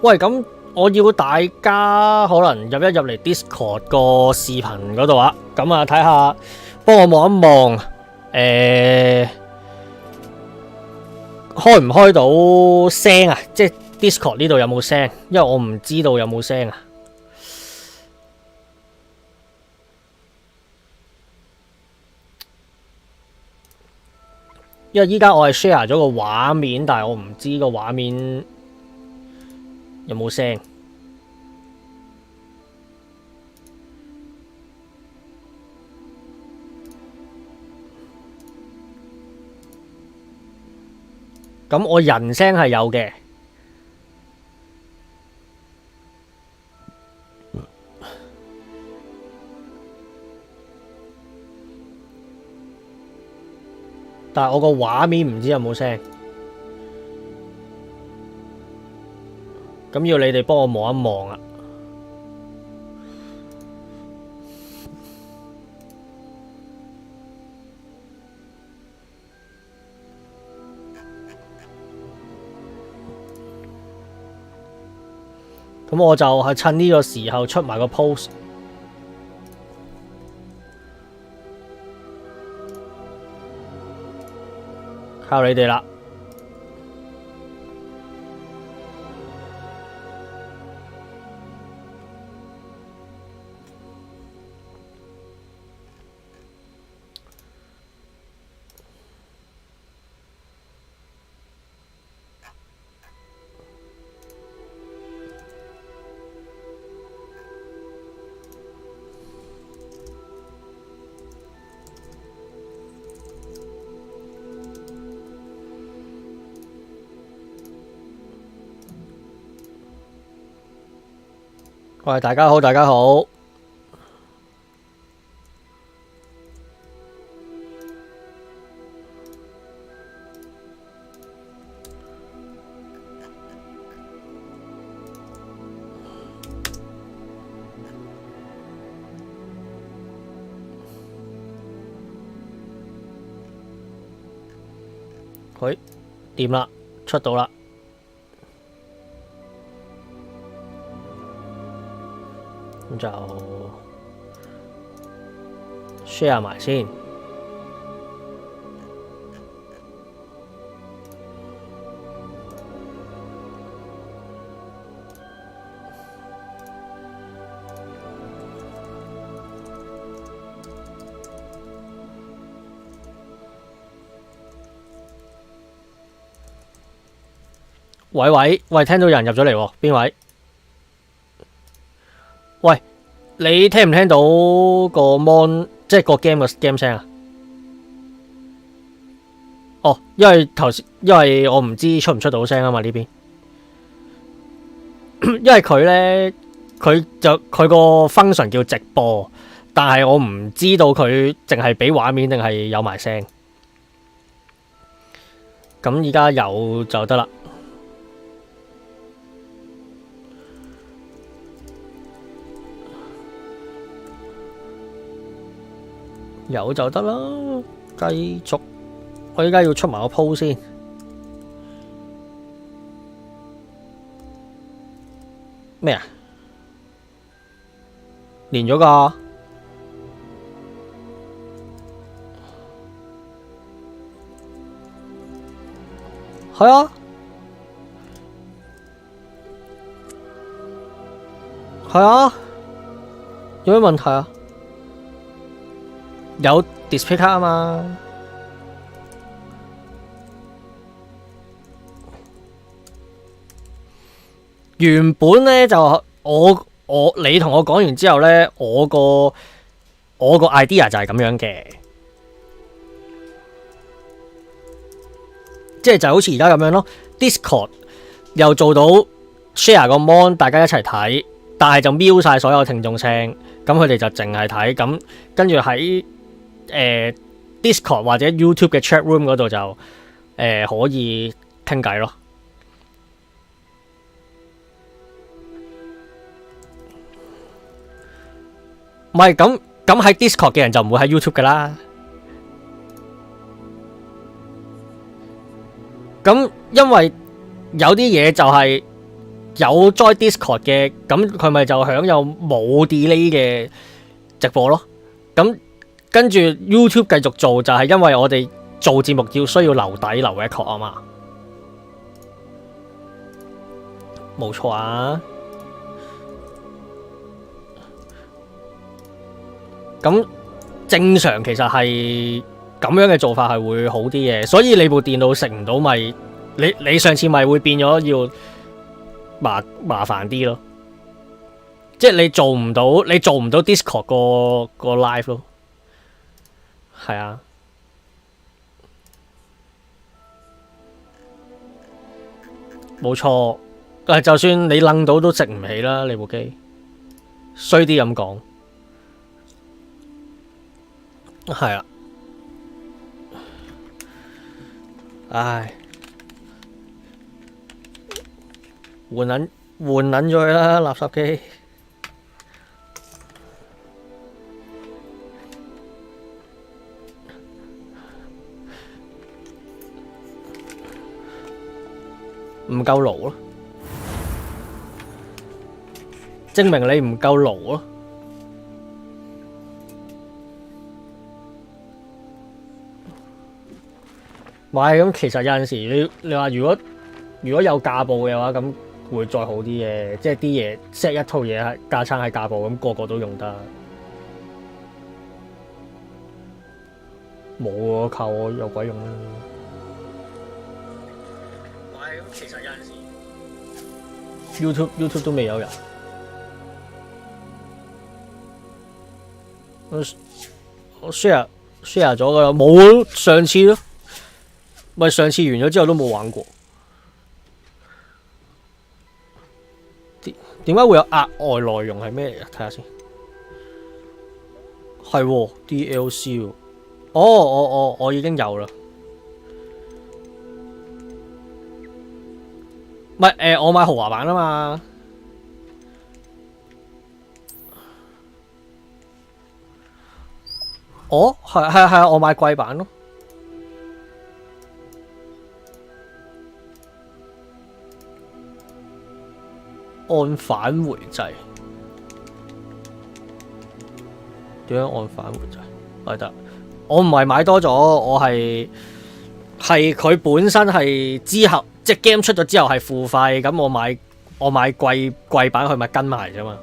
喂，咁我要大家可能入嚟 Discord 個視頻嗰度啊，咁啊睇下，幫我望一望，開唔開到聲啊？即係 Discord 呢度有冇聲？因為我唔知道有冇聲啊。因為依家我係 share 咗個畫面，但係我唔知個畫面有冇聲？咁我人聲係有嘅，但係我個畫面唔知有冇聲。咁要你哋幫我望一望啊！咁我就係趁呢個時候出埋個 post， 靠你哋啦！喂，大家好，大家好。佢掂啦，出到啦。咁就 share 埋先。喂，聽到有人入咗嚟喎，邊位？喂，你聽唔聽到個 mon 即係個 game 嘅 game 聲啊？哦，因為我唔知出唔出到聲啊嘛呢邊，因為佢咧佢個 function 叫直播，但係我唔知道佢淨係俾畫面定係有埋聲。咁而家有就得啦。有就得啦，繼續。我依家要出埋個 post 先。咩啊？連咗㗎？係啊。係啊。有咩問題啊？有 display 卡啊嘛。原本咧就你同我講完之後咧，我個 idea 就係咁樣嘅，即係就好似而家咁樣咯。Discord 又做到 share 個 mon， 大家一齊睇，但係就瞄晒所有聽眾聲，咁佢哋就淨係睇，咁跟住喺Discord 或者 YouTube 嘅 chat room 嗰度就可以傾偈咯。唔係咁喺 Discord 嘅人就唔會喺 YouTube 噶啦。咁因為有啲嘢就係有 join Discord 嘅，咁佢咪就享有冇 delay 嘅直播咯。咁跟住 YouTube 繼續做，就係因為我哋做節目需要留底留 record 啊嘛。冇錯啊。咁正常其實係咁樣嘅做法係會好啲嘅，所以你部電腦食唔到咪你上次咪會變咗要麻煩啲咯，即係你做唔到 Discord 個 live 咯，係啊，冇錯，就算你楞到都食唔起啦，你部機衰啲咁講。係啊，唉，換撚咗佢啦，垃圾機。唔夠爐咯，證明你唔夠爐咯。唔係咁，其實有陣時你話如果有架步嘅話，咁會再好啲嘅，即係啲嘢 set 一套嘢架撐喺架步，咁個個都用得。冇喎，靠我有鬼用啦！唔係咁，其實有陣時 YouTube 都未有人。我 share 咗噶啦，冇上次咯。咪上次完咗之後都冇玩過，點解會有額外內容係咩嚟？睇下先，係喎 DLC 喎，我已經有啦，唔係我買豪華版啊嘛，係我買貴版咯。按返回制，點樣按返回制？係得，我唔係買多咗，我係佢本身係之後即係 game 出咗之後係付費，咁我買貴版佢咪跟埋啫嘛。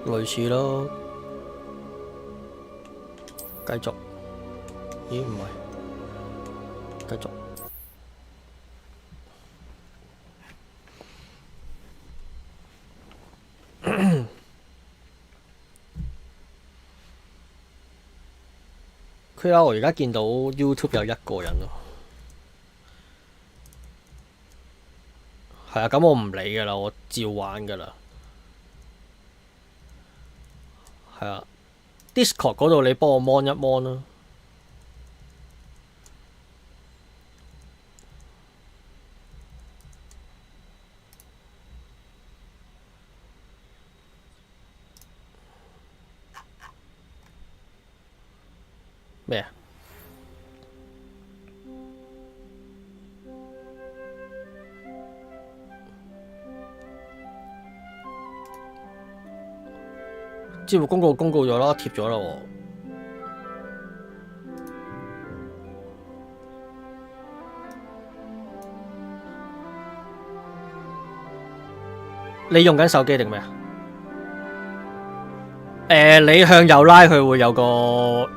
類似咯，繼續，咦唔係。繼續，佢啦，我而家見到 YouTube 有一個人咯，係啊，咁我唔理噶啦，我照玩噶啦，係啊 ，Discord 嗰度你幫我 mon 一 mon 啦。咩啊？支付公告咗啦，貼咗啦喎。你用緊手機定咩啊？你向右拉佢會有個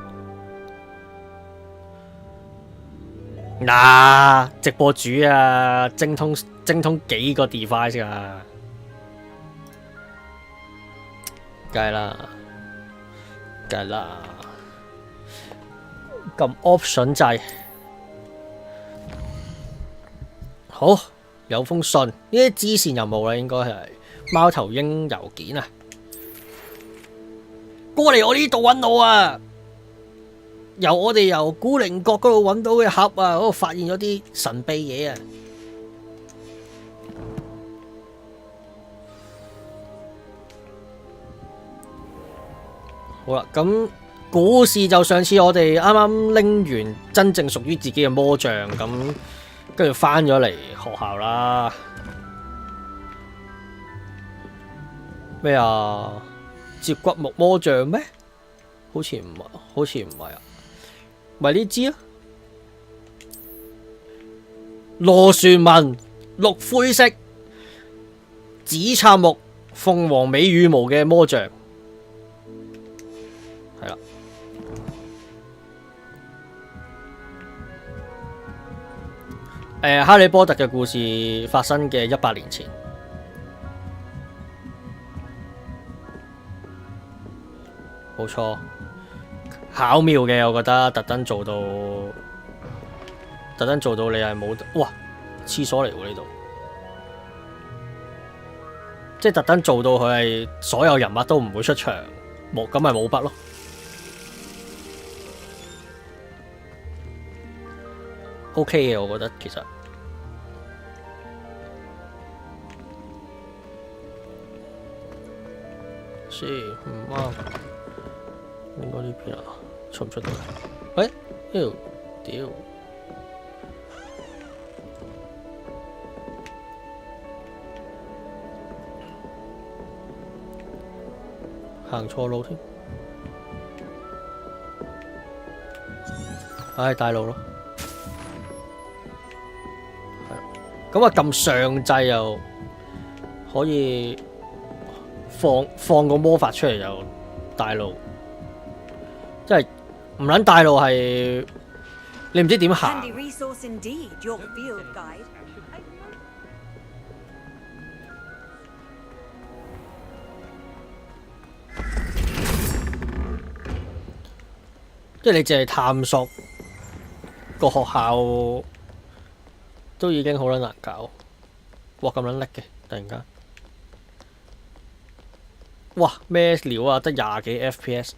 直播主啊，精通幾個 device 啊，梗係啦，撳 option 掣，好，有封信，呢啲支線任務啦，應該係貓頭鷹郵件啊，過嚟我呢度揾我啊！我哋由古靈閣嗰度揾到嘅盒啊，嗰度發現咗啲神秘嘢啊！好啦，咁故事就上次我哋啱啱拎完真正屬於自己嘅魔杖，咁跟住翻咗嚟學校啦。咩啊？接骨木魔杖咩？好似唔係啊！咪呢支啊，螺旋紋、綠灰色、紫杉木、鳳凰尾羽毛嘅魔杖，係啦。哈利波特嘅故事發生嘅100年前，冇錯。巧妙嘅，我覺得特登做到你係冇哇廁所嚟喎呢度，即係特登做到佢係所有人物都唔會出場，冇咁咪冇筆咯。OK 嘅，我覺得其實先唔啱，應該呢邊啊。出唔出到？喂，呢度屌，行錯路添。唉，大路咯。係，咁啊撳上掣又可以放個魔法出嚟就大路，即係。唔撚大路係你唔知點行，即係你淨係探索個學校都已經好撚難搞。哇，咁撚叻嘅，突然間，哇咩料啊？得20幾 FPS。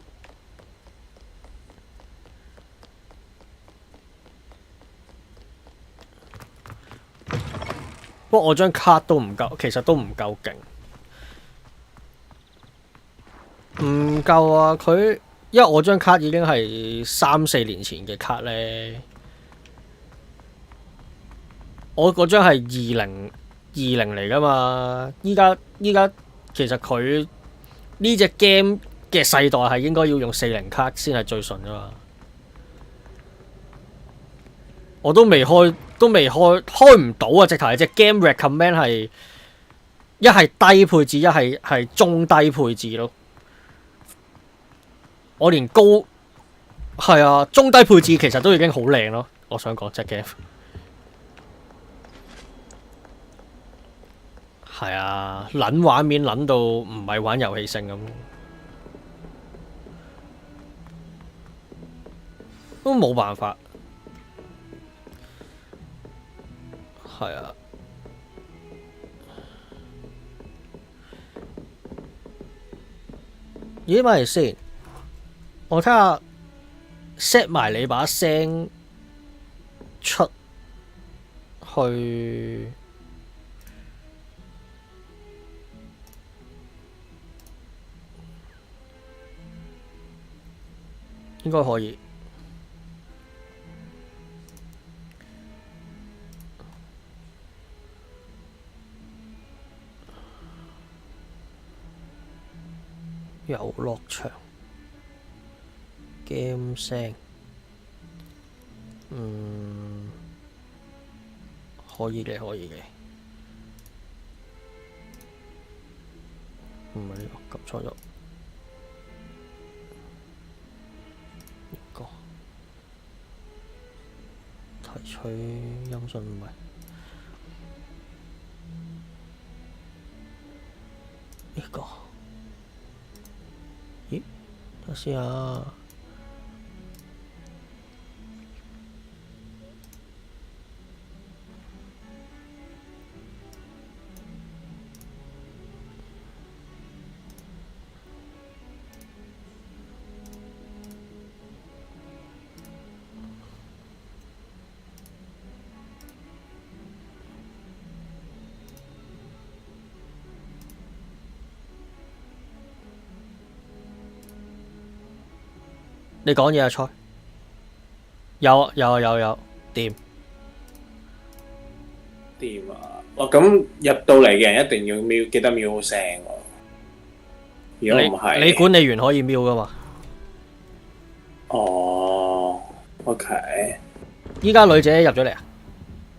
不過我張卡都唔夠，其實都唔夠勁，唔夠啊！佢因為我張卡已經係3、4年前嘅卡咧，我嗰張係2020嚟噶嘛，依家其實佢呢隻 game 嘅世代係應該要用40卡先係最順噶嘛，我都未開唔到啊！直頭係隻 game recommend 係一係低配置，一係中低配置咯。我連高係啊，中低配置其實都已經好靚咯。我想講隻 game 係啊，撚畫面撚到唔係玩遊戲性咁，都冇辦法。係啊，咦咪先？我睇下 set 埋你把聲出去，應該可以。遊樂場 game 聲，可以嘅。唔係呢個，撳錯咗。呢個提取音訊唔係呢個。咦？等下先啊！你講嘢啊，蔡？有，掂啊！哇，咁入到嚟嘅人一定要瞄，記得瞄聲喎。如果唔係，你管理員可以瞄噶嘛？哦 ，OK。依家女仔入咗嚟啊？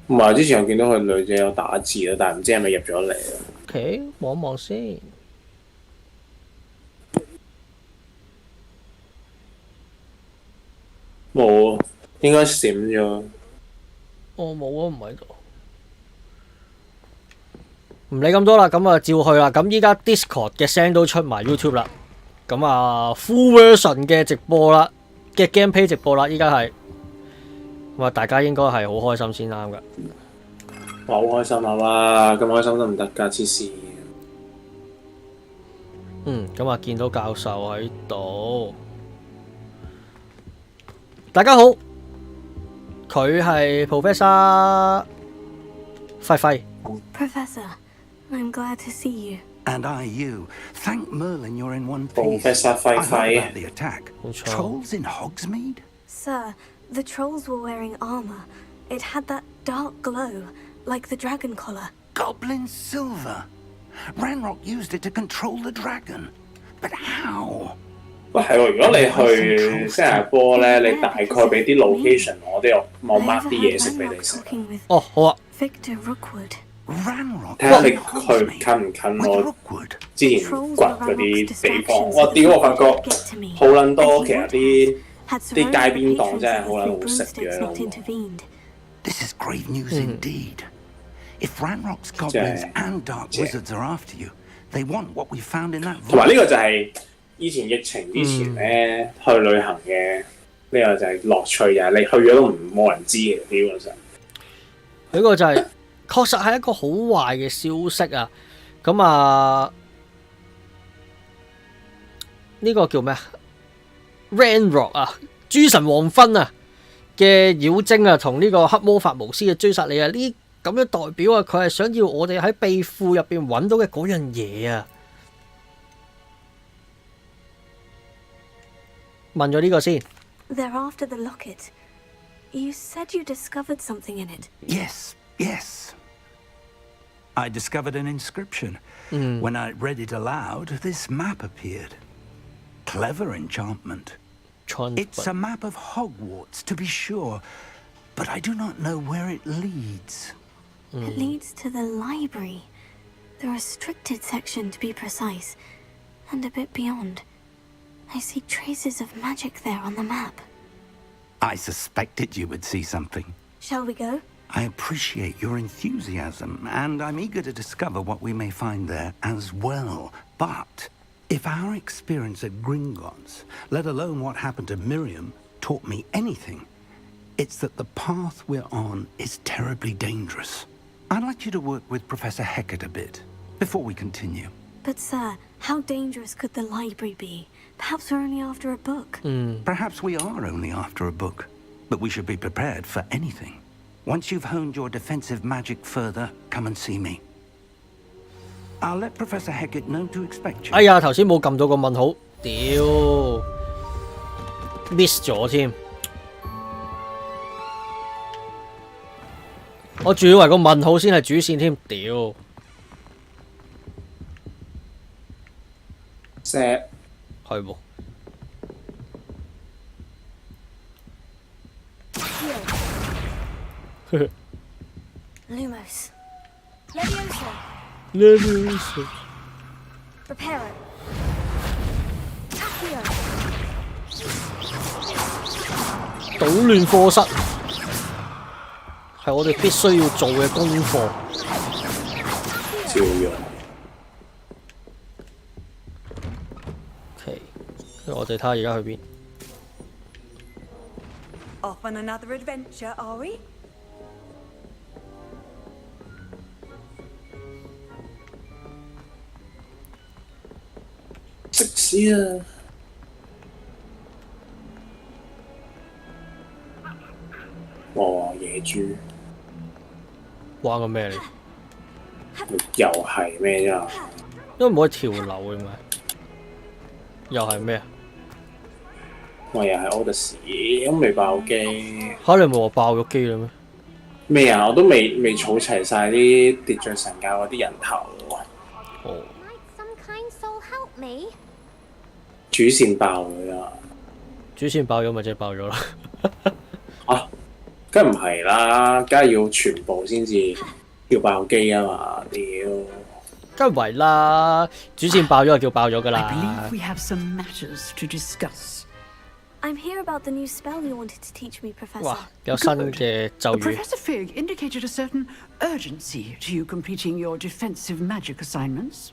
唔係，之前我見到佢女仔有打字啦，但係唔知係咪入咗嚟啊 ？OK，望一望先。冇，應該閃咗。我冇啊，唔喺度。唔理咁多啦，咁啊照去啦。咁依家 Discord 嘅聲都出埋 YouTube 啦。咁啊 full version 嘅直播啦，嘅 gameplay 直播啦，依家係。咁啊，大家應該係好開心先啱噶。哇，好開心啊！哇，咁開心得唔得㗎？黐線。咁啊，見到教授喺度。大家好，佢係 Professor 輝輝。Professor, I'm glad to see you. And I you. Thank Merlin you're in one piece. Professor I heard Fai about the attack. Trolls in Hogsmeade? Sir, the trolls were wearing armor. It had that dark glow, like the dragon collar. Goblin silver. Ranrock used it to control the dragon. But how? 喂，係喎！如果你去新加坡咧，你大概俾啲 location 我都有冇 mark 啲嘢食俾你食。哦，好啊。Victor Rookwood。睇下你去近唔近我之前掘嗰啲地方。哇！屌！我發覺好撚多，其實啲街邊檔真係好撚好食嘅。This is great news indeed. If Ranrock's goblins and dark wizards are after you, they want what we found in that vault. 同埋呢個就係以前疫情之前咧去旅行嘅呢個就係樂趣，就係你去咗都冇人知嘅，基本上。呢個就係確實係一個好壞嘅消息啊！咁啊，呢個叫咩啊 ？Ranrock 啊，諸神黃昏啊嘅妖精啊，同呢個黑魔法巫師嘅追殺你啊！呢咁樣代表啊，佢係想要我哋喺秘庫入邊揾到嘅嗰樣嘢啊！問咗呢個先。They're after the locket. You said you discovered something in it. Yes. I discovered an inscription. When I read it aloud, this map appeared. Clever enchantment. It's a map of Hogwarts, to be sure, but I do not know where it leads. It leads to the library. The restricted section, to be precise. And a bit beyond. I see traces of magic there on the map. I suspected you would see something. Shall we go? I appreciate your enthusiasm, and I'm eager to discover what we may find there as well. But if our experience at Gringotts, let alone what happened to Miriam, taught me anything, it's that the path we're on is terribly dangerous. I'd like you to work with Professor Hecat a bit, before we continue. But sir, how dangerous could the library be? Perhaps we're only after a book. Perhaps we are only after a book, but we should be prepared for anything. Once you've honed your defensive magic further, come and see me. I'll let Professor Hecat know to expect you. 哎呀，頭先冇撳到個問號，屌 ，miss 咗添。我仲以為個問號先係主線添，屌。錫係喎。Lumos. Leviosa. Leviosa。搗亂課室係我哋必須要做嘅功課。照樣。OK， 我哋睇下而家去邊。Off on another adventure, are we? 食屎啊！哇！野豬，玩個咩嚟？又係咩啫？因為冇得跳樓嘅咩？又係咩啊？我又係 Odyssey， 咁未爆機。嚇！你唔係話爆咗機啦咩？咩啊？我都未儲齊晒啲秩序神教嗰啲人頭喎。哦。主線爆咗啊！主線爆咗咪即係爆咗啦。啊，梗唔係啦，梗係要全部先至叫爆機啊嘛！屌，梗唔係啦，主線爆咗就叫爆咗㗎啦。I believe we have some matters to discuss. I'm here about the new spell you wanted to teach me, Professor. 哇，有新嘅咒語。 Professor Fig indicated a certain urgency to you completing your defensive magic assignments.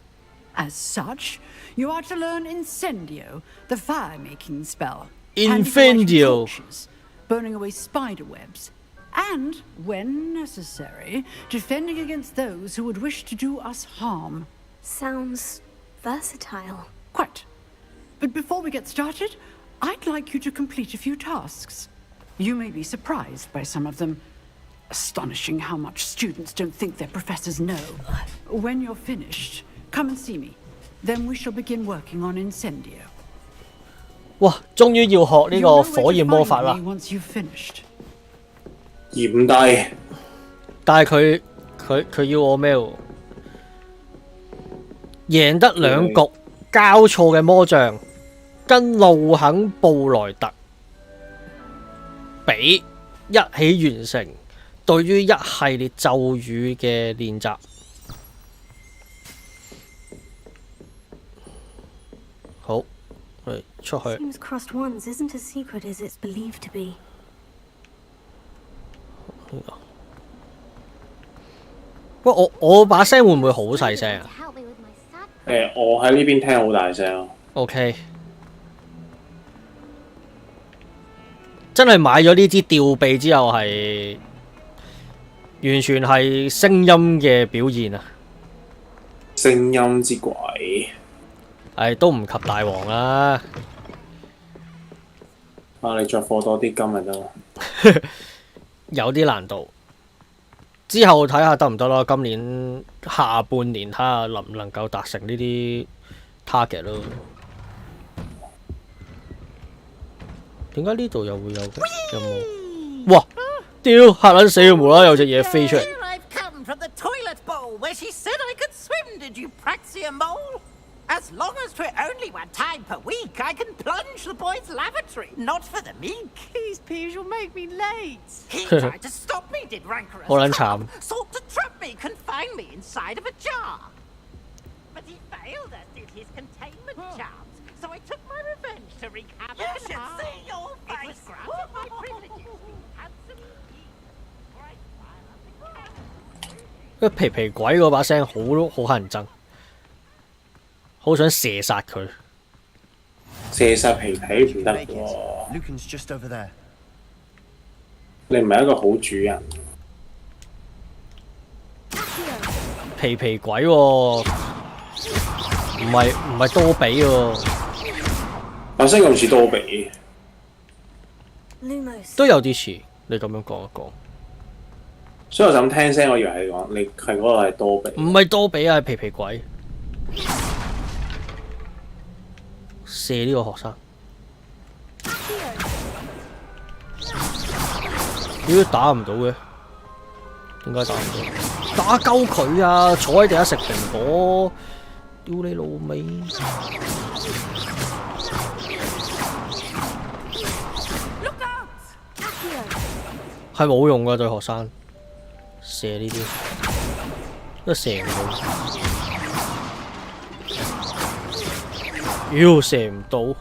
As such, you are to learn Incendio, the fire-making spell. Incendio. Torches, burning away spider webs, and, when necessary, defending against those who would wish to do us harm. Sounds versatile. Quite. But before we get started, I'd like you to complete a few tasks. You may be surprised by some of them. Astonishing how much students don't think their professors know. When you're finished, come and see me. Then we shall begin working on Incendio. 哇！終於要學呢個火焰魔法啦。 Once you've finished. 鹽帝，但係佢要我咩喎？贏得兩局交錯嘅魔像，跟路肯布萊特比一起完成對於一系列咒語嘅練習。好，我哋出去。 Seems crossed ones isn't as secret as it's believed to be. 喂，我把聲會唔會好細聲啊？我喺呢邊聽好大聲咯。OK， 真係買咗呢支吊臂之後係完全係聲音嘅表現啊！聲音之鬼，都唔及大王啦。啊！你再課多啲金咪得咯。有啲難度，之後睇下得唔得咯。今年下半年睇下能唔能夠達成呢啲 target 咯。點解呢度又會有嘅？有冇？哇！屌嚇撚死！無啦啦有隻嘢飛出嚟。 As long as 'twere only 1 time per week, I can plunge the boy's lavatory, not for the meek. These peas will make me late. He tried to stop me, did rancorous好撚慘。 cub. Sought to trap me, confine me inside of a jar. But he failed us, did his containment charms. So I took my revenge to wreak havoc. You should see your face. It was granted my privileges to be handsomely used. For I fire up the ground. 因為皮皮鬼嗰把聲好乞人憎。好想射殺佢，射殺皮皮唔得喎。你唔係一個好主人。皮皮鬼喎，唔係多比喎。把聲咁似多比，都有啲似。你咁樣講一講，所以我就咁聽聲，我以為係講你係嗰個係多比。唔係多比啊，係皮皮鬼。射呢個學生，點解打唔到嘅？點解打唔到？打鳩佢啊！坐喺地下食蘋果，屌你老味！係冇用㗎對學生，射呢啲，都射唔到。妖射唔到，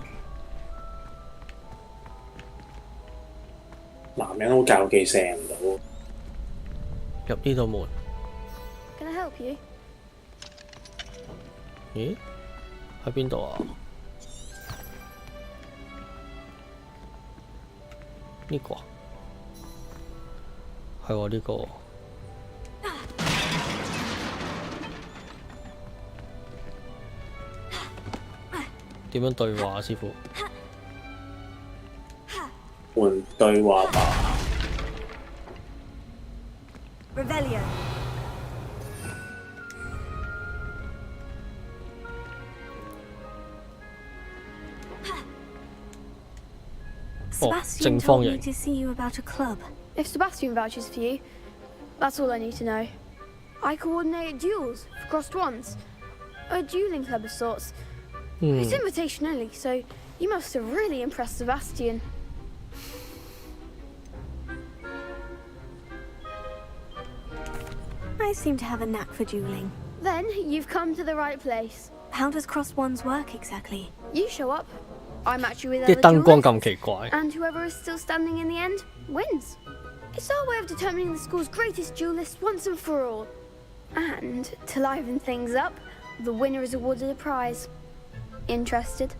男人好教技，射唔到。入呢度門。 Can I help you? 咦？喺邊度啊？呢個係喎，呢個點樣對話，師傅？換對話吧。 Revelio. Sebastian told me to see you about a club. If Sebastian vouches for you, that's all I need to know. I coordinate duels for crossed ones. A dueling club of sorts. It's invitation only, so you must have really impressed Sebastian. I seem to have a knack for dueling. Then you've come to the right place. How does crossed ones work exactly? You show up, I match you with 啲 other 燈光 duelists, 咁奇怪。 and whoever is still standing in the end wins. It's our way of determining the school's greatest duelist once and for all. And to liven things up, the winner is awarded a prize. Interested?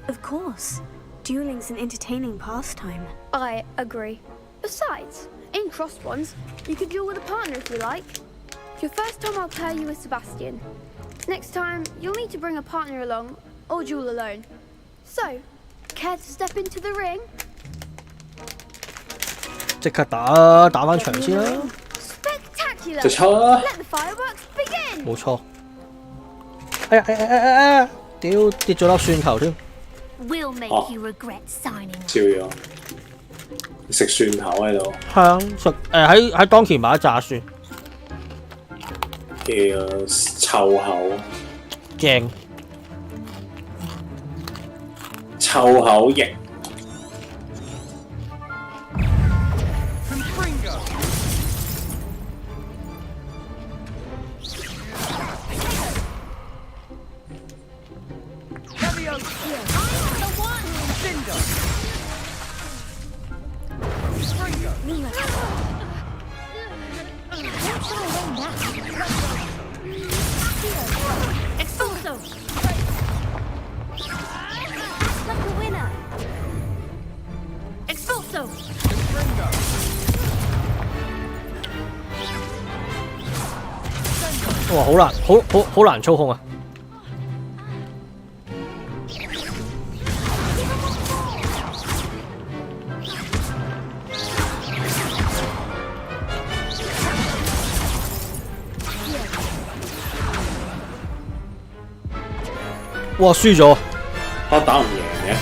Of course. Dueling's an entertaining pastime. I agree. Besides, in crossed ones, you could duel with a partner if you like. Your first time I'll pair you with Sebastian. Next time, you'll need to bring a partner along, or duel alone. So, care to step into the ring? 即刻打返場先啦！ Spectacular! 就抽啦！ Let the fireworks begin! 冇錯。哎呀哎呀哎呀哎呀！屌跌咗粒蒜頭添。 We'll make Oh. you regret signing. 照咗，食蒜頭喺度。係啊，食喺當期買一炸蒜，叫臭口，正。臭口型。 Expulso! Like a winner! Expulso! 哇，好難，好難操控啊！哇，輸咗！我打唔贏嘅，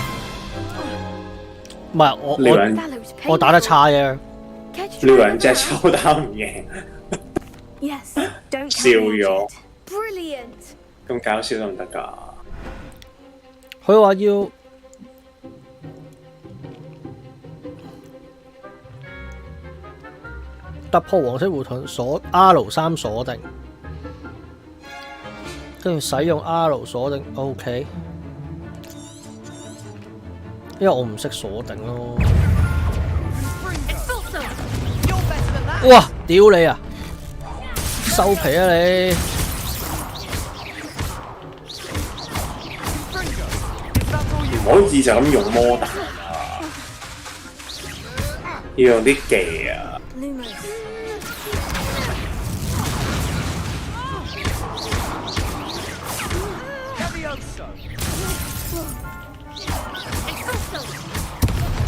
唔係我打得差啫。撩人隻抽打唔贏， Yes, don't 笑 count me 咗 out yet. Brilliant! 咁搞笑得唔得㗎？佢話要突破黃色胡盾鎖 R3 鎖定，跟住使用 R 鎖定 OK， 因為我唔識鎖定咯。哇！屌你啊！收皮啊你！唔可以就咁用摩打啊！要用啲技啊！ Lumos.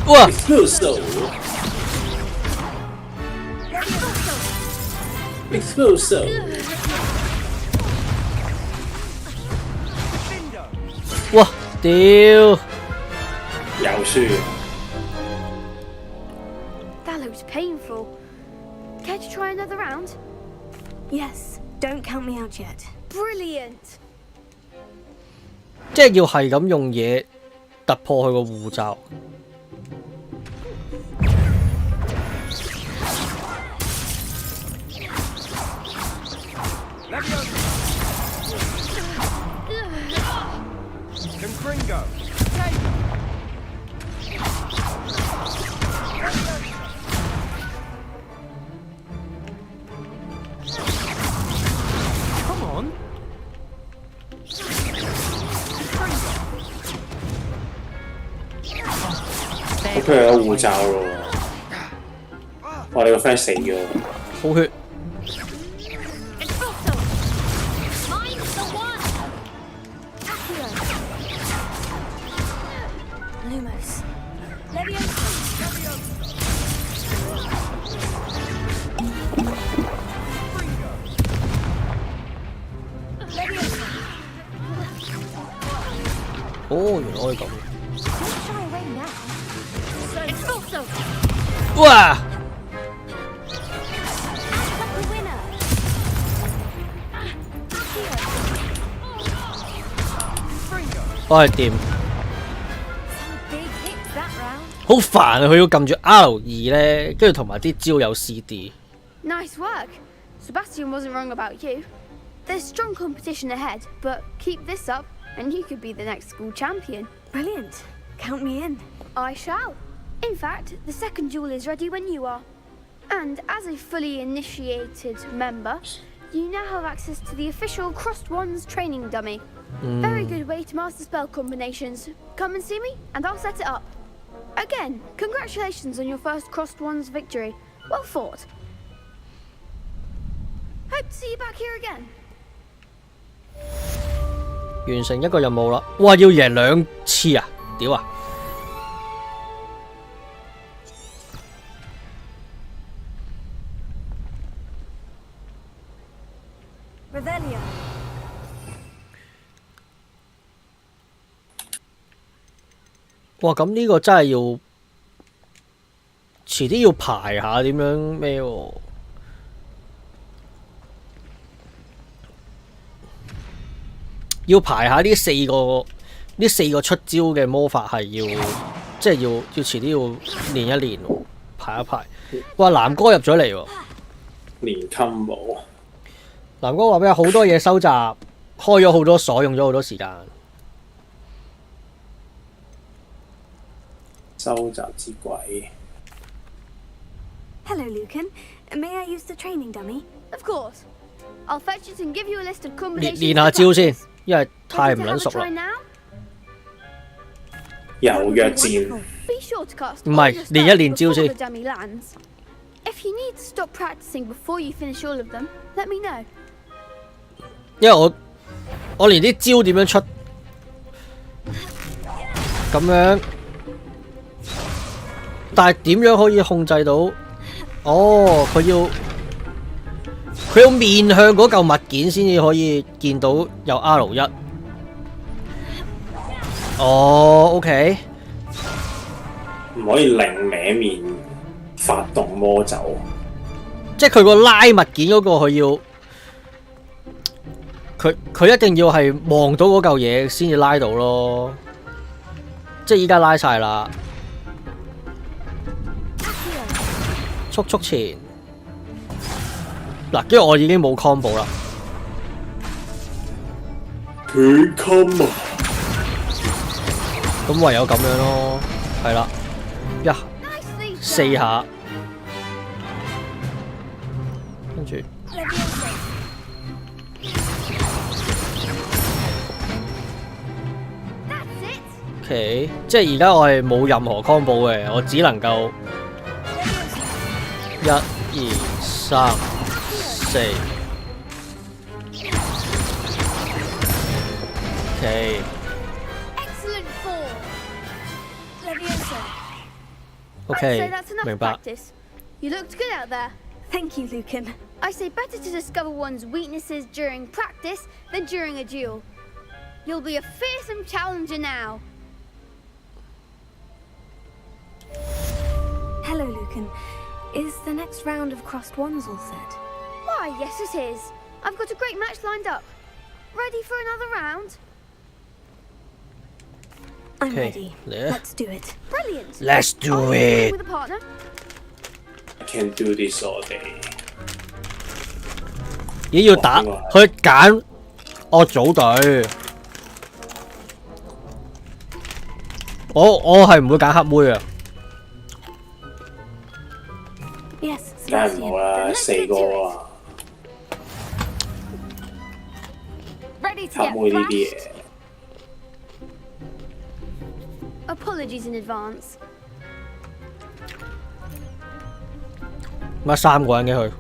Expulso. 哇！ Expulso， 哇！屌！又輸。 That looks painful. Care to try another round? Yes, don't count me out yet. Brilliant! 即係要係咁用嘢突破佢個護罩。佢有護罩咯，哇！你個 friend 死咗，好血。哦，原來可以咁。哇！我係掂。好煩啊！佢要撳住 R2咧，跟住同埋啲招有 CD。Nice work. Sebastian wasn't wrong about you. There's strong competition ahead, but keep this up, and you could be the next school champion. Brilliant. Count me in. I shall. In fact, the second duel is ready when you are. And as a fully initiated member, you now have access to the official Crossed Wands training dummy. Very good way to master spell combinations. Come and see me, and I'll set it up. Again, congratulations on your first Crossed Wands victory. Well fought. Hope to see you back here again. 完成一個任務啦！哇，要贏2次啊！屌啊！ Revelio. 哇，咁呢個真係要遲啲要排下點樣咩喎？要排下呢四個出招嘅魔法係要，即係要遲啲要練一練喎，排一排。哇，南哥入咗嚟喎，連 combo。南哥話俾我好多嘢收集，開咗好多鎖，用咗好多時間。收集之鬼。Hello, Lucan. May I use the training dummy? Of course. I'll fetch it and give you a list of combinations. 練下招先，因為太唔撚熟啦。又約戰。唔係，練一練招先。If you need to stop practicing before you finish all of them, let me know. 因為我連啲招點樣出咁樣，但係點樣可以控制到？哦，佢要面向嗰嚿物件先至可以見到有 R1。哦 ，OK。唔可以擰歪面發動魔咒。即係佢個拉物件嗰個，佢要佢一定要係望到嗰嚿嘢先至拉到咯。即係依家拉晒啦，速前。嗱，跟住我已經冇 combo 啦。佢 combo。咁唯有咁樣咯，係啦，4下，跟住。OK， 即係而家我係冇任何 combo 嘅，我只能夠1、2、3、4。OK。OK， 明白。You looked good out there. Thank you, Lucan. I say better to discover one's weaknesses during practice than during a duel. You'll be a fearsome challenger now. Hello, Lucan. Is the next round of Crossed Wands all set? Why, yes it is. I've got a great match lined up. Ready for another round? I'm ready. Let's do it. Brilliant. Let's do it. With a partner? I can do this all day. 咦，要打去揀我組隊。我係唔會揀黑妹啊。梗係唔好啦，4個啊，黑妹呢啲嘢。Apologies in advance. 乜3個人嘅佢？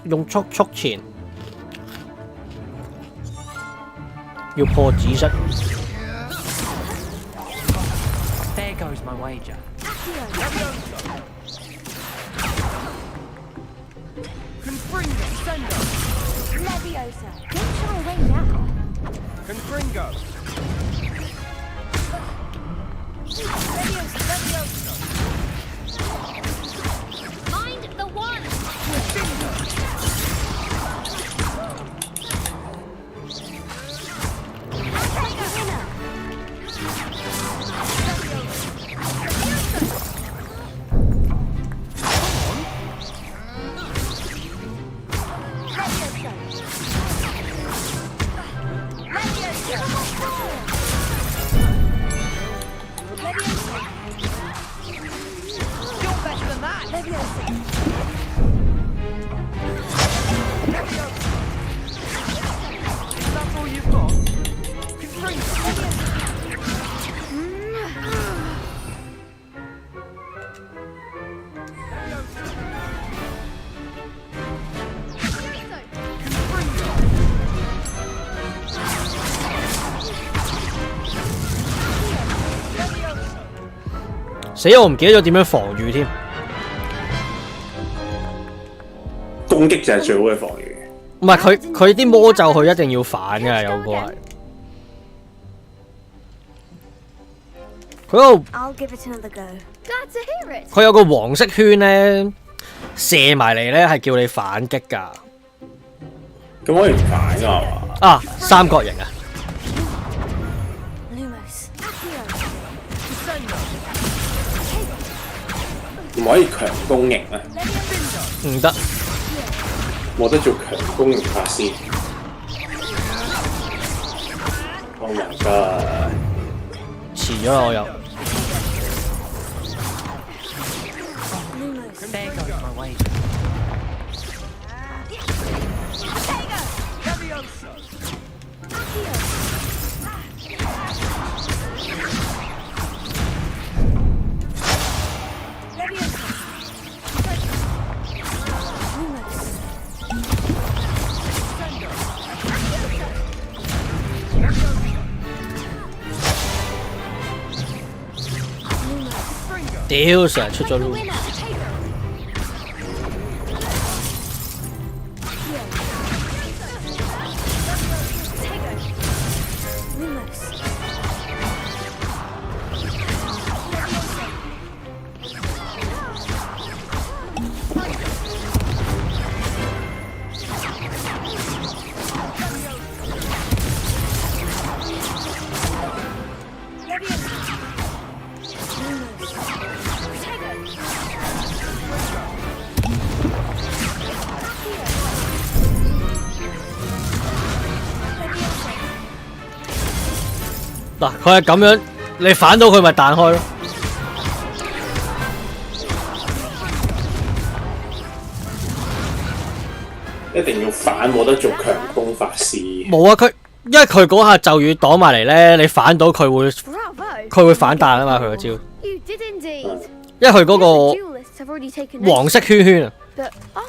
用速前，要破紫色。There goes my wager. Leviosa. Don't shy away now. Confringo. Mind the one. That's all you've got? Confringo. 死！我唔記得咗點樣防禦添。攻擊就係最好嘅防禦。唔係佢啲魔咒佢一定要反㗎，有個係。佢有個黃色圈咧，射埋嚟咧係叫你反擊㗎。咁可以唔反㗎嘛？啊，三角形啊！唔可以強攻型啊！唔得，冇得做強攻型法師。Oh my god！ 遲咗啦，我又。There goes my wager. Leviosa. 屌，成日出咗路。嗱，佢係咁樣，你反到佢咪彈開咯。一定要反，冇得做強攻法師。冇啊，因為佢嗰下咒語擋埋嚟咧，你反到佢會反彈啊嘛，佢個招。因為佢嗰個黃色圈圈啊。黃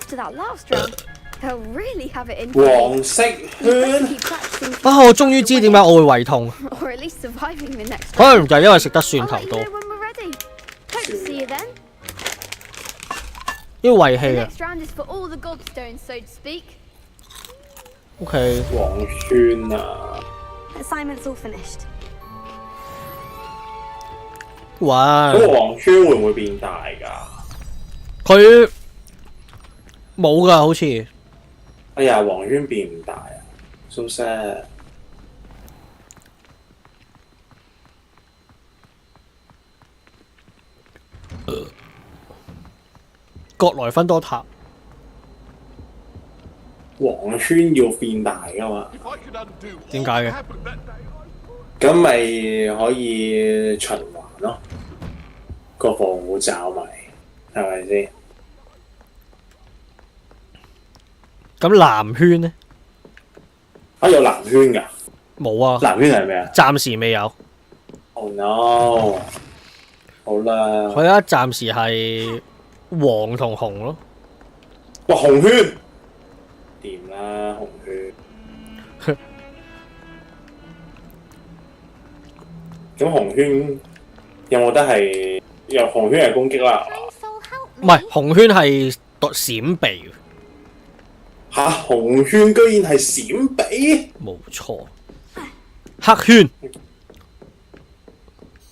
色圈啊！我終於知點解我會胃痛，可能就係因為食得蒜頭多。因為胃氣啊。OK。黃圈啊！哇！嗰個黃圈會唔會變大㗎？佢冇㗎，好似。哎呀，黃圈變唔大啊 ，so sad。國萊芬多塔，黃圈要變大噶嘛？點解嘅？咁咪可以循環咯，個防護罩咪係咪先？咁藍圈呢？啊有藍圈㗎？冇啊！藍圈係咩啊？暫時未有。Oh no！好啦，佢而家暫時係黃同紅咯。哇紅圈掂啦，紅圈。咁紅圈有冇得係？由紅圈係攻擊啦。唔係紅圈係閃避。嚇！紅圈居然係閃避？冇錯。黑圈。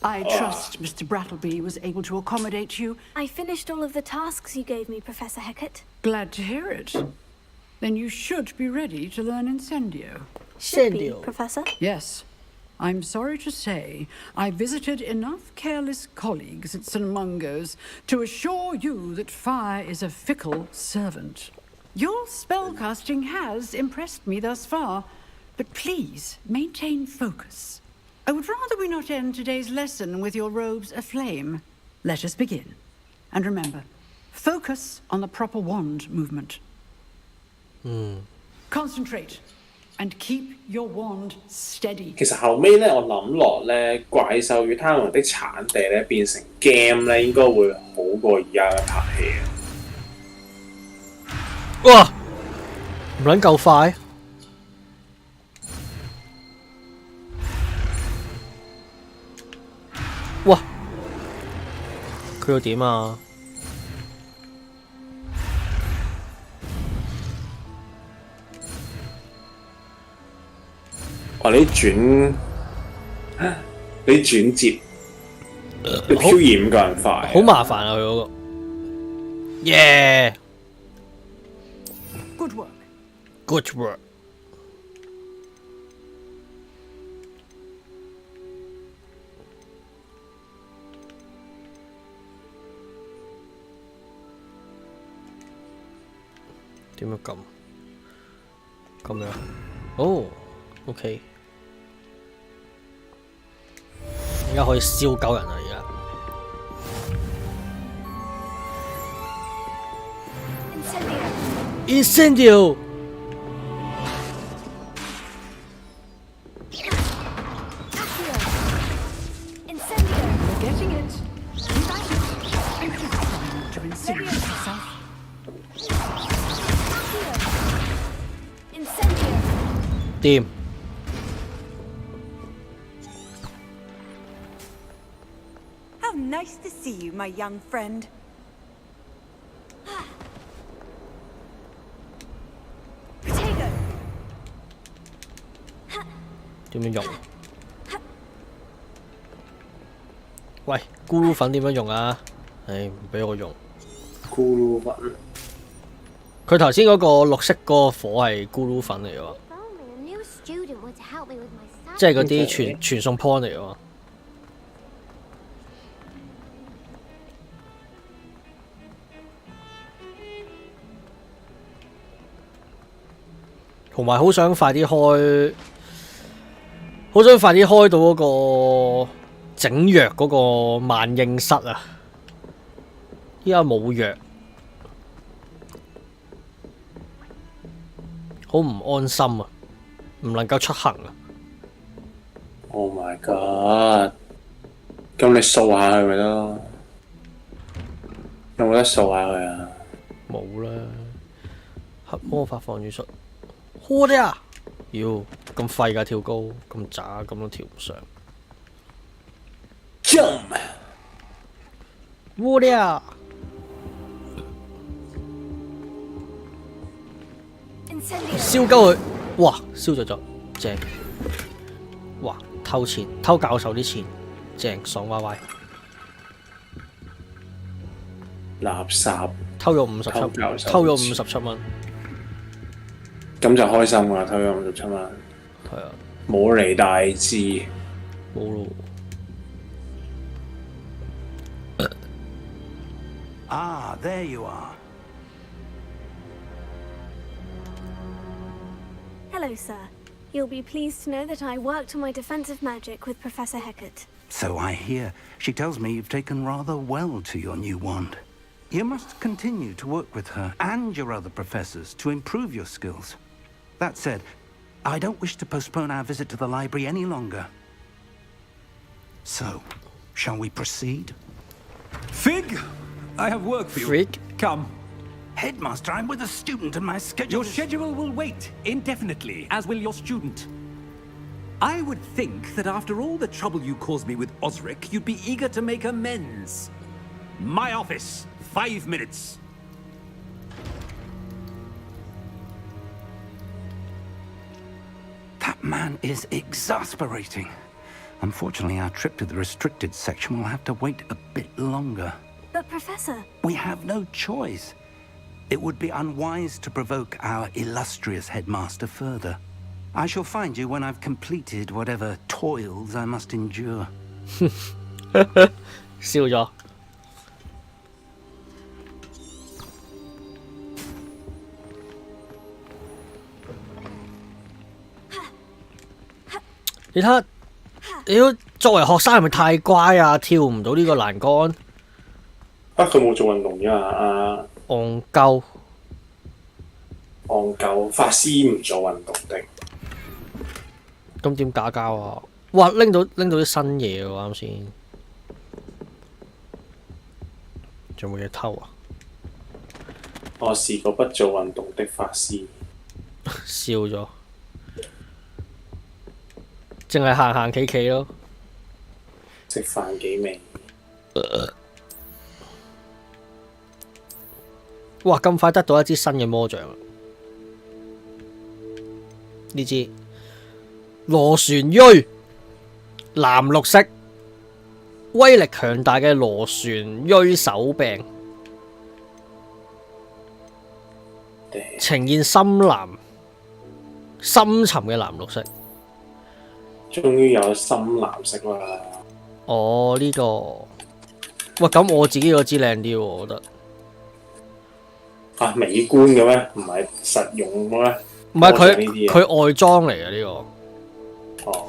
I trust Mr. Brattleby was able to accommodate you. I finished all of the tasks you gave me, Professor Hecat. Glad to hear it. Then you should be ready to learn Incendio. Should be, Professor. Yes. I'm sorry to say, I visited enough careless colleagues at St. Mungo's to assure you that fire is a fickle servant. Your spellcasting has impressed me thus far, but please maintain focus. I would rather we not end today's lesson with your robes aflame. Let us begin. And remember, focus on the proper wand movement. Concentrate and keep your wand steady. 其實後尾咧，我諗落咧，怪獸與他們的產地咧變成 game 咧，應該會好過而家嘅拍戲。哇！唔撚夠快。哇！佢要點啊？哇！你轉接，你漂移5個人快，好麻煩啊！佢嗰個，耶 Good work.，good work。點樣撳？咁樣，哦 ，OK， 而家可以燒鳩人啦！而家。Incendio！ You're getting it. You like it. And keep trying not to insinuate yourself. Team. How nice to see you, my young friend. 點樣用？喂，咕嚕粉點樣用啊？唉，唔俾我用。咕嚕粉。佢頭先嗰個綠色嗰個火係咕嚕粉嚟喎，即係嗰啲傳送 point 嚟喎。同埋好想快啲開，好想快啲開到嗰個整藥嗰個萬應室啊！依家冇藥。好唔安心啊！唔能夠出行啊 ！Oh my god！ 咁你掃下佢咪得咯？有冇得掃下佢啊？冇啦！黑魔法放語術，好啲啊！妖咁廢㗎跳高，咁渣咁都跳唔上。Jump！ 好啲啊！燒鳩佢，哇！燒咗，正！哇！偷錢，偷教授啲錢，正爽歪歪。垃圾！偷咗57，偷咗57蚊。咁就開心啦！偷咗57蚊。係啊。冇嚟大志。冇咯。Ah, there you are. Hello, sir. You'll be pleased to know that I worked on my defensive magic with Professor Heckert. So I hear. She tells me you've taken rather well to your new wand. You must continue to work with her and your other professors to improve your skills. That said, I don't wish to postpone our visit to the library any longer. So, shall we proceed? Fig, I have work for you. Fig? Come. Headmaster, I'm with a student and my schedule Your schedule will wait indefinitely, as will your student. I would think that after all the trouble you caused me with Osric, you'd be eager to make amends. My office, 5 minutes. That man is exasperating. Unfortunately, our trip to the restricted section will have to wait a bit longer. But, Professor... We have no choice. It would be unwise to provoke our illustrious headmaster further. I shall find you when I've completed whatever toils I must endure. 笑咗。你睇下，屌作為學生係咪太乖啊？跳唔到呢個欄杆。啊！佢冇做運動㗎啊！戇鳩，戇鳩，法師唔做運動的。咁點打交啊？哇！拎到啲新嘢喎，啱先。仲有冇嘢偷啊？我試過不做運動的法師。笑咗。淨係行行企企咯。食飯幾味？哇！咁快得到一支新嘅魔杖啊！呢支螺旋鋥，藍綠色，威力強大嘅螺旋鋥手柄，呈現深藍、深沉嘅藍綠色。終於有深藍色啦！哦，呢個，喂，咁我自己嗰支靚啲喎，我覺得。啊，美觀嘅咩？唔係實用嘅咩？唔係佢外裝嚟嘅呢個。哦。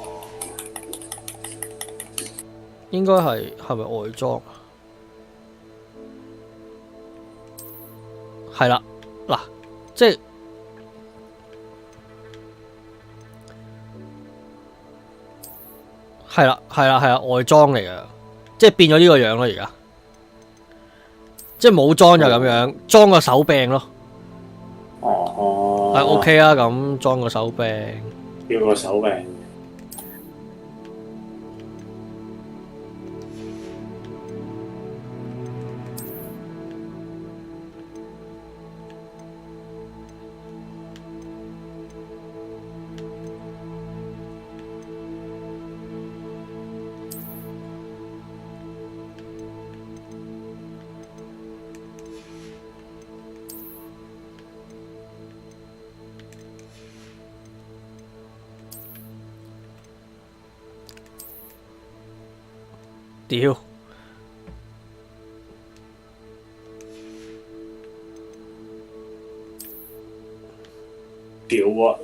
應該係咪外裝？係啦，嗱，即係係啦，外裝嚟嘅，即係變咗呢個樣咯，而家。即係冇裝就咁樣，裝個手柄咯。哦。係 OK 啊，咁裝個手柄。要個手柄。屌！屌啊！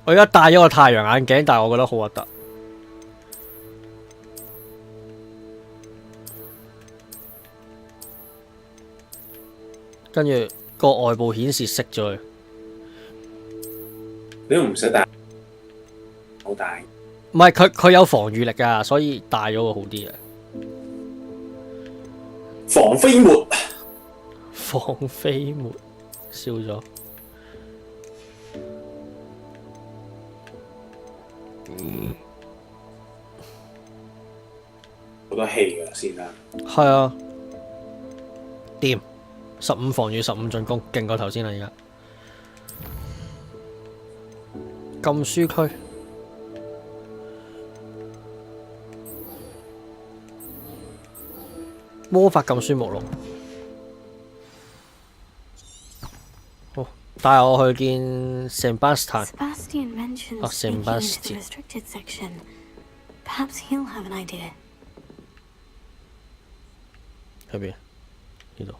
我而家戴咗個太陽眼鏡，但係我覺得好核突。跟住個外部顯示熄咗佢。你都唔使戴，好大。唔係佢有防禦力㗎，所以戴咗會好啲嘅。防飛沫。防飛沫，笑咗。好多氣㗎先啦。係啊，掂，15防禦15進攻，勁過頭先啦而家。禁書區。魔法禁書目錄，好帶我去見 Sebastian。哦 ，Sebastian。喺邊？呢度。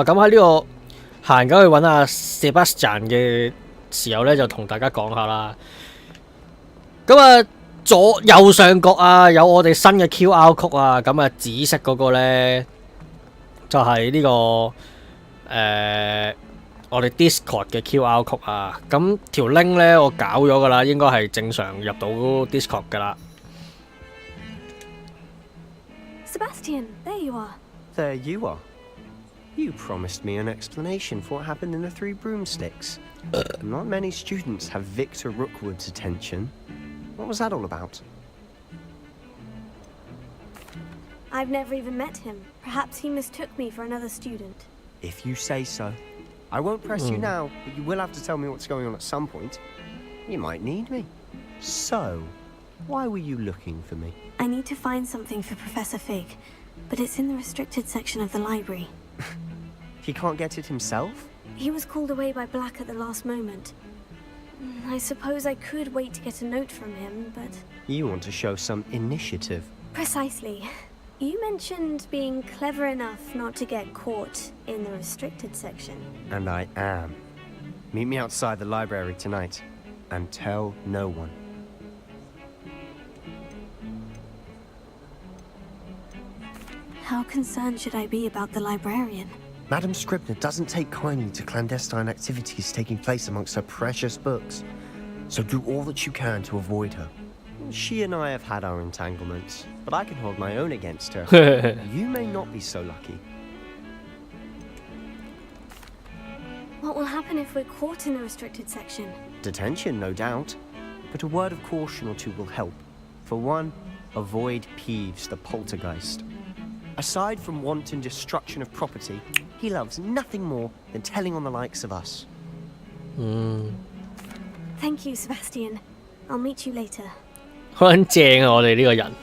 咁喺呢個行緊去揾阿 Sebastian 嘅時候咧，就同大家講下啦。咁啊，右上角啊，有我哋新嘅 QR code 啊，咁啊紫色嗰個咧就係呢個我哋 Discord 嘅 QR code 啊。咁條 link 咧我搞咗噶啦，應該係正常入到 Discord 噶啦。Sebastian, there you are. There you are. You promised me an explanation for what happened in the Three Broomsticks. Not many students have Victor Rookwood's attention. What was that all about? I've never even met him. Perhaps he mistook me for another student. If you say so. I won't press you now, but you will have to tell me what's going on at some point. You might need me. So, why were you looking for me? I need to find something for Professor Fig, but it's in the restricted section of the library. He can't get it himself? He was called away by Black at the last moment. I suppose I could wait to get a note from him, but... You want to show some initiative. Precisely. You mentioned being clever enough not to get caught in the restricted section. And I am. Meet me outside the library tonight, and tell no one. How concerned should I be about the librarian? Madam Scribner doesn't take kindly to clandestine activities taking place amongst her precious books, so do all that you can to avoid her. She and I have had our entanglements, but I can hold my own against her. You may not be so lucky. What will happen if we're caught in the restricted section? Detention, no doubt, but a word of caution or two will help. For one, avoid Peeves the poltergeist. Aside from wanton destruction of property, he loves nothing more than telling on the likes of us. Thank you, Sebastian. I'll meet you later. 好撚正啊！我哋呢個人，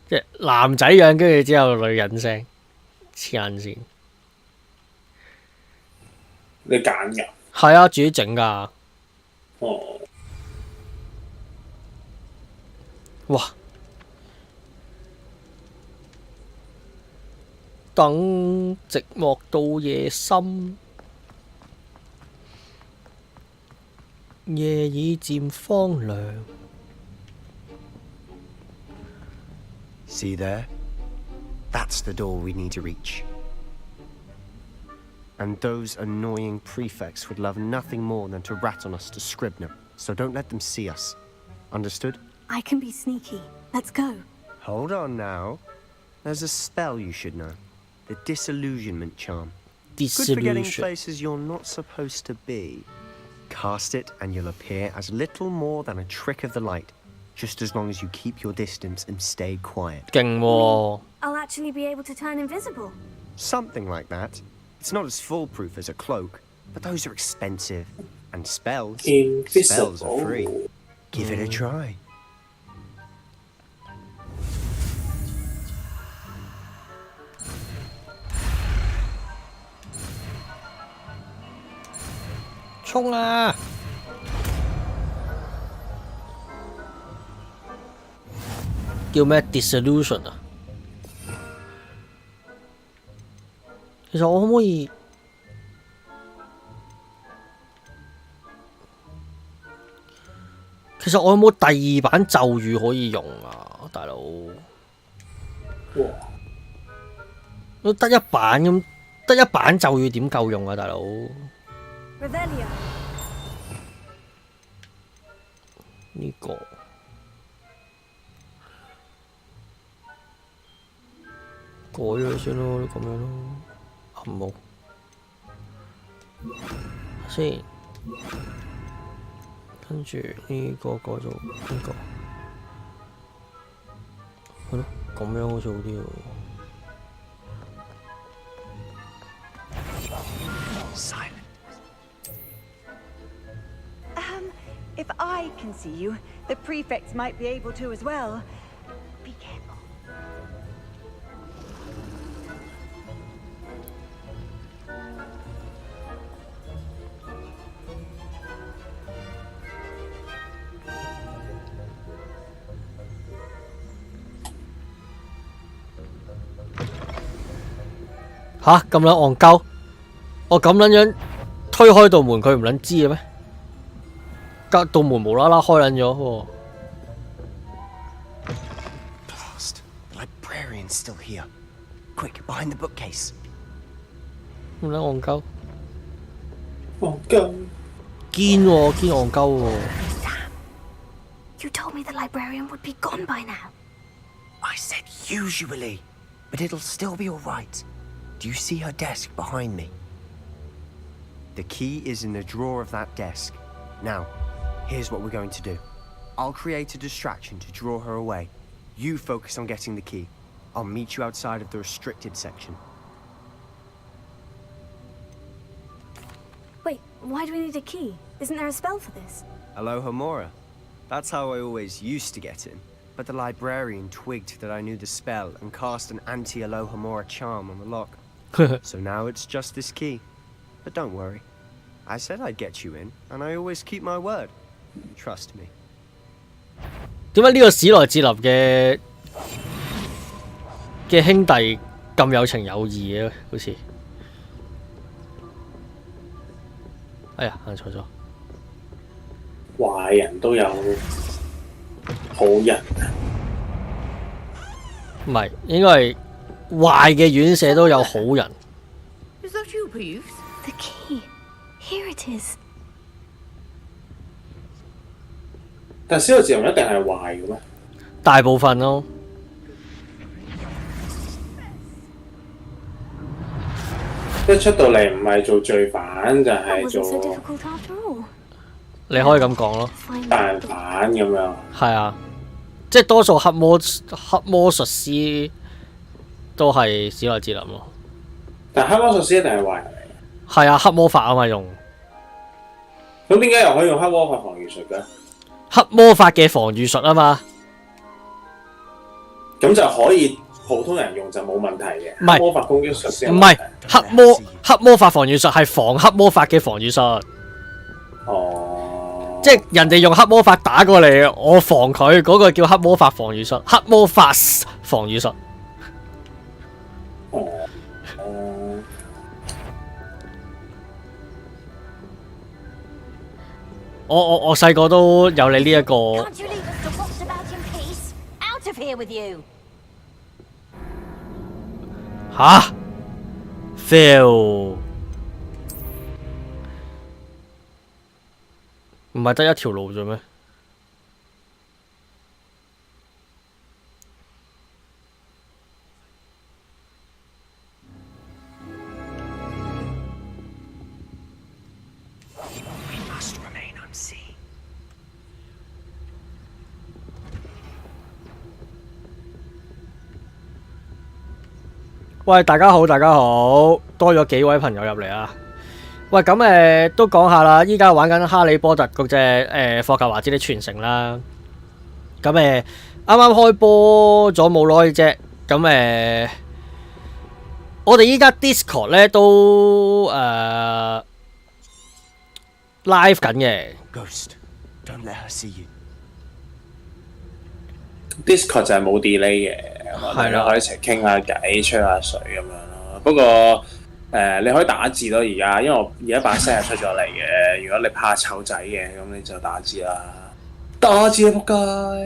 即係男仔樣，跟住之後女人聲，黐眼線。你揀㗎？係啊，自己整㗎。哦。哇！等寂寞到夜深，夜已漸荒涼。See there? That's the door we need to reach. And those annoying prefects would love nothing more than to rat on us to Scribner, so don't let them see us. Understood? I can be sneaky. Let's go. Hold on now. There's a spell you should know. The Disillusionment Charm. Good for getting places you're not supposed to be. Cast it and you'll appear as little more than a trick of the light. Just as long as you keep your distance and stay quiet. 勁喎！ I'll actually be able to turn invisible. Something like that. It's not as foolproof as a cloak, but those are expensive. And spells are free. Give it a try.衝啊！叫咩 Dissolution 啊？其實我可唔可以？其實我有冇第二版咒語可以用啊，大佬？哇！得一版咁，得一版咒語點夠用啊，大佬？ Revelio. 呢個改咗先咯，咁樣咯，冇先，跟住呢個改做呢個，係咯，咁樣好似好啲喎。 If I can see you, the prefects might be able to as well. Be careful.吓咁撚戇鳩！我咁撚樣推開道門，佢唔撚知嘅咩？隔道門無啦啦開撚咗喎。Blast! The librarian's still here. Quick, behind the bookcase. 咁撚戇鳩。戇鳩。堅喎，堅戇鳩喎。You told me the librarian would be gone by now. I said usually, but it'll still be all right. Do you see her desk behind me? The key is in the drawer of that desk. Now, here's what we're going to do. I'll create a distraction to draw her away. You focus on getting the key. I'll meet you outside of the restricted section. Wait, why do we need a key? Isn't there a spell for this? Alohomora. That's how I always used to get in. But the librarian twigged that I knew the spell and cast an anti-Alohomora charm on the lock. So now it's just this key. But don't worry. I said I'd get you in, and I always keep my word. Trust me. 點解呢個史萊哲林嘅兄弟咁有情有義嘅？好似，哎呀，行錯咗。壞人都有好人啊！唔係，應該係壞嘅院舍都有好人。Is that you, Peeves? The key. Here it is. 但係史萊哲林一定係壞嘅咩？大部分咯。一出到嚟唔係做罪犯就係做你可以咁講咯，大人犯咁樣。係啊，即係多數黑魔術師都係史萊哲林咯。但黑魔術師一定係壞人嚟。係啊，黑魔法啊嘛用。咁點解又可以用黑魔法防禦術嘅？黑魔法嘅防禦術啊嘛。咁就可以普通人用就冇問題嘅。唔係魔法攻擊術先。唔係黑魔法防禦術係防黑魔法嘅防禦術。哦。即係人哋用黑魔法打過嚟，我防佢嗰個叫黑魔法防禦術，黑魔法防禦術。我細個都有你呢一個。吓 ？fail。唔係得一條路啫咩？喂，大家好，大家好，多咗幾位朋友入嚟啊！喂，咁都講下啦，依家玩緊《哈利波特》嗰隻霍格華茲的傳承啦。咁啱啱開波咗冇耐啫。咁我哋依家 Discord 咧都live 緊嘅。Ghost, don't let her see you. Discord 就係冇 delay 嘅，咁大家可以一齊傾下偈、吹下水咁樣咯。不過你可以打字咯，而家因為我而家把聲係出咗嚟嘅。如果你怕醜仔嘅，咁你就打字啦。打字啊，仆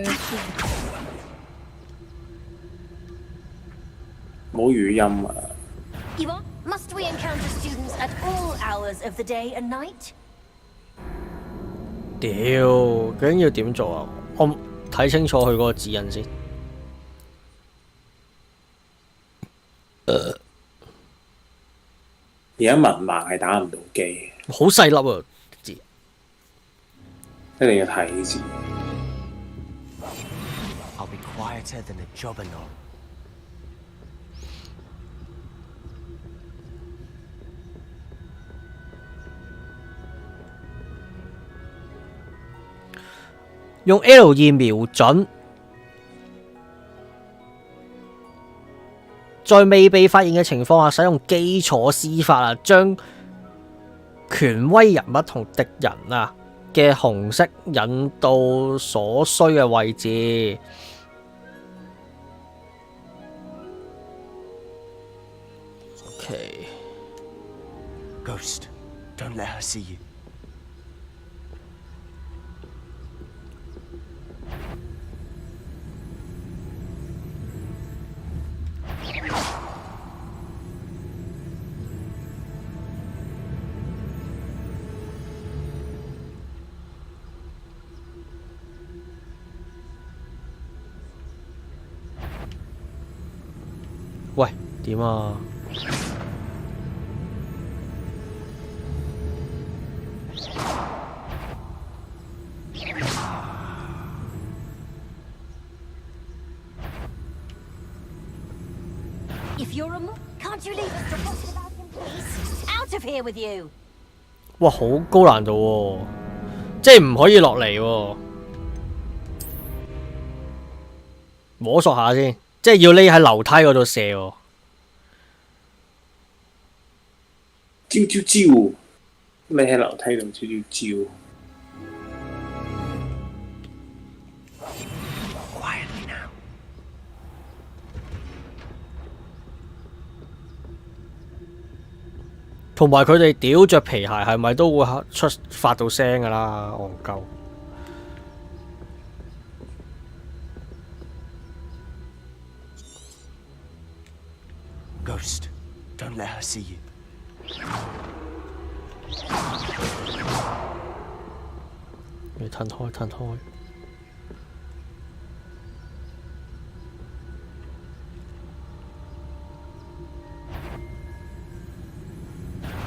街！冇語音啊！屌，究竟要點做啊？我睇清楚佢嗰個指引先。而家文盲係打唔到機，好細粒啊字，一定要睇字。I'll be quieter than a jobberknoll. 用 L2 瞄準，在未被發現嘅情況下，使用基礎施法啊，將權威人物同敵人啊嘅紅色引到所需嘅位置。OK， Ghost, don't let her see you.喂，點啊？If you're a monk, can't you leave us to fuss about him, please? Out of here with you! 哇，好高難度喎，即係唔可以落嚟喎，摸索下先。即係要匿喺樓梯嗰度射喎。招招招！匿喺樓梯度招招招。同埋佢哋屌着皮鞋係咪都會發到聲㗎啦？戇鳩。Ghost, don't let her see you. 你褪開，褪開。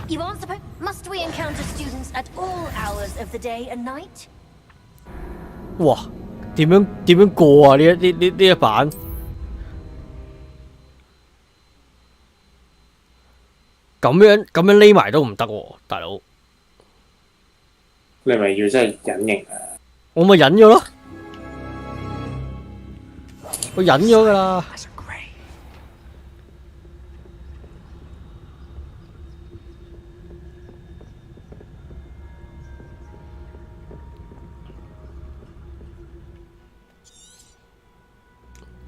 You aren't supposed. Must we encounter students at all hours of the day and night? 哇，點樣過啊？呢一版？咁樣匿埋都唔得喎，大佬。你咪要真係隱形啊？我咪隱咗咯，我隱咗㗎啦。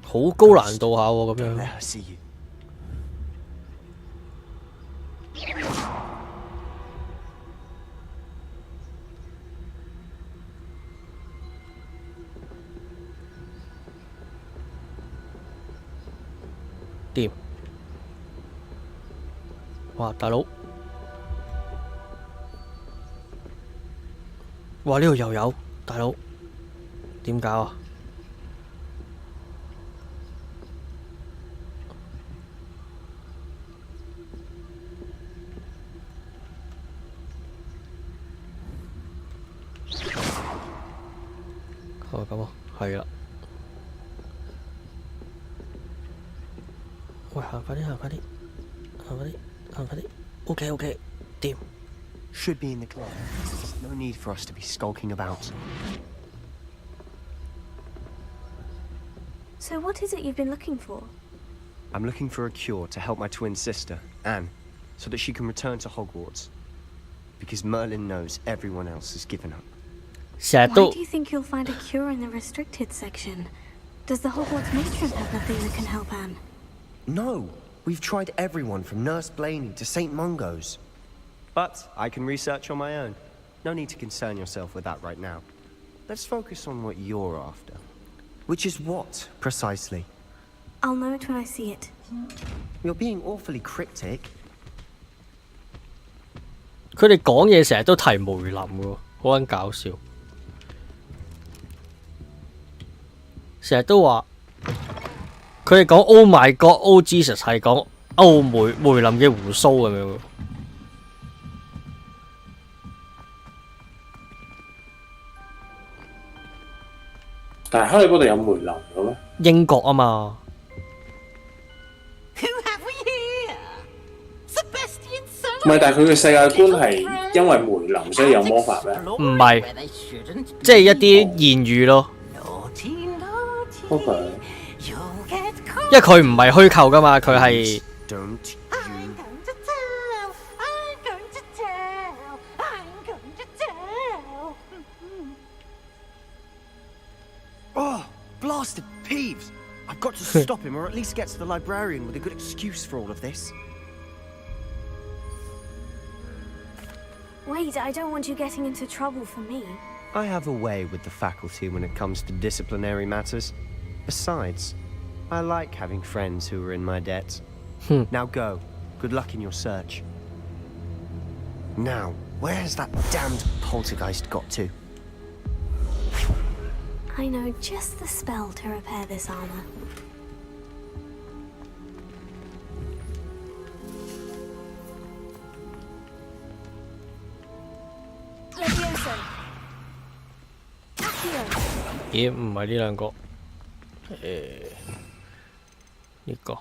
好高難度下喎，咁樣。掂！哇，大佬！哇，呢度又有，大佬，點搞啊？哦，咁啊，係啦。喂，行快啲，行快啲，行快啲，行快啲。OK， 掂。Should be in the club. No need for us to be skulking about. So what is it you've been looking for? I'm looking for a cure to help my twin sister, Anne, so that she can return to Hogwarts. Because Merlin knows everyone else has given up. Why do you think you'll find a cure in the restricted section? Does the Hogwarts matron have nothing that can help Anne? No! We've tried everyone from Nurse Blaney to St. Mungo's. But I can research on my own. No need to concern yourself with that right now. Let's focus on what you're after. Which is what, precisely? I'll know it when I see it. You're being awfully cryptic. 佢哋講嘢成日都提梅林喎，好撚搞笑。成日都話佢哋講 Oh my God, Oh Jesus 係講梅林嘅胡鬚咁樣。但係哈利波特有梅林嘅咩？英國啊嘛。唔係，但係佢嘅世界觀係因為梅林所以有魔法咩？唔係，即係一啲言語咯。OK。因為佢唔係虛構噶嘛，佢係。Oh, blasted Peeves! I've got to stop him, or at least get to the librarian with a good excuse for all of this. Wait, I don't want you getting into trouble for me. I have a way with the faculty when it comes to disciplinary matters. Besides, I like having friends who are in my debt. Now go. Good luck in your search. Now, where's that damned poltergeist got to? I know just the spell to repair this armor. Levioso. Accio. 咦，唔係呢兩個，呢個。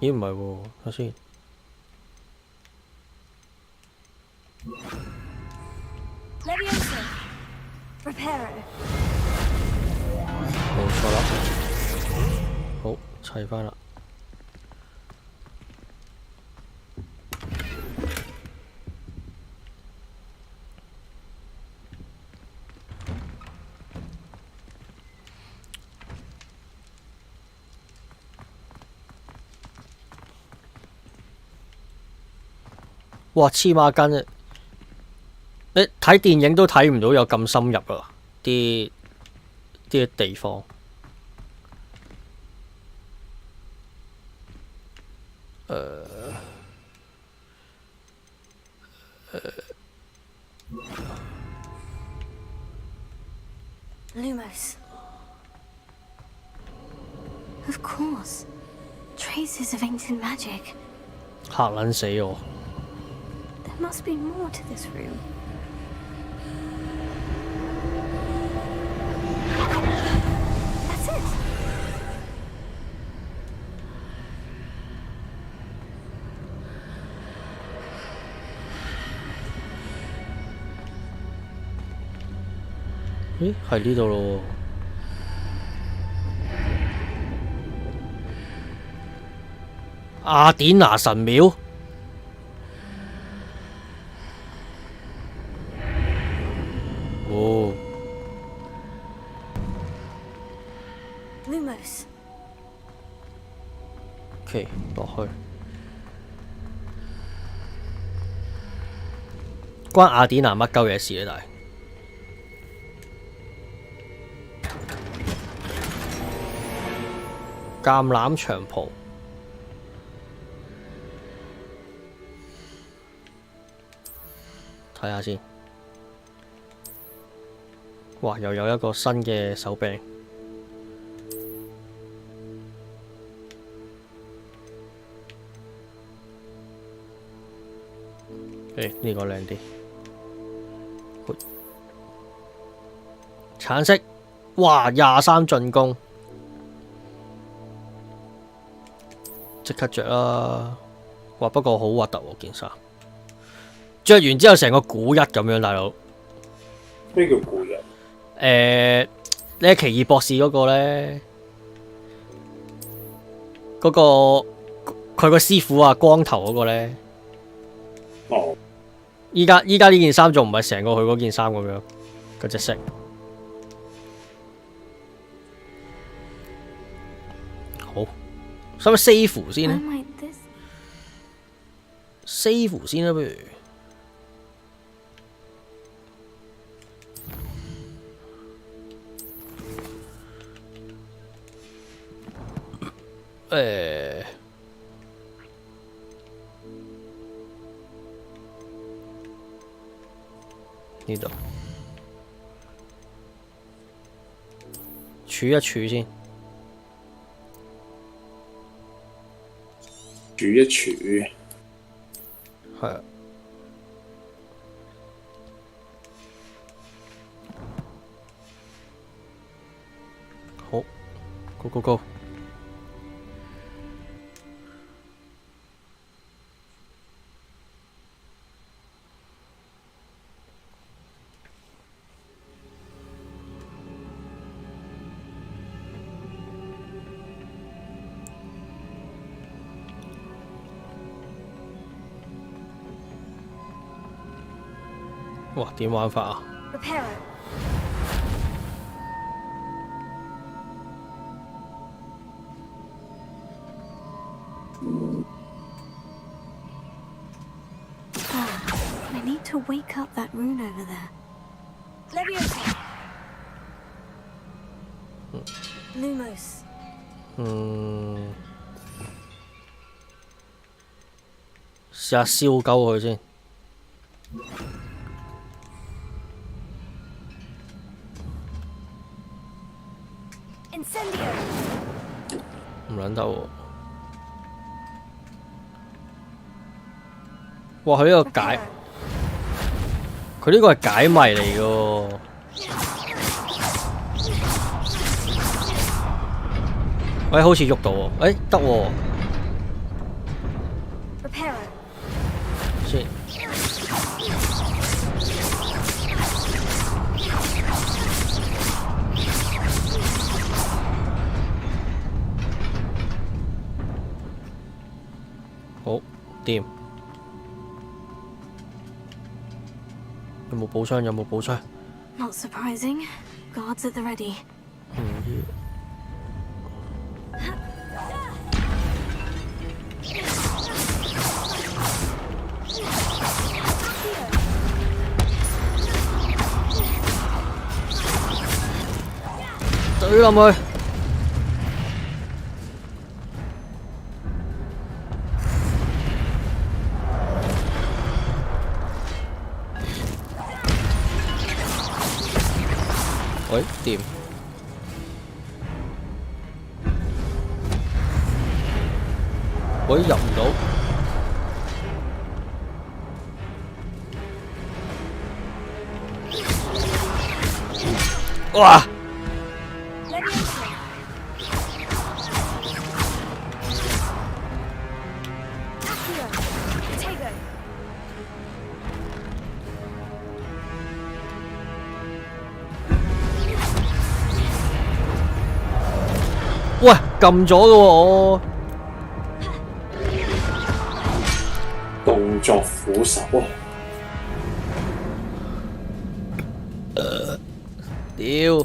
咦，唔係喎，睇下先。Levioso. Reparo. 冇錯啦，好砌翻啦。哇！黐孖筋啊！你睇電影都睇唔到有咁深入啊！啲地方。Lumos. Of course. Traces of ancient magic. 嚇撚死我！ There must be more to this room. That's it.咦，係呢度咯喎！雅典娜神廟。哦。Lumos. OK， 落去。關雅典娜乜鳩嘢事啊？但係橄欖長袍。睇下先。哇！又有一個新嘅手柄。呢個靚啲。橙色，哇！23進攻，即刻着啦！哇！不過好核突喎件衫，着完之後成個古一咁樣，大佬。咩叫古一？你係奇異博士嗰個咧，嗰個佢個師傅啊，光頭嗰個咧。哦。依家呢件衫仲唔係成個佢嗰件衫咁樣，嗰隻色。好，使唔使 save 先咧？save 先啦，不如。呢度儲一儲先，儲一儲，係啊。好 ，go go go。哇！點玩法啊？ need to wake up that rune over there. Leviosa. Lumos. 試下燒鳩佢先。唔撚得喎！哇！佢呢個解，佢呢個係解謎嚟嘅喎。喂，好似喐到喎！誒，得喎。先。好，掂。有冇補槍？有冇補槍 Not surprising. Guards at the ready. 懟冧佢！喂，掂。喂，入唔到。哇！喂，撳咗嘅喎我。動作斧手啊！屌，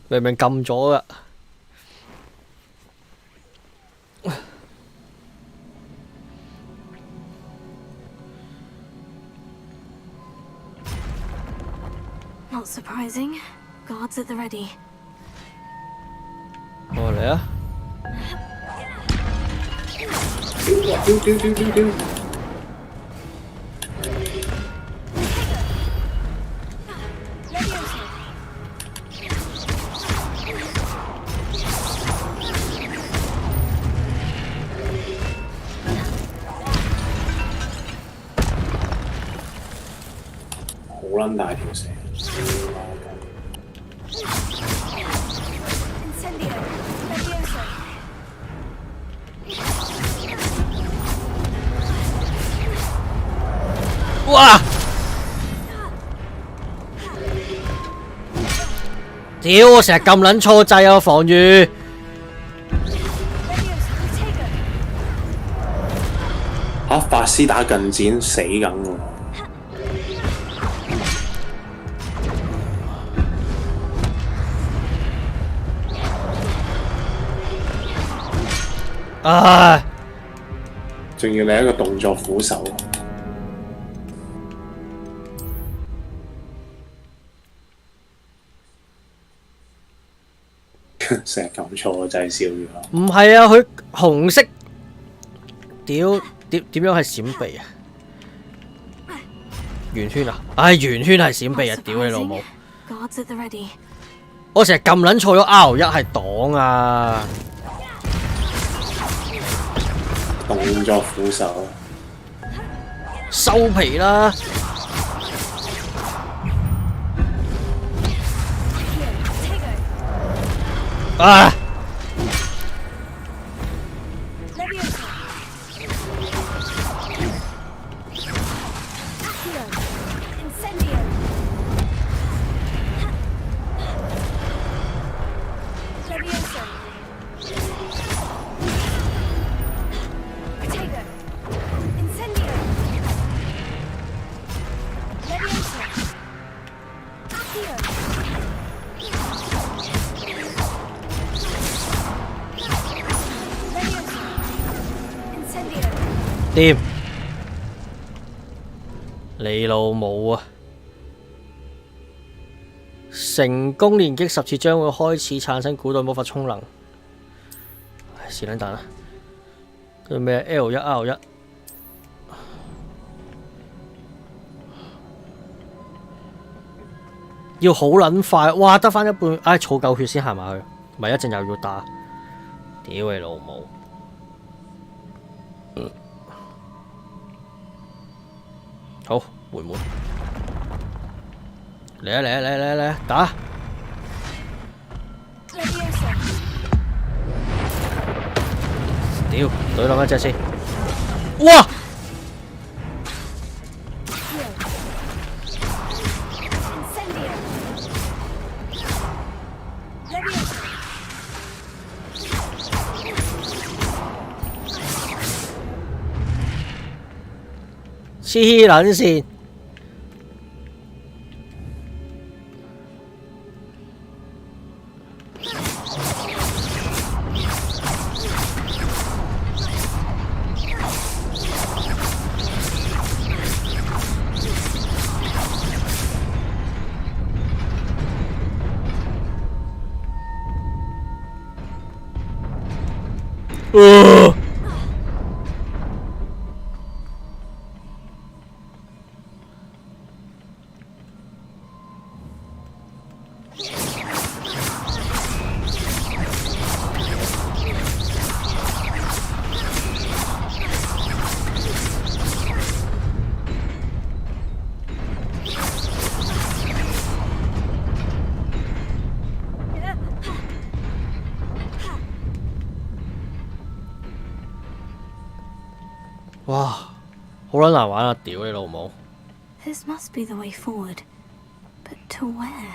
明明撳咗噶。Not surprising. Guards at the ready. 我嚟啊！丟！好撚大條蛇！哇！屌！我成日撳撚錯掣啊，防禦。嚇！法師打近戰死緊喎！唉！仲要你一個動作斧手。成日撳錯真係笑咗。唔係啊，佢紅色，屌點樣係閃避啊？圓圈啊！唉，圓圈係閃避啊！屌你老母！我成日撳撚錯咗 R1係擋啊！動作斧手，收皮啦！啊！掂。你老母啊！成功連擊10次將會開始產生古代魔法充能。唉，是撚蛋啦。跟住咩 L1R1。要好撚快，哇！得返一半，唉，儲夠血先行埋去，唔係一陣又要打。屌你老母！好，回門。嚟啊嚟啊嚟嚟嚟打！屌，懟兩一隻先。哇！黐撚線！哇，好撚難玩啊！屌你老母！ This must be the way forward, but to where?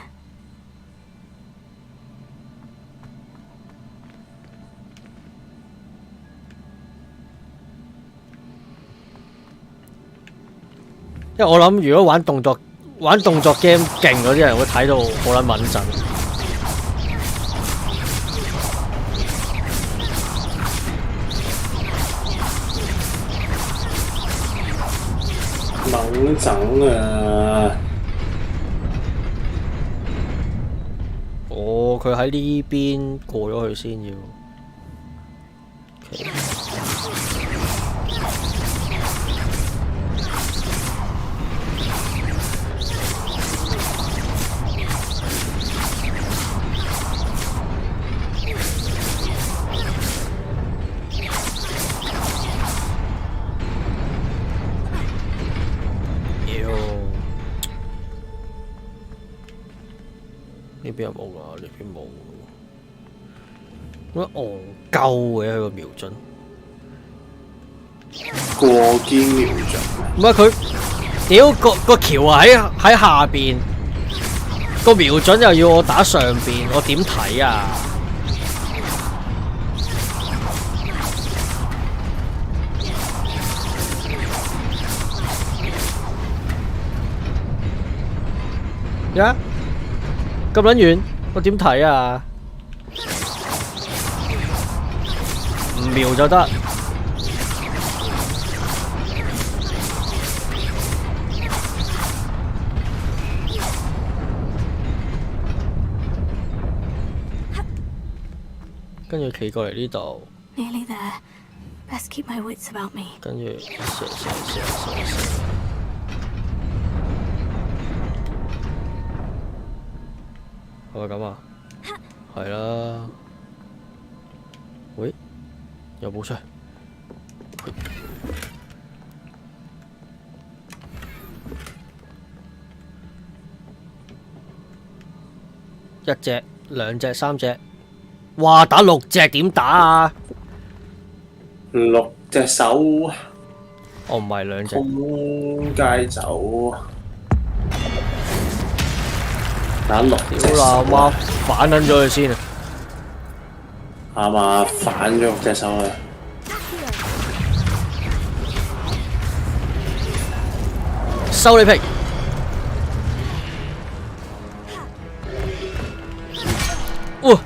因為我諗，如果玩動作 game 勁嗰啲人會睇到好撚穩陣。猛整啊！哦，佢喺呢邊過咗去先要。呢邊有冇㗎？呢邊冇。乜戇鳩嘅佢個瞄準？過肩瞄準。唔係佢，屌個橋啊喺下邊，個瞄準又要我打上邊，我點睇啊？呀！咁撚遠，我點睇啊？唔瞄就得。跟住企過嚟呢度。Nearly there. Best keep my wits about me. 跟住射。係咪咁啊？係啦。喂，有冇出？一隻、兩隻、三隻，哇！打6隻點打啊？6隻手。哦，唔係2隻。通街走。打6隻手。屌啦媽！反撚咗佢先啊！啱啊，反咗6隻手啊！收你皮！哇！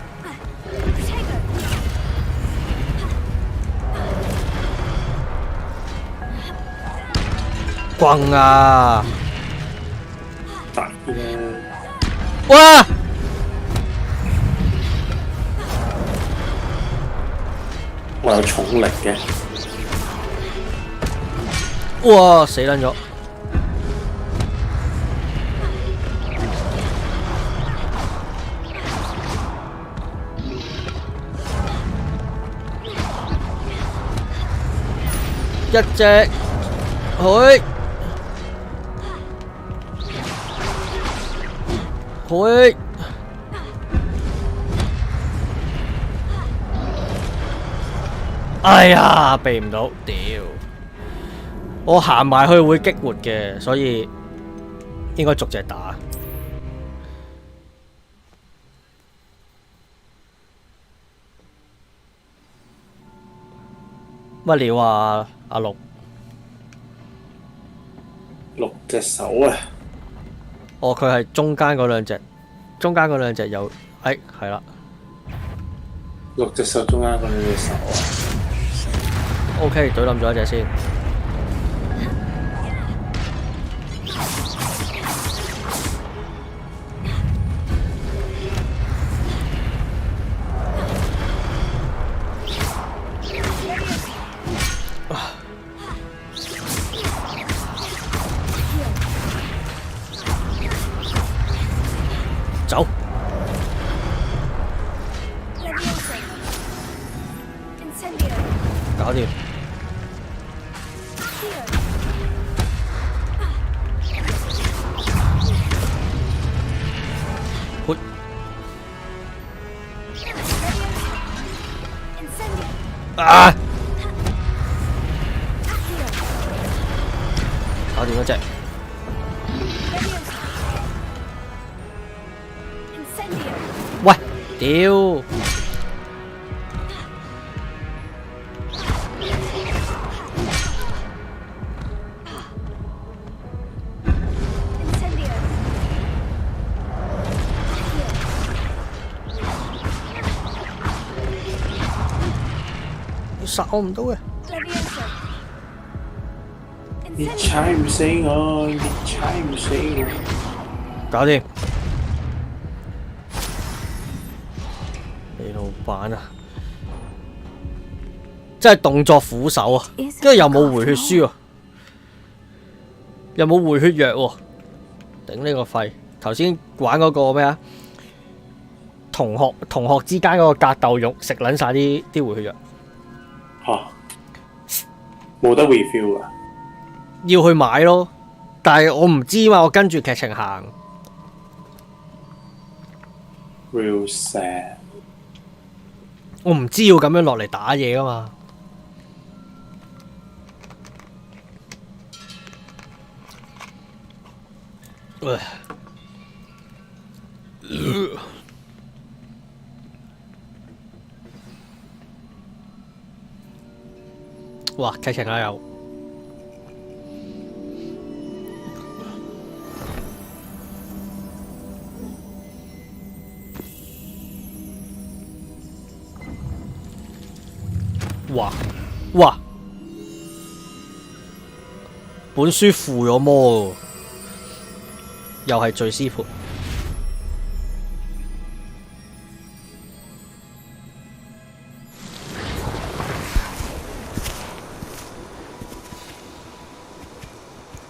棍啊！大啲咧。哇！我有重力嘅。哇！死撚咗！一隻，去，去，哎呀，避唔到，屌！我行埋去會激活嘅，所以應該逐隻打。乜料啊，阿六？6隻手啊！哦，佢係中間嗰兩隻，有，係啦。6隻手中間嗰兩隻手啊。OK， 懟冧咗一隻先。走！搞掂！啊！搞掂嗰隻。喂，屌！殺我唔到嘅。你踩唔死我，你踩唔死我。搞掂。你老闆啊！真係動作苦手啊，跟住又冇回血書喎，又冇回血藥喎，頂呢個肺！頭先玩嗰個咩啊？同學之間嗰個格鬥肉食撚晒啲回血藥。嚇！冇得 refill 啊！要去買咯，但係我唔知嘛，我跟住劇情行。Real sad。我唔知要咁樣落嚟打嘢噶嘛。哇！劇情啊又〜哇！本書附咗魔，又係罪師盤。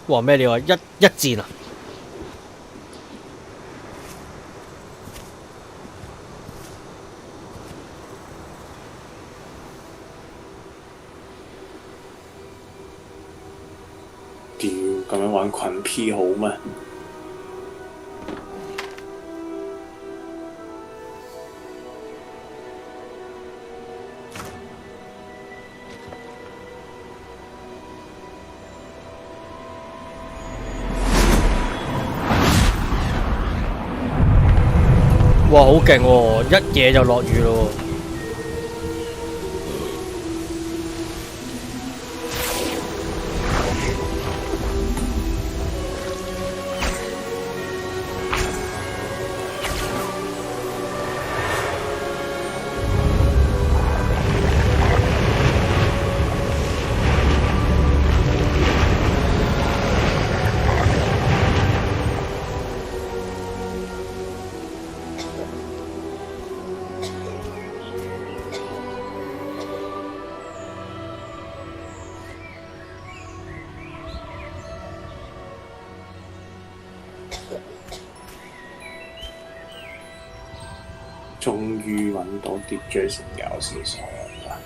哇！咩料啊？一戰啊！屌，咁樣玩群 P 好咩？哇！好勁喎，一夜就落雨咯喎。終於揾到秩序成有線索啦！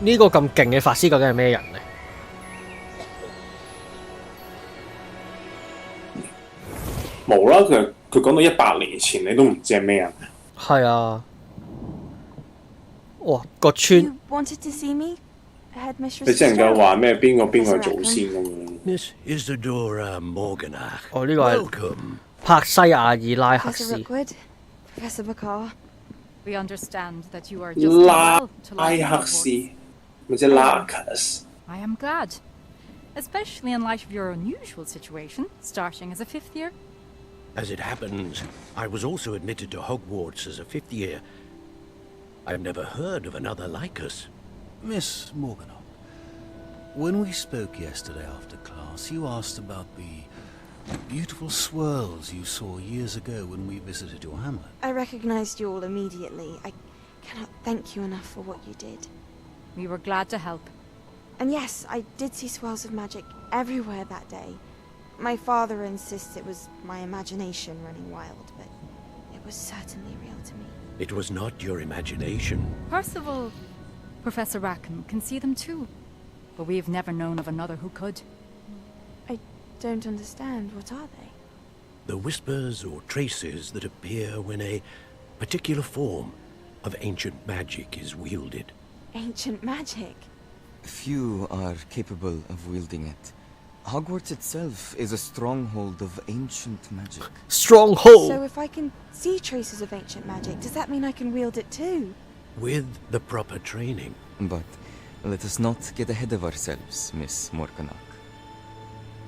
呢個咁勁嘅法師究竟係咩人呢？冇啦，佢講到100年前，你都唔知係咩人。係啊，哇個村。You wanted to see me, Headmistress? 你只能夠話咩邊個祖先咁樣。Miss Isadora Morganach. 哦，呢個係 Welcome. 帕西亞爾拉克 Professor 斯。 Rookwood, Professor Bakar. We understand that you are just too well to learn 拉克斯，咪即係拉克斯。I am glad, especially in light of your unusual situation, starting as a 5th year. As it happens, I was also admitted to Hogwarts as a 5th year. I've never heard of another like us. Miss Morganach, when we spoke yesterday after class, you asked about the beautiful swirls you saw years ago when we visited your hamlet. I recognized you all immediately. I cannot thank you enough for what you did. We were glad to help. And yes, I did see swirls of magic everywhere that day. My father insists it was my imagination running wild, but it was certainly real to me. It was not your imagination. Percival, Professor Rackham can see them too, but we've never known of another who could. I don't understand. What are they? The whispers or traces that appear when a particular form of ancient magic is wielded. Ancient magic? Few are capable of wielding it. Hogwarts itself is a stronghold of ancient magic. Stronghold! So if I can see traces of ancient magic, does that mean I can wield it too? With the proper training. But let us not get ahead of ourselves, Miss Morganach.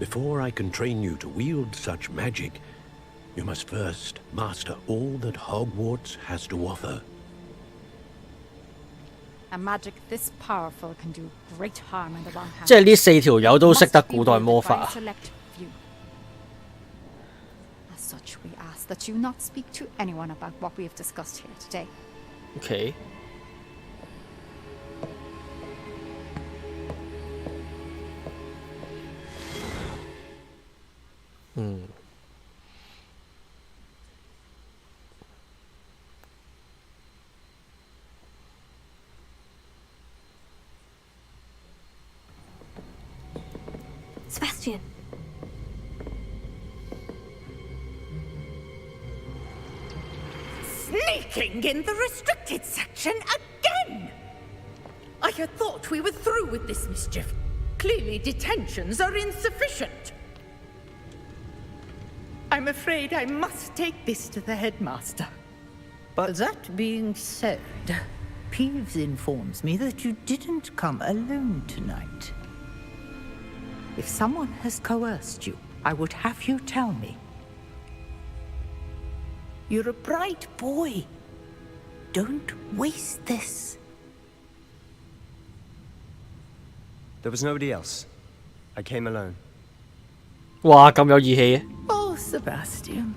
Before I can train you to wield such magic, you must first master all that Hogwarts has to offer. A magic this powerful can do great harm in the wrong hands. 即係呢4條友都識得古代魔法。 As such, we ask that you not speak to anyone about what we have discussed here today. Okay. Sebastian. Sneaking in the restricted section again! I had thought we were through with this mischief. Clearly detentions are insufficient. I'm afraid I must take this to the headmaster. But that being said, Peeves informs me that you didn't come alone tonight. If someone has coerced you, I would have you tell me. You're a bright boy. Don't waste this. There was nobody else. I came alone. 哇，咁有義氣嘅。 Oh, Sebastian.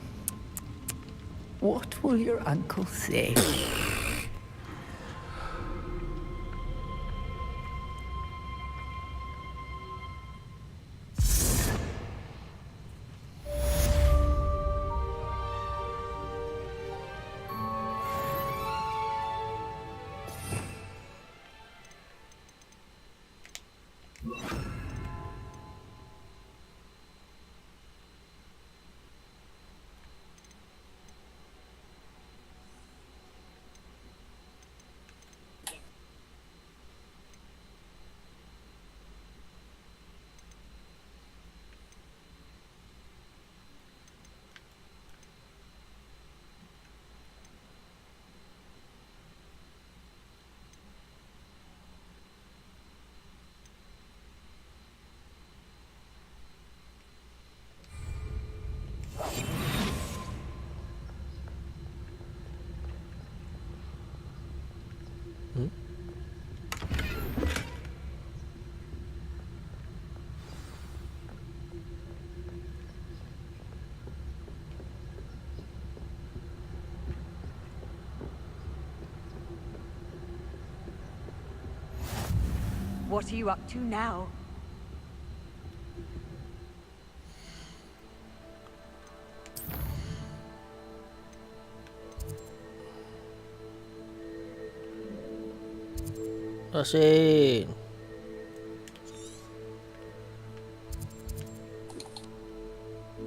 What will your uncle say? What are you up to now? 睇下先。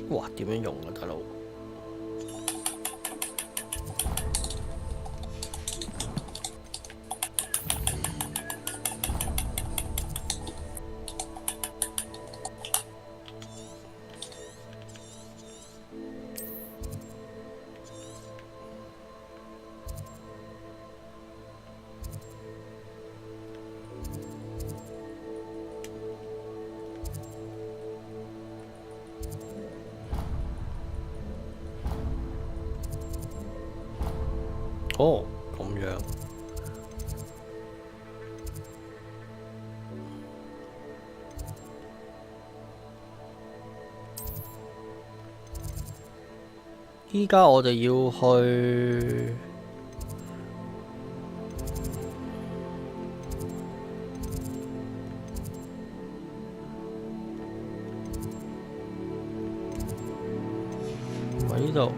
哇，點樣用啊，大佬？哦，咁樣。依家我哋要去喺呢度。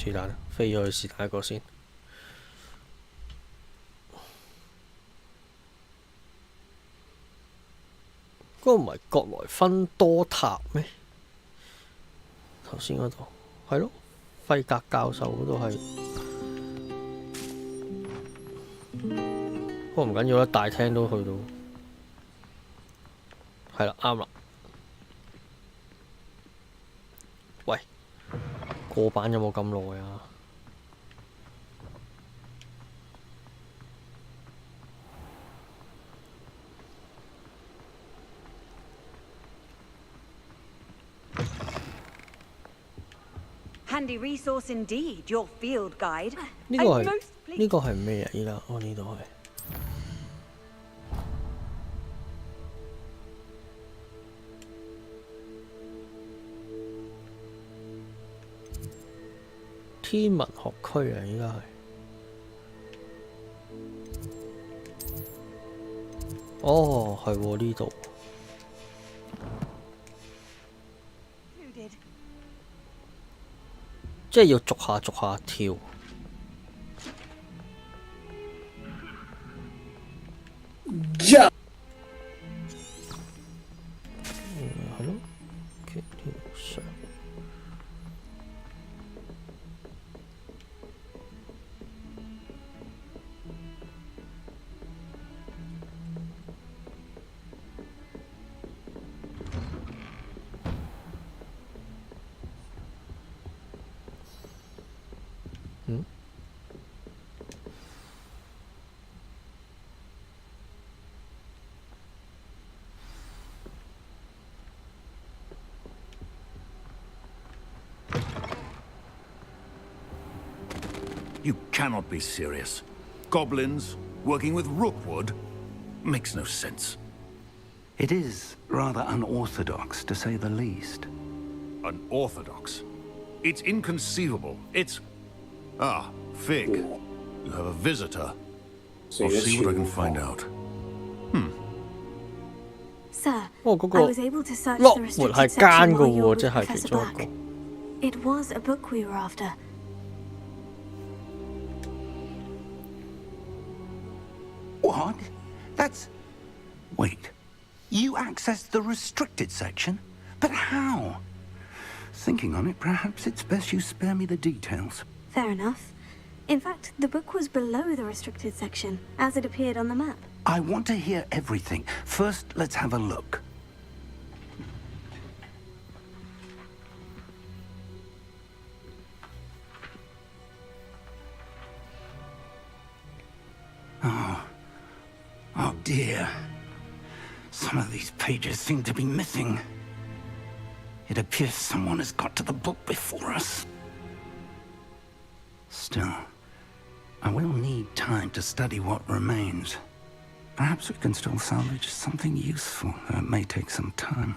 是但，飛咗去是但一個先。嗰個唔係葛萊芬多塔咩？頭先嗰度係咯，費格教授嗰度係。不過唔緊要啦，大廳都去到。係啦，啱啦。喂，過版有冇咁耐啊？Handy resource indeed, your field guide. 呢個係咩啊？依家我呢度係天文學區啊！依家係哦，係喎呢度。即係要逐下逐下跳。係咯，跳上。You cannot be serious. Goblins working with Rookwood makes no sense. It is rather unorthodox, to say the least. Unorthodox? It's inconceivable. It's... Ah, Fig. You have a visitor. I'll see what I can find out. Sir, I was able to search the restricted section while you were with Professor Black. It was a book we were after. What? That's... Wait. You accessed the restricted section? But how? Thinking on it, perhaps it's best you spare me the details. Fair enough. In fact, the book was below the restricted section, as it appeared on the map. I want to hear everything. First, let's have a look. Oh. Some of these pages seem to be missing. It appears someone has got to the book before us. Still, I will need time to study what remains. Perhaps we can still salvage something useful, though it may take some time.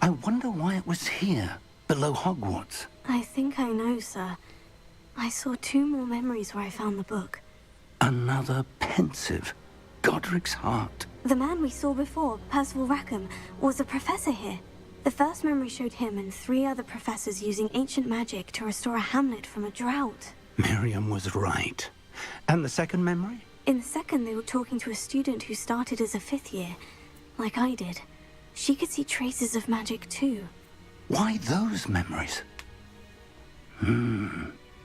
I wonder why it was here, below Hogwarts. I think I know, sir. I saw 2 more memories where I found the book. Another pensive. Godric's heart. The man we saw before, Percival Rackham, was a professor here. The first memory showed him and 3 other professors using ancient magic to restore a hamlet from a drought. Miriam was right. And the second memory? In the second, they were talking to a student who started as a 5th year, like I did. She could see traces of magic too. Why those memories?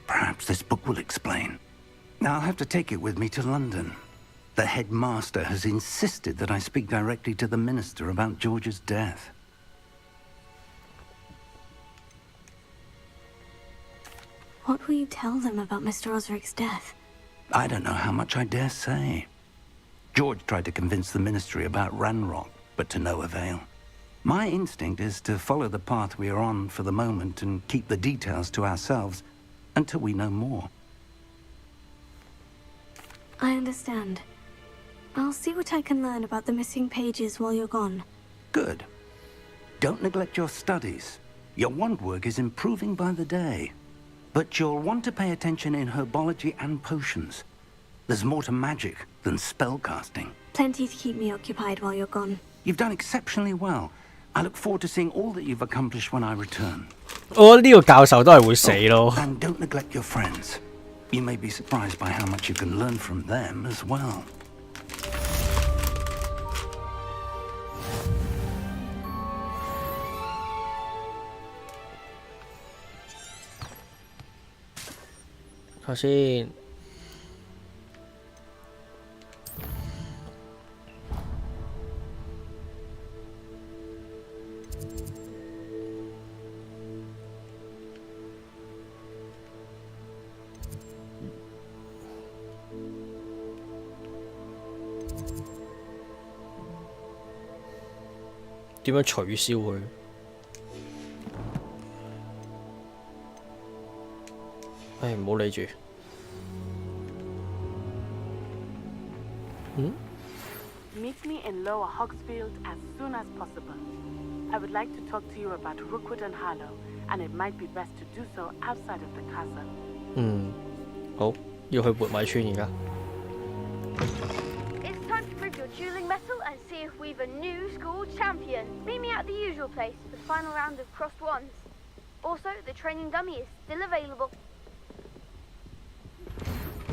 Perhaps this book will explain. Now I'll have to take it with me to London. The headmaster has insisted that I speak directly to the minister about George's death. What will you tell them about Mr. Osric's death? I don't know how much I dare say. George tried to convince the ministry about Ranrock, but to no avail. My instinct is to follow the path we are on for the moment and keep the details to ourselves until we know more. I understand. I'll see what I can learn about the missing pages while you're gone. Good. Don't neglect your studies. Your wand work is improving by the day. But you'll want to pay attention in herbology and potions. There's more to magic than spellcasting. Plenty to keep me occupied while you're gone. You've done exceptionally well. I look forward to seeing all that you've accomplished when I return. 我覺得呢個教授都係會死咯。And don't neglect your friends. You may be surprised by how much you can learn from them as well. 睇下先。點樣取消佢？唉，唔好理住。Meet me in Lower Hogsfield as soon as possible. I would like to talk to you about Rookwood and Harlow, and it might be best to do so outside of the castle. 好，要去活米村而家。It's time to prove your dueling mettle and see if we've a new school champion. Meet me at the usual place for the final round of crossed wands. Also, the training dummy is still available.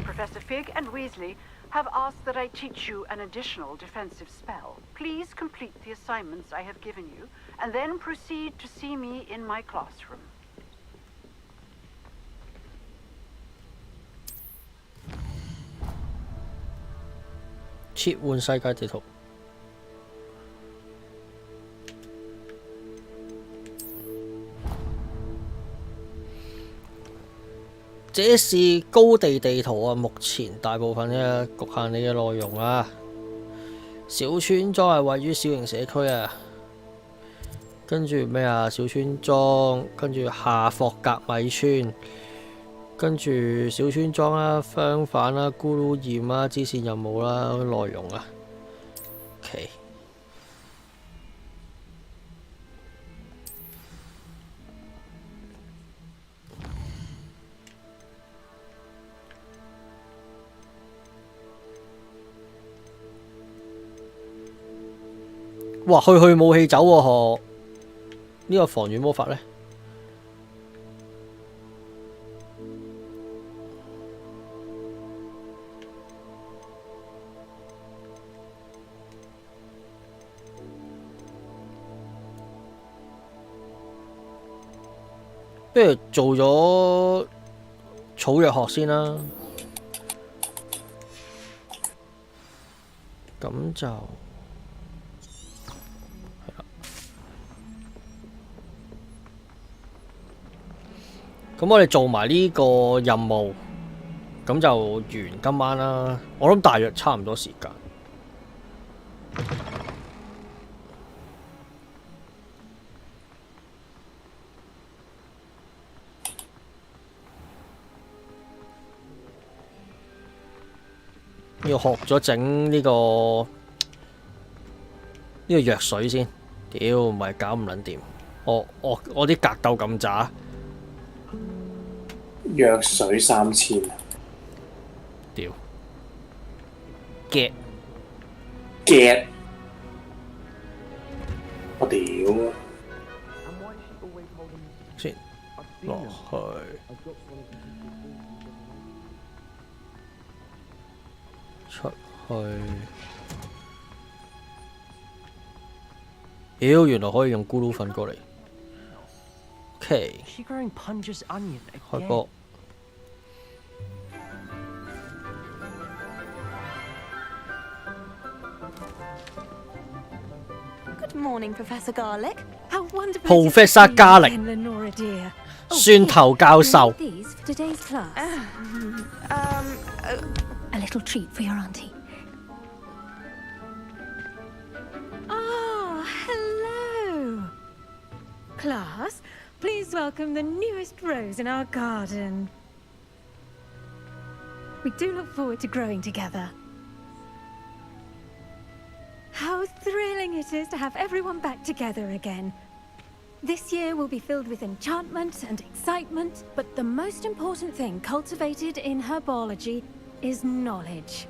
Professor Fig and Weasley have asked that I teach you an additional defensive spell. Please complete the assignments I have given you, and then proceed to see me in my classroom. 切換世界地圖。這是高地地圖啊，目前大部分嘅局限你嘅內容啊。小村莊係位於小型社區啊，跟住咩啊？小村莊，跟住下霍格米村，跟住小村莊啦、相反啦、咕嚕驗啦、支線任務啦內容啊。OK。哇！去武器走喎，嗬！呢個防禦魔法呢？不如做咗草藥學先啦。咁就。咁我哋做埋呢個任務，咁就完今晚啦。我諗大約差唔多時間。要學咗整呢個藥水先。屌，唔係搞唔撚掂。我啲格鬥咁渣。藥水3000。屌。get。我屌。先落去。出去。妖，原來可以用咕嚕粉過嚟。OK。開波。Good morning, Professor Garlic. How wonderful. Professor Garlic. Lenora dear. 蒜頭教授。 These for today's class. A little treat for your auntie. Ah, hello. Class, please welcome the newest rose in our garden. We do look forward to growing together. How thrilling it is to have everyone back together again. This year will be filled with enchantment and excitement, but the most important thing cultivated in herbology is knowledge.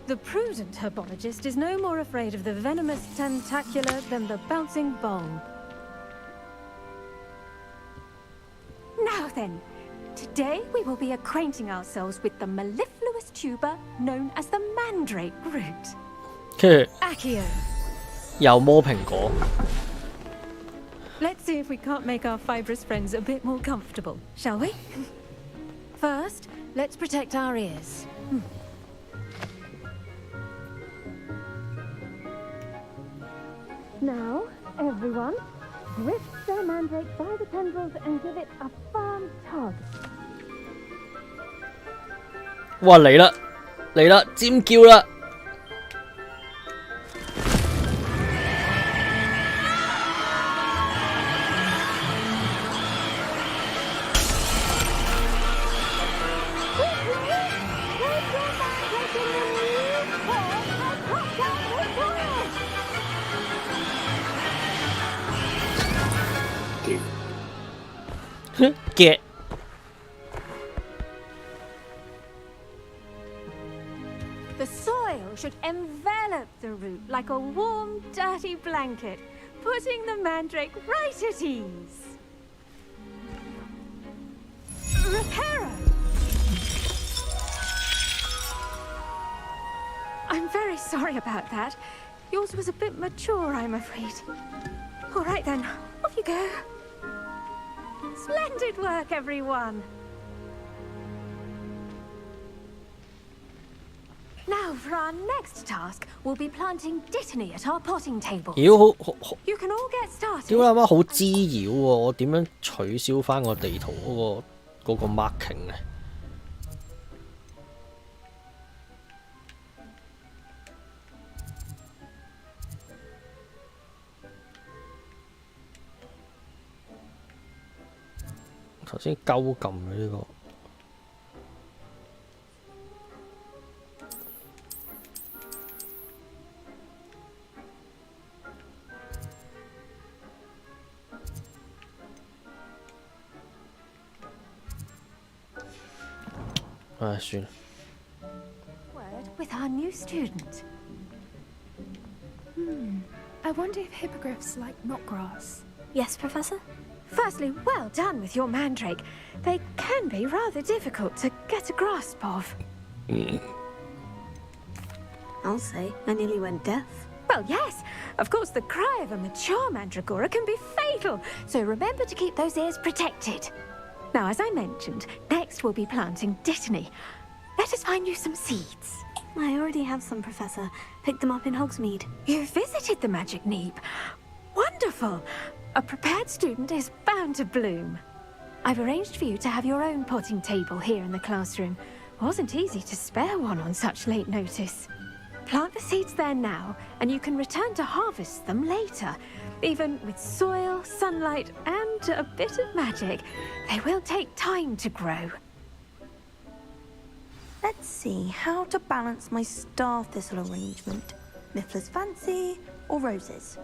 The prudent herbologist is no more afraid of the venomous tentacula than the bouncing bone. Now then, today we will be acquainting ourselves with the mellifluous tuber known as the mandrake root. Accio. 又摸蘋果。 Let's see if we can't make our fibrous friends a bit more comfortable, shall we? First, let's protect our ears. Now, everyone, grip the mandrake by the tendrils and give it a firm tug. 哇，嚟啦，嚟啦，尖叫啦！ get. The soil should envelop the root like a warm, dirty blanket, putting the mandrake right at ease. Reparo! I'm very sorry about that. Yours was a bit mature, I'm afraid. All right then, off you go. Splendid work, everyone. Now, for our next task, we'll be planting dittany at our potting table. 妖，好 You can all get started. 屌你媽好滋擾喎！我點樣取消翻個地圖嗰個 marking 呢？頭先鳩撳嘅呢個。 算啦。 Word with our new student. I wonder if hippogriffs like knotgrass. Yes, Professor? Firstly, well done with your mandrake. They can be rather difficult to get a grasp of. I'll say, I nearly went deaf. Well, yes. Of course, the cry of a mature mandragora can be fatal, so remember to keep those ears protected. Now, as I mentioned, next we'll be planting dittany. Let us find you some seeds. I already have some, Professor. Picked them up in Hogsmeade. You visited the Magic Neep. Wonderful! A prepared student is bound to bloom. I've arranged for you to have your own potting table here in the classroom. Wasn't easy to spare one on such late notice. Plant the seeds there now, and you can return to harvest them later. Even with soil, sunlight, and a bit of magic, they will take time to grow. Let's see how to balance my star thistle arrangement. Mifflin's fancy or roses?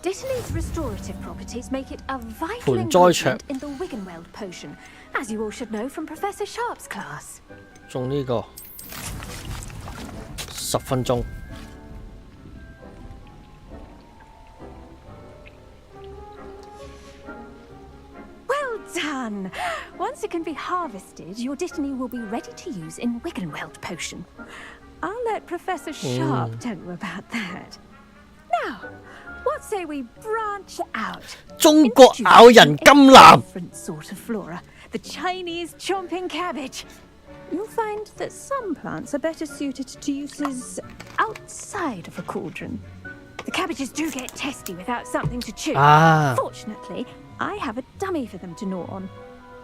Dittany's restorative properties make it a vital ingredient in the Wiggenweld potion, as you all should know from Professor Sharp's class. 中呢個10分鐘。Well done! Once it can be harvested, your Dittany will be ready to use in Wiggenweld potion. I'll let Professor Sharp tell you about that. Now, what say we branch out? 中國咬人甘藍 Different sort of flora, the Chinese chomping cabbage. You'll find that some plants are better suited to uses outside of a cauldron. The cabbages do get testy without something to chew. Fortunately, I have a dummy for them to gnaw on.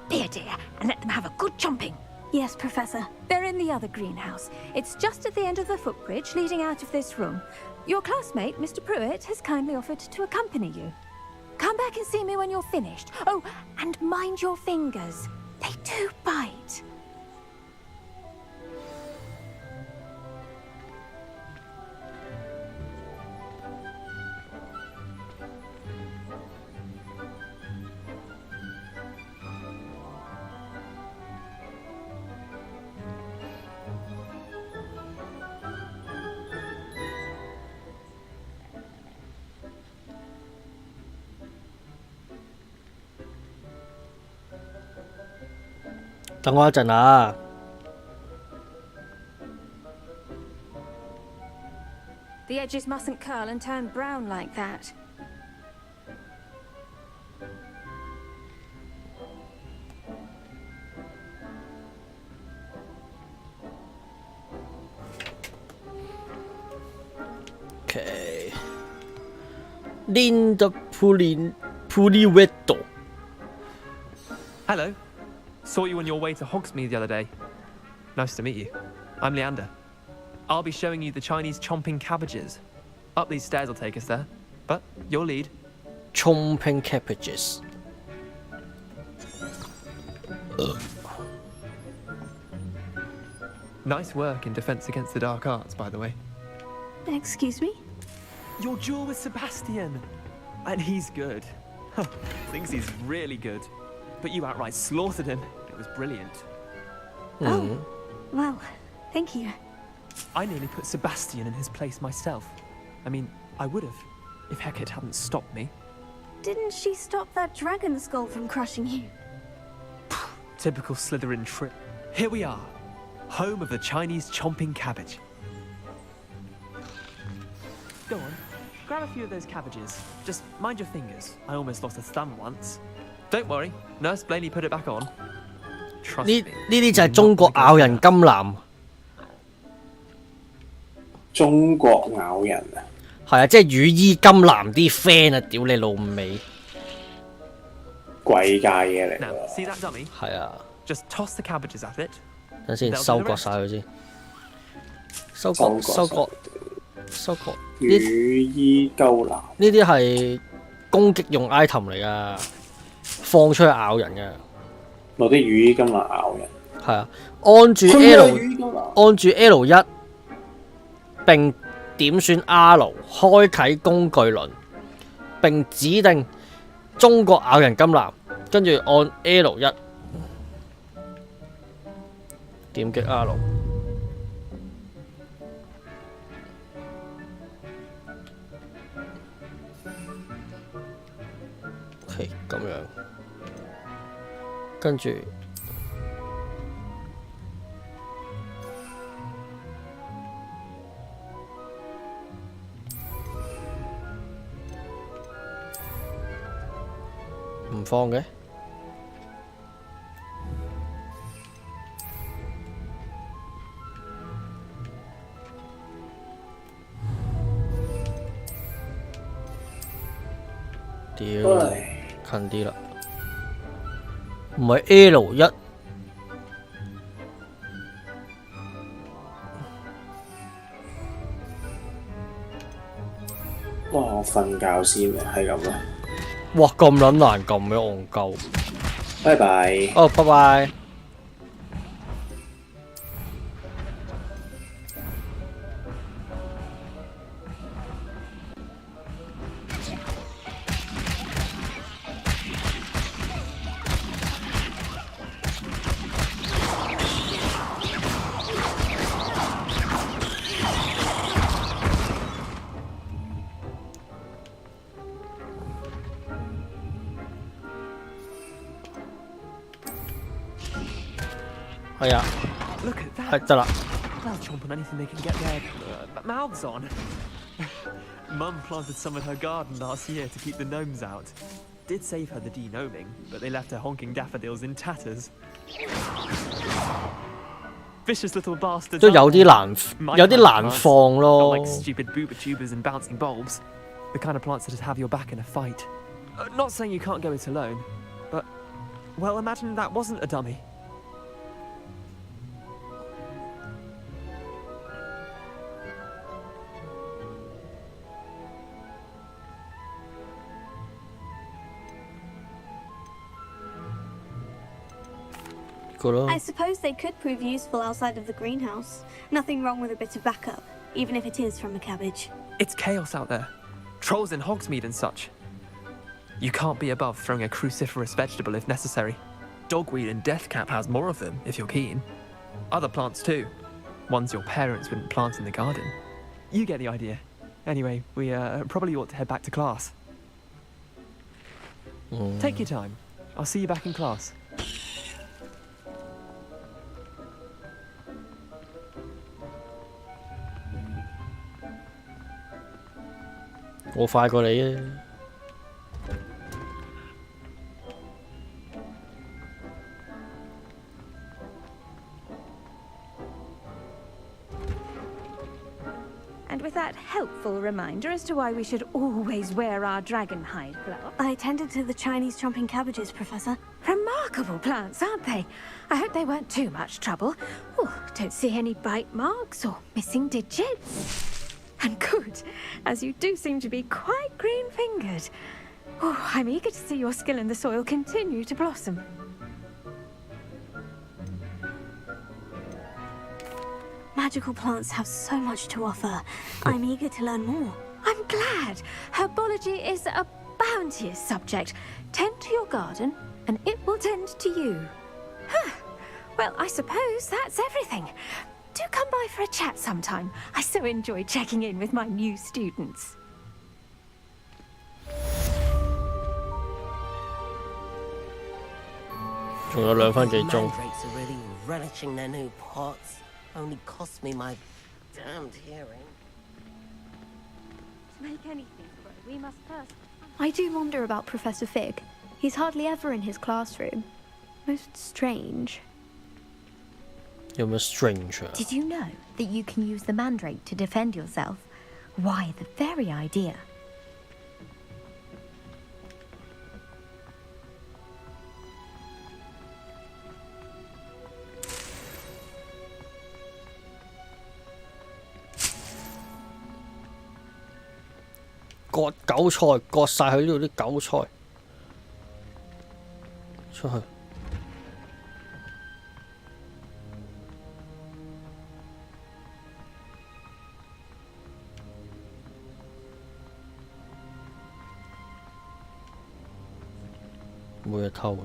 Be a dear and let them have a good chomping. Yes, Professor. They're in the other greenhouse. It's just at the end of the footbridge leading out of this room. Your classmate, Mr. Pruitt, has kindly offered to accompany you. Come back and see me when you're finished. Oh, and mind your fingers. They do bite.等我一陣啊！ The edges mustn't curl and turn brown like that. Okay. Linda Pulivetto. Hello. Saw you on your way to Hogsmeade the other day. Nice to meet you. I'm Leander. I'll be showing you the Chinese chomping cabbages. Up these stairs will take us there. But your lead. Chomping cabbages. Nice work in Defense Against the Dark Arts, by the way. Excuse me? Your duel with Sebastian. And he's good. Thinks he's really good. But you outright slaughtered him. It was brilliant. Oh, well, thank you. I nearly put Sebastian in his place myself. I mean, I would have, if Hecate hadn't stopped me. Didn't she stop that dragon skull from crushing you? Typical Slytherin trick. Here we are, home of the Chinese chomping cabbage. Go on, grab a few of those cabbages. Just mind your fingers. I almost lost a thumb once. Don't worry, Nurse Blaney put it back on. Trust me. 呢啲就係中國咬人甘藍。中國咬人啊！係啊，即係羽衣甘藍啲 friend 啊！屌你老味！貴價嘢嚟喎。See that dummy？ 係啊。Just toss the cabbages at it。等先，收割晒佢先。收割。羽衣鳩藍。呢啲係攻擊用 item 嚟噶，放出去咬人嘅。攞啲羽衣甘藍咬人。係啊，按住 L1，並點選 R， 開啟工具輪，並指定中國咬人甘藍，跟住按 L1， 點擊 R。OK， 咁樣，跟住。唔放嘅，屌，近啲啦，唔係 L1，哇！我瞓覺先嘅，係咁啦。哇！咁撚難撳嘅，戇鳩。拜拜。哦，拜拜。係啊， Look at that. 係得啦。 They'll chomp on anything they can get their mouths on. Mum planted some in her garden last year to keep the gnomes out. Did save her the de-gnoming, but they left her honking daffodils in tatters. Vicious little bastards. 都有啲難放咯。 Like stupid booba tubers and bouncing bulbs. The kind of plants that'd have your back in a fight. Not saying you can't go it alone, but, well, imagine that wasn't a dummy. I suppose they could prove useful outside of the greenhouse. Nothing wrong with a bit of backup, even if it is from a cabbage. It's chaos out there. Trolls in Hogsmeade and such. You can't be above throwing a cruciferous vegetable if necessary. Dogweed and deathcap has more of them, if you're keen. Other plants too. Ones your parents wouldn't plant in the garden. You get the idea. Anyway, we probably ought to head back to class. Take your time. I'll see you back in class. 我快過你啊！ And with that helpful reminder as to why we should always wear our dragon hide glove. I tended to the Chinese chomping cabbages, Professor. Remarkable plants, aren't they? I hope they weren't too much trouble. Oh, don't see any bite marks or missing digits. And good, as you do seem to be quite green-fingered. Oh, I'm eager to see your skill in the soil continue to blossom. Magical plants have so much to offer. I'm eager to learn more. I'm glad. Herbology is a bounteous subject. Tend to your garden, and it will tend to you. Huh. Well, I suppose that's everything. Do come by for a chat sometime. I so enjoy checking in with my new students. 仲有2分幾鐘。 Mandrakes are really relishing their new pots. Only cost me my damned hearing. To make anything grow, we must first. I do wonder about Professor Fig. He's hardly ever in his classroom. Most strange. 有咩 strange 啊？ Did you know that you can use the mandrake to defend yourself? Why, the very idea.割韭菜，割晒佢呢度啲韭菜出去。冇嘢偷嘅。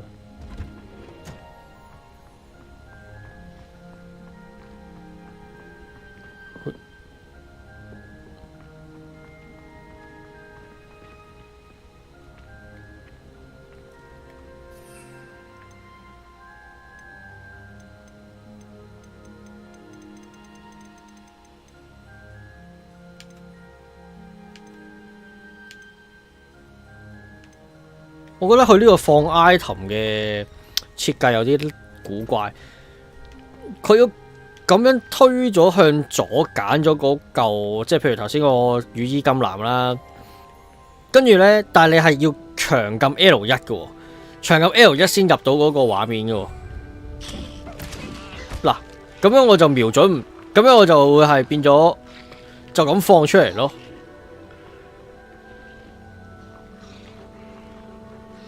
我覺得佢呢個放 item 嘅設計有啲古怪，佢要咁樣推咗向左揀咗嗰嚿，即係譬如頭先個羽衣甘藍啦，跟住咧，但係你係要長撳 L1 嘅喎，長撳 L1先入到嗰個畫面嘅喎。嗱，咁樣我就瞄準，咁樣我就會係變咗就咁放出嚟咯。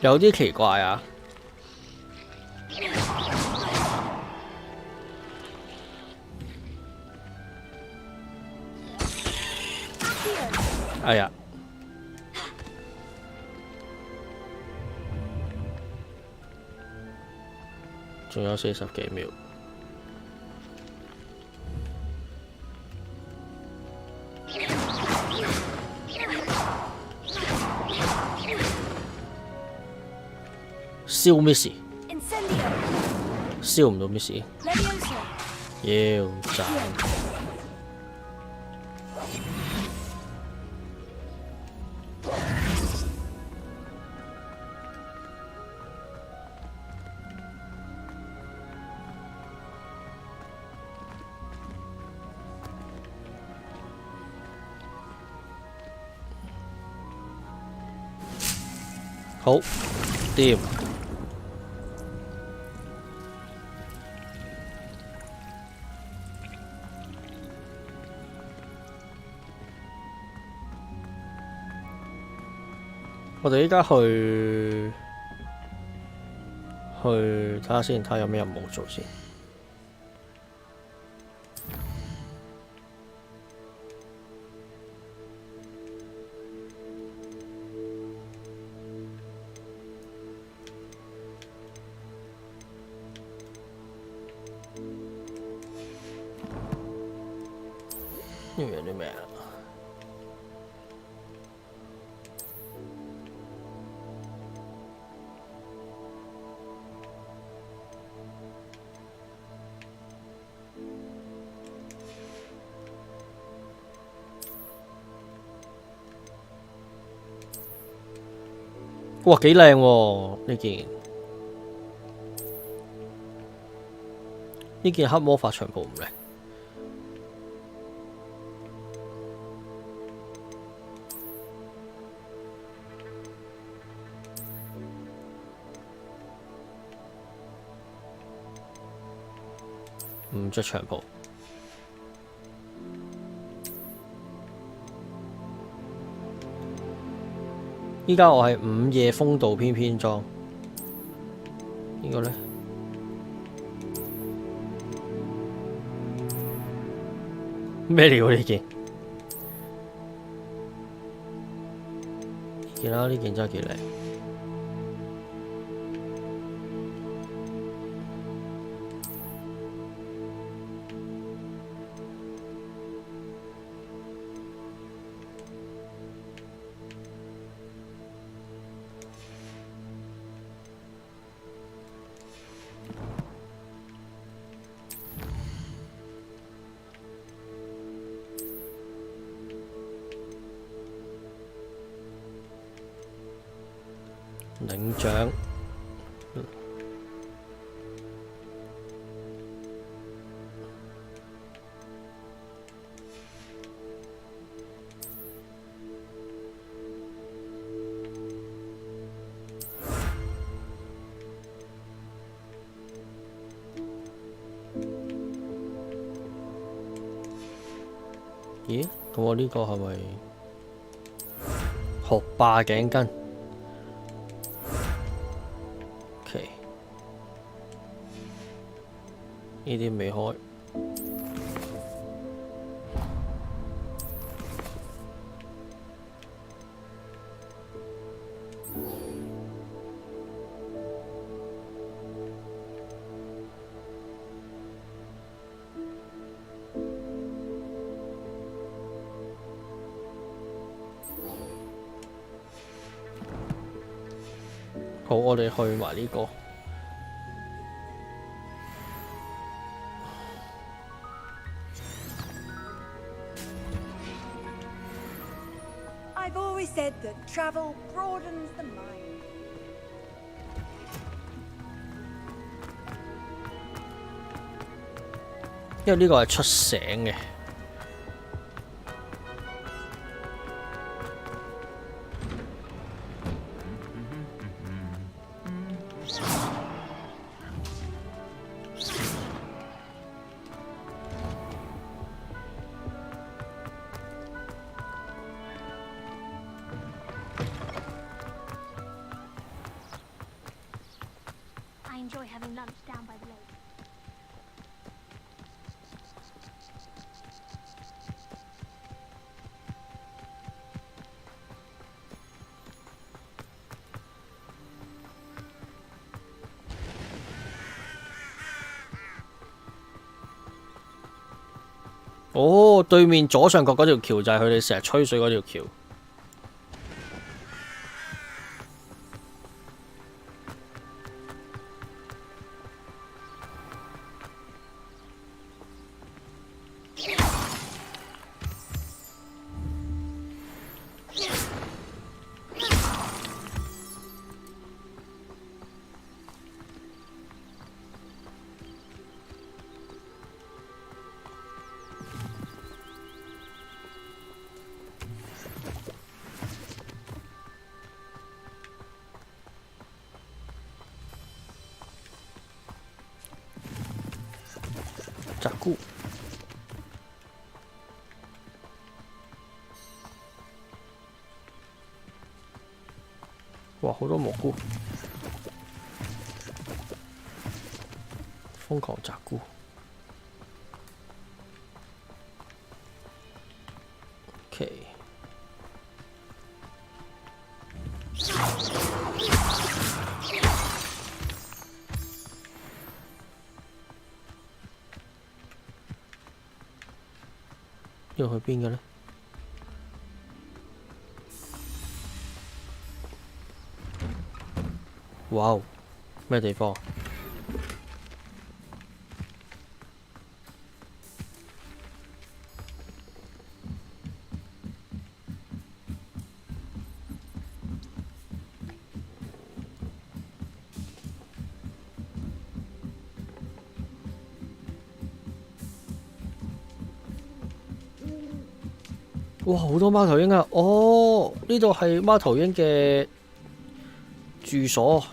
有啲奇怪啊！哎呀，仲有40幾秒。燒咩事？燒唔到咩事？妖賺。好，掂。我哋依家去睇下先，睇下有咩任務做先。呢樣啲咩啊？哇，幾靚喎呢件！呢件黑魔法長袍唔靚。唔着長袍。依家我係午夜風度翩翩裝，呢個呢？咩料呢件？呢件啦，呢件真係幾靚。領獎，咦？咁我呢個係咪學霸頸巾？呢啲未開，好，我哋去埋呢個。Said that travel broadens the mind. 因為呢個係出醒嘅。Enjoy having lunch down by the lake.哦，對面左上角嗰條橋就係佢哋成日吹水嗰條橋。哇，好多蘑菇！瘋狂摘菇。OK。要去邊嘅呢？哇！咩地方？哇！好多貓頭鷹啊！哦，呢度係貓頭鷹嘅住所，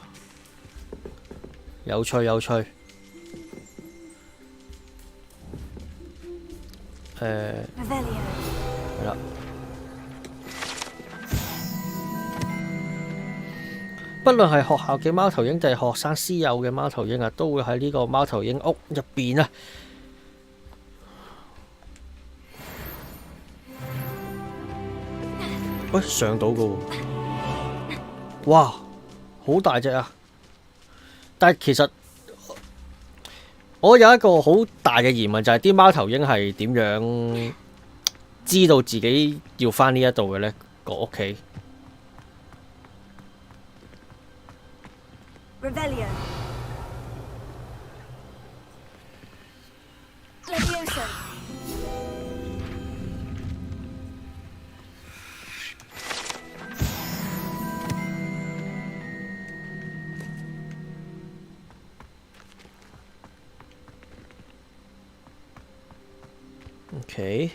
有趣有趣。係啦。不論係學校嘅貓頭鷹定係學生私有嘅貓頭鷹啊，都會喺呢個貓頭鷹屋入邊啊。喂，上到噶喎！哇，好大隻啊！但係其實我有一個好大嘅疑問，就係啲貓頭鷹係點樣知道自己要返呢一度嘅呢？個屋企。OK，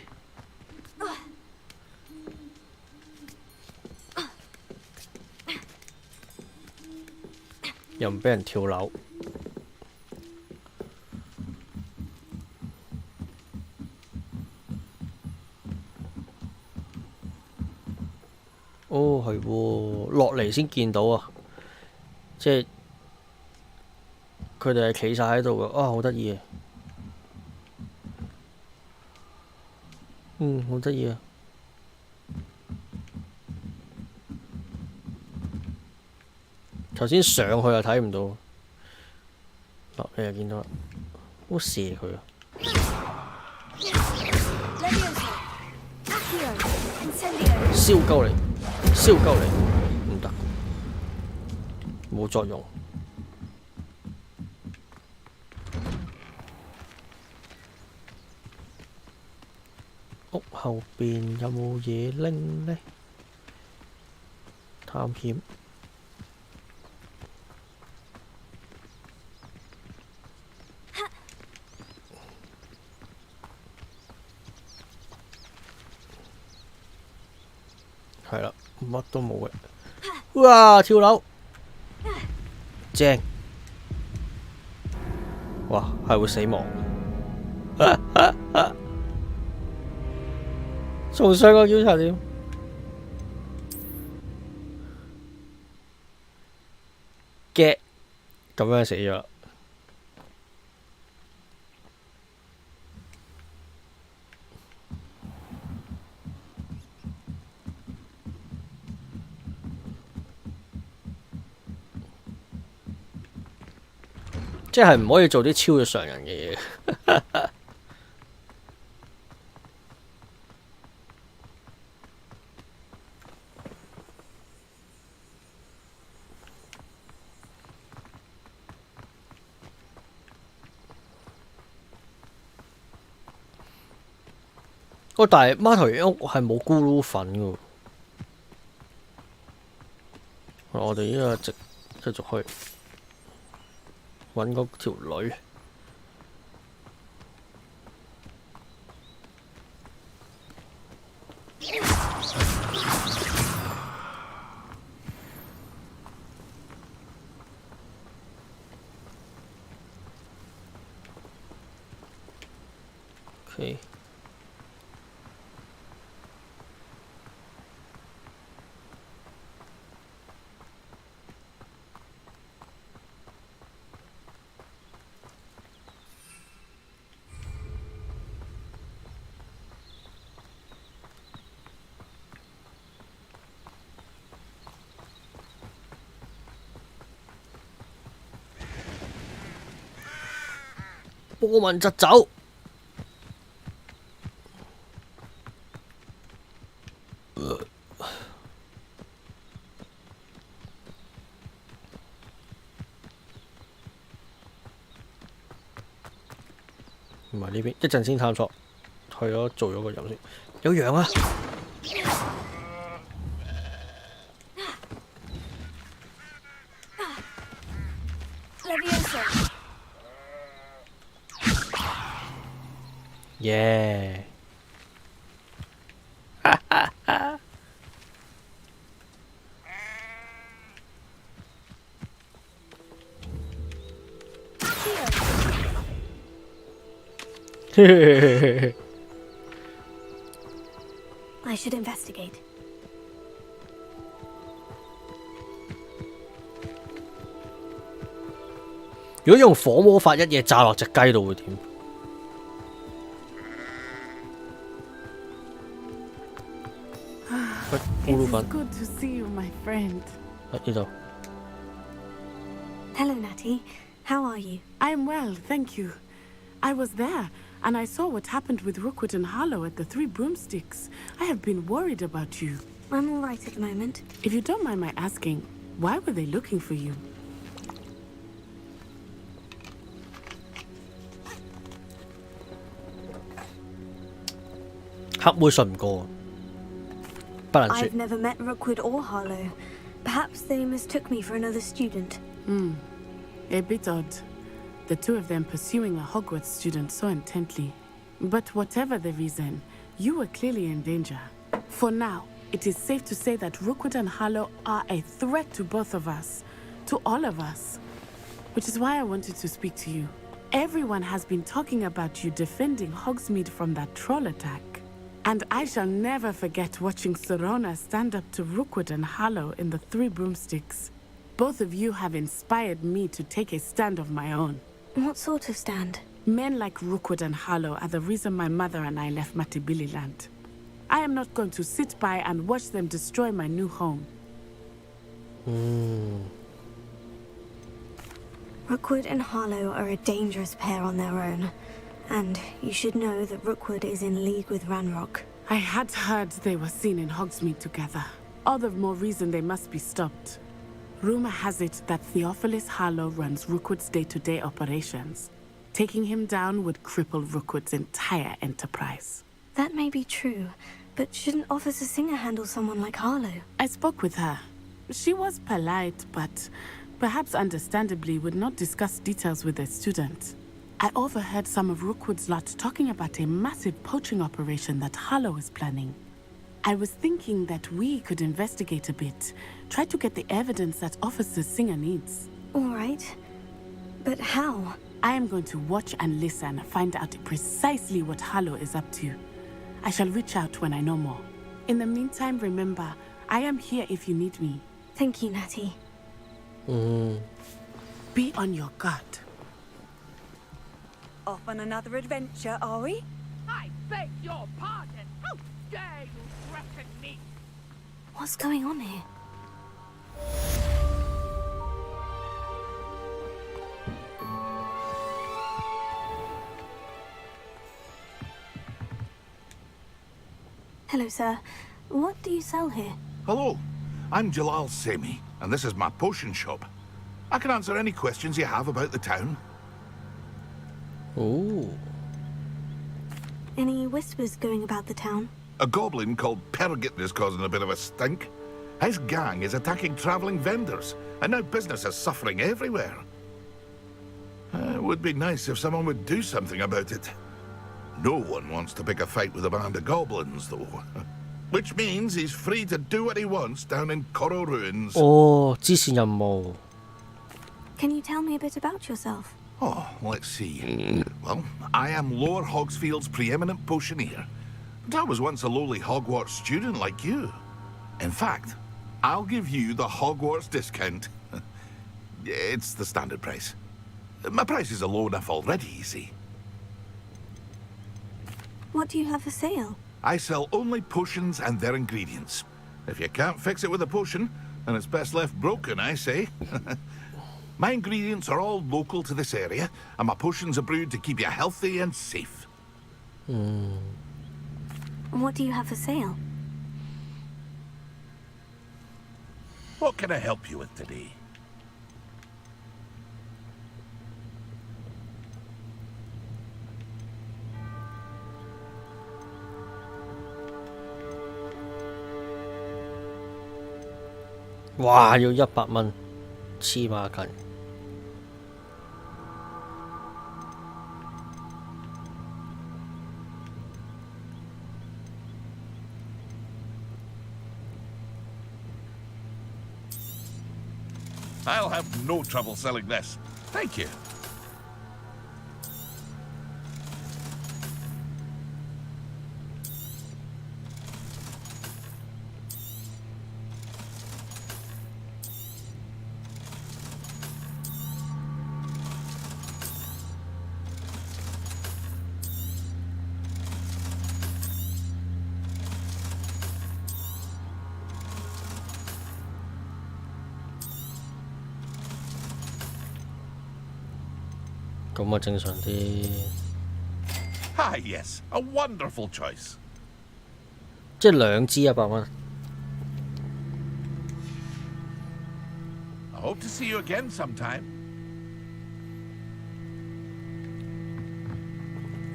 又唔俾人跳樓。哦，係喎，落嚟先見到啊！即係佢哋係企晒喺度嘅，啊，好得意啊！嗯，好得意啊！頭先上去又睇唔到，落嚟又見到啦，好射佢啊！燒鳩你，燒鳩你，唔得，冇作用。屋後邊有冇嘢拎呢？探險。係啦，乜都冇嘅。哇！跳樓，正。哇，係會死亡。仲上個檢查點？嘅咁樣死咗啦。即係唔可以做啲超越常人嘅嘢。哦，但係貓頭鷹屋係冇咕嚕粉嘅。我哋依家繼續去揾嗰條女。OK。波紋疾走。唔係呢邊，一陣先探索。去咗做咗個任先。有羊啊！耶！哈哈哈！嘿嘿嘿嘿嘿。I should investigate. 如果用火魔法一嘢炸落隻雞度會點？It's good to see you, my friend. 呢度。Hello, Natty. How are you? I'm well, thank you. I was there, and I saw what happened with Rookwood and Harlow at the Three Broomsticks. I have been worried about you. I'm all right at the moment. If you don't mind my asking, why were they looking for you? 黑妹信唔過，不能説。I've never met Rookwood or Harlow. Perhaps they mistook me for another student. A bit odd. The two of them pursuing a Hogwarts student so intently. But whatever the reason, you were clearly in danger. For now, it is safe to say that Rookwood and Harlow are a threat to both of us. To all of us. Which is why I wanted to speak to you. Everyone has been talking about you defending Hogsmeade from that troll attack. And I shall never forget watching Serona stand up to Rookwood and Harlow in the Three Broomsticks. Both of you have inspired me to take a stand of my own. What sort of stand? Men like Rookwood and Harlow are the reason my mother and I left Matabeleland. I am not going to sit by and watch them destroy my new home. Rookwood and Harlow are a dangerous pair on their own. And you should know that Rookwood is in league with Ranrock. I had heard they were seen in Hogsmeade together. All the more reason they must be stopped. Rumor has it that Theophilus Harlow runs Rookwood's day-to-day operations. Taking him down would cripple Rookwood's entire enterprise. That may be true, but shouldn't Officer Singer handle someone like Harlow? I spoke with her. She was polite, but perhaps understandably would not discuss details with a student. I overheard some of Rookwood's lot talking about a massive poaching operation that Harlow is planning. I was thinking that we could investigate a bit, try to get the evidence that Officer Singer needs. All right. But how? I am going to watch and listen, find out precisely what Harlow is up to. I shall reach out when I know more. In the meantime, remember, I am here if you need me. Thank you, Natty. Be on your guard. Off on another adventure, are we? I beg your pardon. How dare you threaten me? What's going on here? Hello, sir. What do you sell here? Hello, I'm Jalal Semi, and this is my potion shop. I can answer any questions you have about the town. Ooh. Any whispers going about the town? A goblin called Pergit is causing a bit of a stink. His gang is attacking travelling vendors, and now business is suffering everywhere. It would be nice if someone would do something about it. No one wants to pick a fight with a band of goblins, though. Which means he's free to do what he wants down in Coral Ruins. Oh, 支線任務. Can you tell me a bit about yourself? Oh, let's see. Well, I am Lower Hogsfield's preeminent potioneer. But I was once a lowly Hogwarts student like you. In fact, I'll give you the Hogwarts discount. It's the standard price. My prices are low enough already, you see. What do you have for sale? I sell only potions and their ingredients. If you can't fix it with a potion, then it's best left broken, I say. My ingredients are all local to this area, and my potions are brewed to keep you healthy and safe. What do you have for sale? What can I help you with today? Wow, 要100蚊，黐孖筋。I'll have no trouble selling this. Thank you. Ah, yes, a wonderful choice. 即係2支100蚊。I hope to see you again sometime.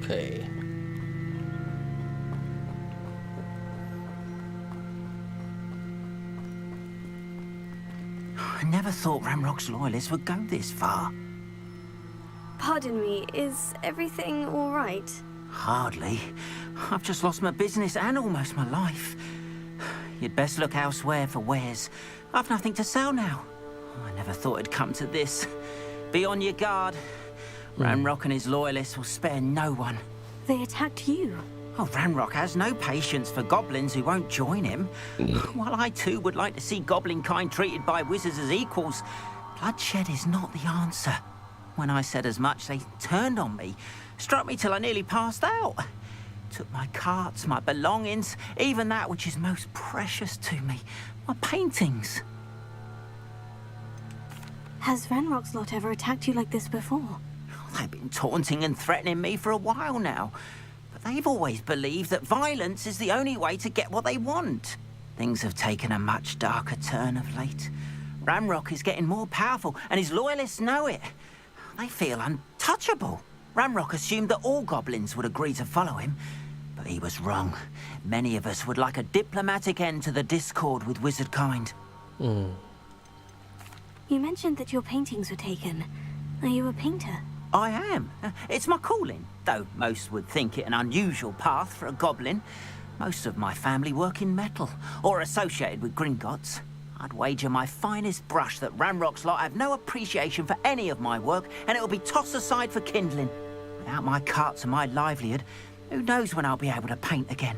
Okay. I never thought Ramrock's loyalists would go this far. Pardon me, is everything all right? Hardly. I've just lost my business and almost my life. You'd best look elsewhere for wares. I've nothing to sell now. I never thought it'd come to this. Be on your guard. Ranrock and his loyalists will spare no one. They attacked you. Oh, Ranrock has no patience for goblins who won't join him. While I too would like to see goblin kind treated by wizards as equals, bloodshed is not the answer. When I said as much, they turned on me, struck me till I nearly passed out. Took my carts, my belongings, even that which is most precious to me, my paintings. Has Ranrock's lot ever attacked you like this before? They've been taunting and threatening me for a while now. But they've always believed that violence is the only way to get what they want. Things have taken a much darker turn of late. Ranrock is getting more powerful, and his loyalists know it. They feel untouchable. Ranrock assumed that all goblins would agree to follow him, but he was wrong. Many of us would like a diplomatic end to the discord with wizard kind. You mentioned that your paintings were taken. Are you a painter? I am. It's my calling, though most would think it an unusual path for a goblin. Most of my family work in metal, or associated with Gringotts. I'd wager my finest brush that Ranrock's lot have no appreciation for any of my work, and it'll be tossed aside for kindling. Without my carts and my livelihood, who knows when I'll be able to paint again.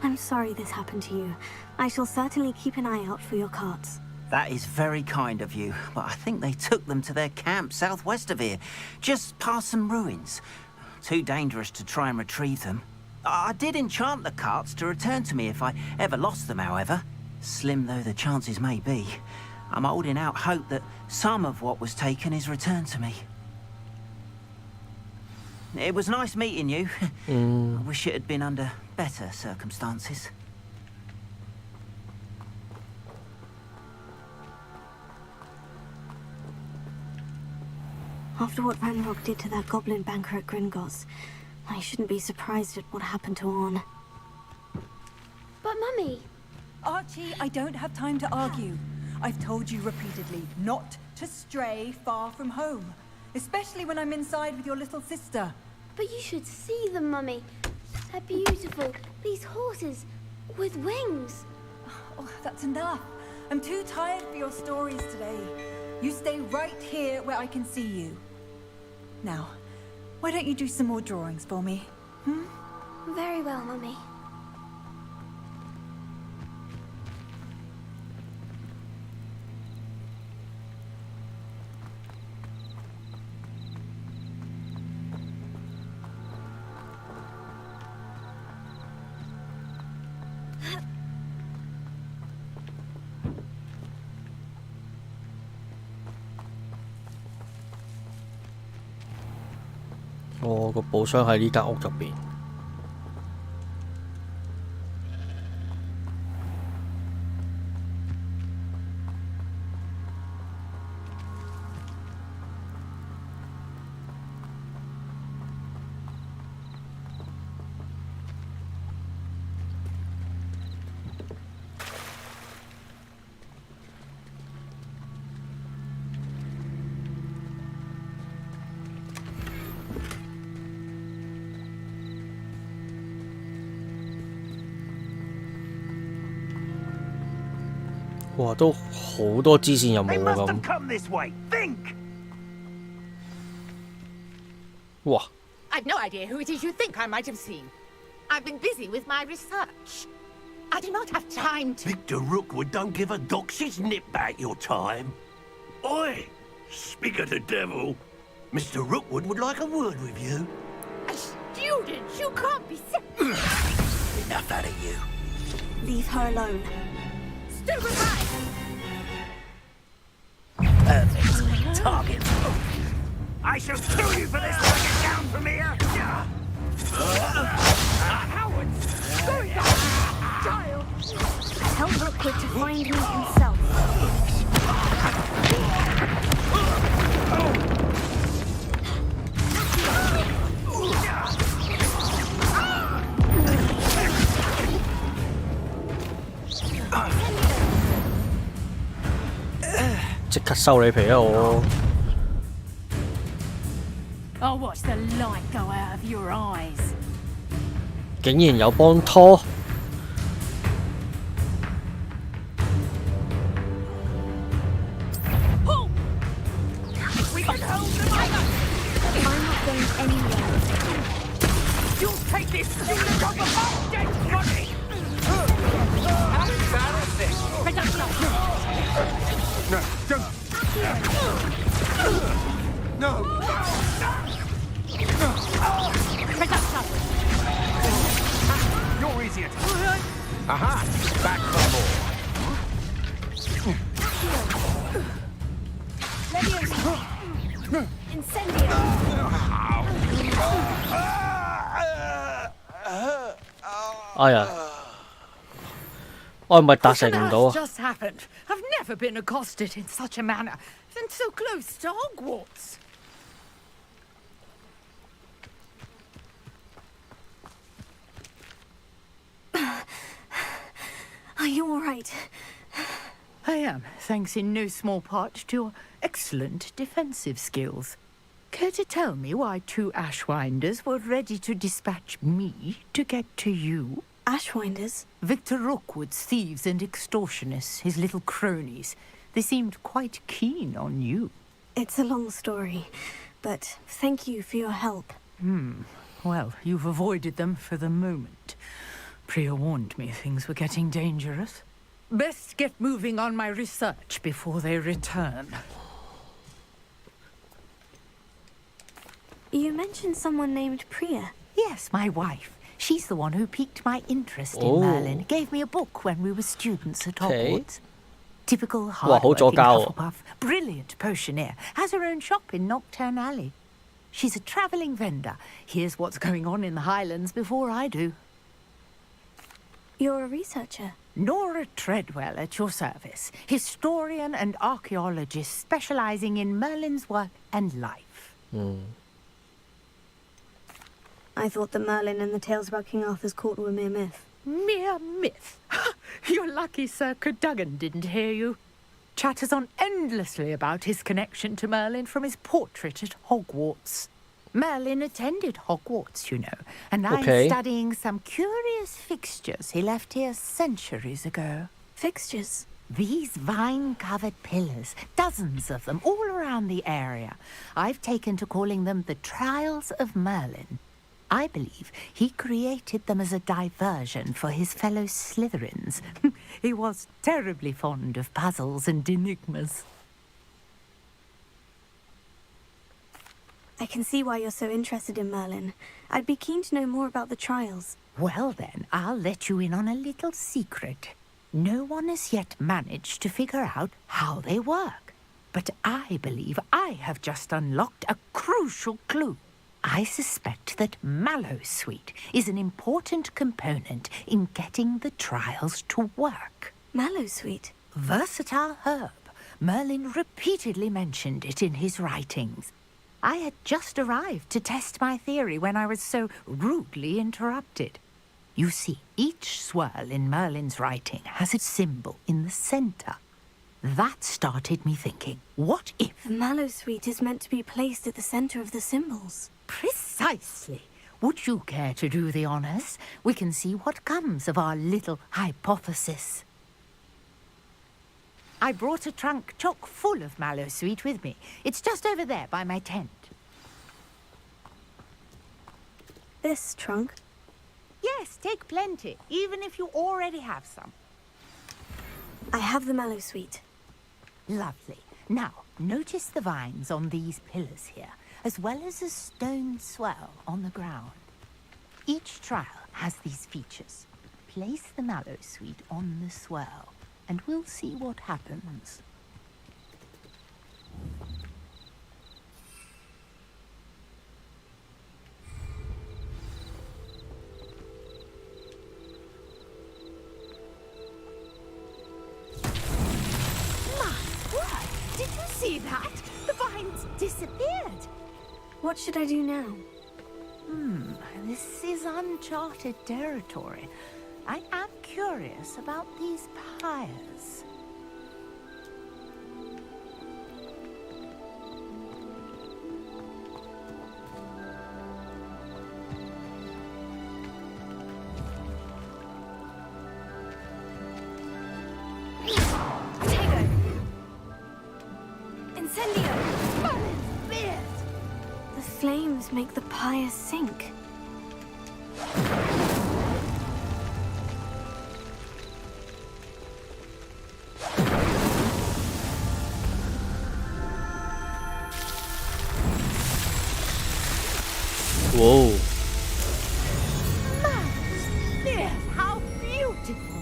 I'm sorry this happened to you. I shall certainly keep an eye out for your carts. That is very kind of you, but I think they took them to their camp southwest of here, just past some ruins. Too dangerous to try and retrieve them. I did enchant the carts to return to me if I ever lost them, however. Slim though the chances may be, I'm holding out hope that some of what was taken is returned to me. It was nice meeting you. I wish it had been under better circumstances. After what Ranrock did to that goblin banker at Gringotts, I shouldn't be surprised at what happened to Orn. But Mummy... Archie, I don't have time to argue. I've told you repeatedly not to stray far from home, especially when I'm inside with your little sister. But you should see them, Mummy. They're beautiful. These horses with wings. Oh, that's enough. I'm too tired for your stories today. You stay right here where I can see you. Now, why don't you do some more drawings for me? Very well, Mummy. 哦，個寶箱喺呢間屋入邊。哇，都好多支線任務啊咁。哇！ I've no idea who it is you think I might have seen. I've been busy with my research. I do not have time to... Victor Rookwood don't give a dox's nip back your time. Oi! Speak of the devil. Mr. Rookwood would like a word with you. A student? You can't be... Enough out of you. Leave her alone. Stupefy! Perfect. Target. I shall kill you for this when I get down from here. Cowards! Going back! Child! Tell Rookwood to find me himself.即刻收你皮啊我！ I'll watch the light go out of your eyes. 竟然有幫拖！ We can hold them up. I'm not going anywhere. You'll take this student off of my dead body. How embarrassing! No, don't. No. You're easier. Aha! Back bubble. Incendio!哎呀，我係咪達成唔到啊？ just happened? I've never been accosted in such a manner, and so close to Hogwarts. Are you all right? I am, thanks in no small part to your excellent defensive skills. Care to tell me why 2 Ashwinders were ready to dispatch me to get to you? Ashwinders? Victor Rookwood's thieves and extortionists, his little cronies. They seemed quite keen on you. It's a long story, but thank you for your help. Well, you've avoided them for the moment. Priya warned me things were getting dangerous. Best get moving on my research before they return. You mentioned someone named Priya. Yes, my wife. She's the one who piqued my interest in Merlin. Gave me a book when we were students at Hogwarts. Typical hard-working Hufflepuff. Brilliant potioneer. Has her own shop in Nocturne Alley. She's a travelling vendor. Hears what's going on in the Highlands before I do. You're a researcher? Nora Treadwell at your service. Historian and archaeologist specialising in Merlin's work and life. I thought that Merlin and the tales about King Arthur's court were mere myth. Mere myth? You're lucky Sir Cadogan didn't hear you. Chatters on endlessly about his connection to Merlin from his portrait at Hogwarts. Merlin attended Hogwarts, you know, and I'm studying some curious fixtures he left here centuries ago. Fixtures? These vine-covered pillars, dozens of them, all around the area. I've taken to calling them the Trials of Merlin. I believe he created them as a diversion for his fellow Slytherins. He was terribly fond of puzzles and enigmas. I can see why you're so interested in Merlin. I'd be keen to know more about the trials. Well then, I'll let you in on a little secret. No one has yet managed to figure out how they work. But I believe I have just unlocked a crucial clue. I suspect that mallowsweet is an important component in getting the trials to work. Mallowsweet? Versatile herb. Merlin repeatedly mentioned it in his writings. I had just arrived to test my theory when I was so rudely interrupted. You see, each swirl in Merlin's writing has a symbol in the center. That started me thinking, what if... The mallowsweet is meant to be placed at the center of the symbols. Precisely. Would you care to do the honors? We can see what comes of our little hypothesis. I brought a trunk chock full of mallowsweet with me. It's just over there by my tent. This trunk? Yes, take plenty, even if you already have some. I have the mallowsweet. Lovely. Now, notice the vines on these pillars here, as well as a stone swell on the ground. Each trial has these features. Place the mallowsweet on the swell, and we'll see what happens. Did you see that? The vines disappeared. What should I do now? This is uncharted territory. I am curious about these pyres. The flames make the pyre sink. Whoa. Yes, how beautiful.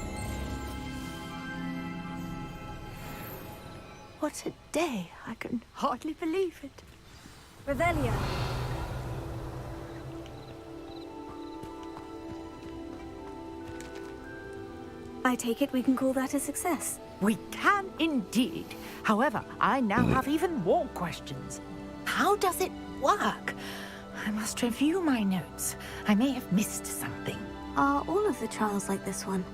What a day. I can hardly believe it. Revelio. I take it we can call that a success. We can indeed. However, I now have even more questions. How does it work? I must review my notes. I may have missed something. Are all of the trials like this one?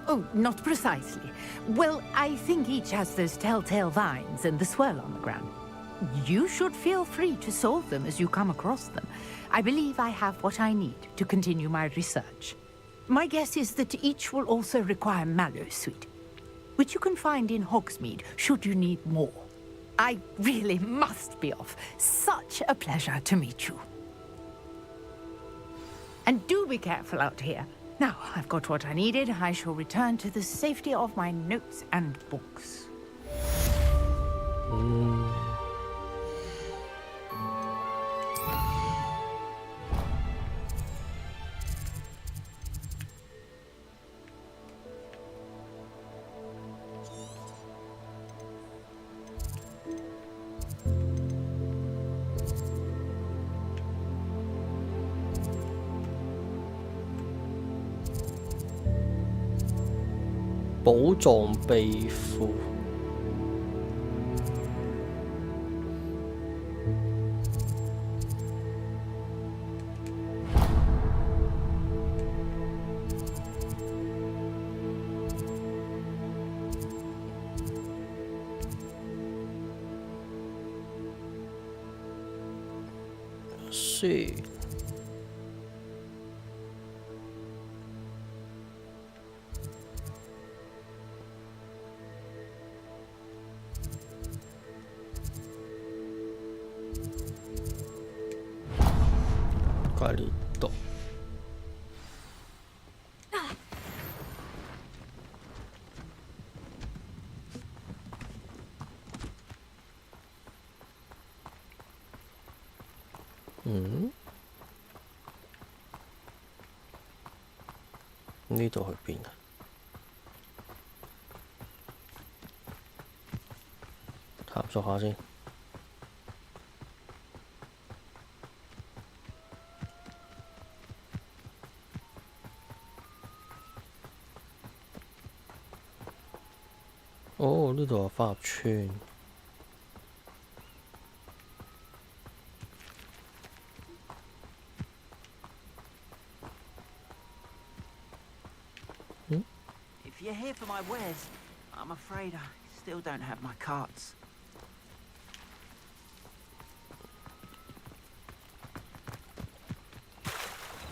Oh, not precisely. Well, I think each has those telltale vines and the swirl on the ground. You should feel free to solve them as you come across them. I believe I have what I need to continue my research. My guess is that each will also require mallowsweet, which you can find in Hogsmeade should you need more. I really must be off. Such a pleasure to meet you. And do be careful out here. Now, I've got what I needed. I shall return to the safety of my notes and books.寶藏秘庫。是。ガリット。呢度去邊啊？探索下先。哦，呢度係花入村。If you're here for my wares, I'm afraid I still don't have my carts.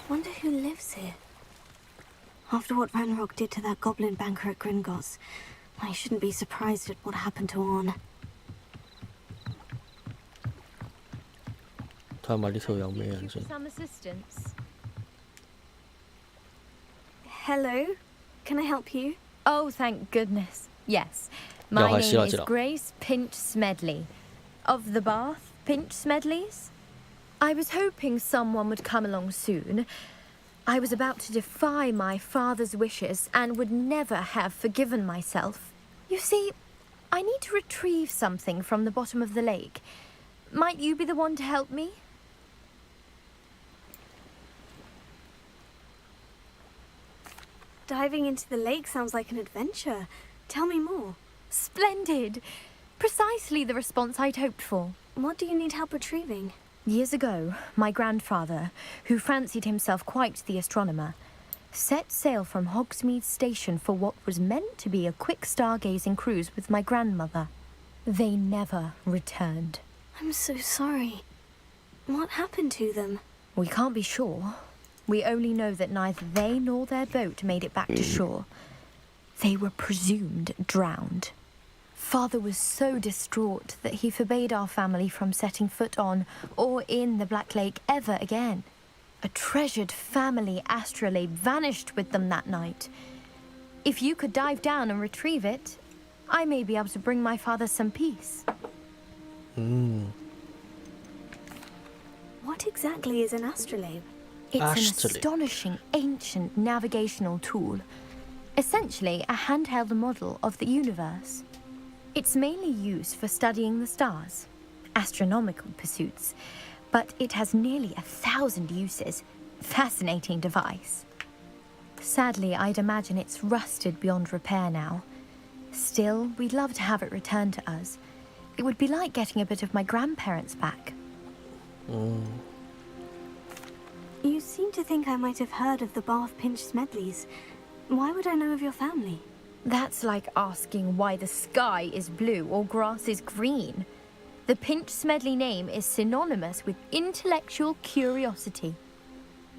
Wonder who lives here. After what Ranrock did to that goblin banker at Gringotts, I shouldn't be surprised at what happened to Orn. 睇下呢套有咩人先。 Some assistance. Hello, can I help you? Oh, thank goodness. Yes. My name is Grace Pinch Smedley. Of the Bath Pinch Smedleys? I was hoping someone would come along soon. I was about to defy my father's wishes and would never have forgiven myself. You see, I need to retrieve something from the bottom of the lake. Might you be the one to help me? Diving into the lake sounds like an adventure. Tell me more. Splendid! Precisely the response I'd hoped for. What do you need help retrieving? Years ago, my grandfather, who fancied himself quite the astronomer, set sail from Hogsmeade Station for what was meant to be a quick stargazing cruise with my grandmother. They never returned. I'm so sorry. What happened to them? We can't be sure. We only know that neither they nor their boat made it back to shore. They were presumed drowned. Father was so distraught that he forbade our family from setting foot on or in the Black Lake ever again. A treasured family astrolabe vanished with them that night. If you could dive down and retrieve it, I may be able to bring my father some peace. What exactly is an astrolabe? It's an astonishing ancient navigational tool. Essentially, a handheld model of the universe. It's mainly used for studying the stars, astronomical pursuits, but it has nearly 1,000 uses. Fascinating device. Sadly, I'd imagine it's rusted beyond repair now. Still, we'd love to have it returned to us. It would be like getting a bit of my grandparents back. You seem to think I might have heard of the Bath Pinch Smedleys. Why would I know of your family? That's like asking why the sky is blue or grass is green. The Pinch Smedley name is synonymous with intellectual curiosity.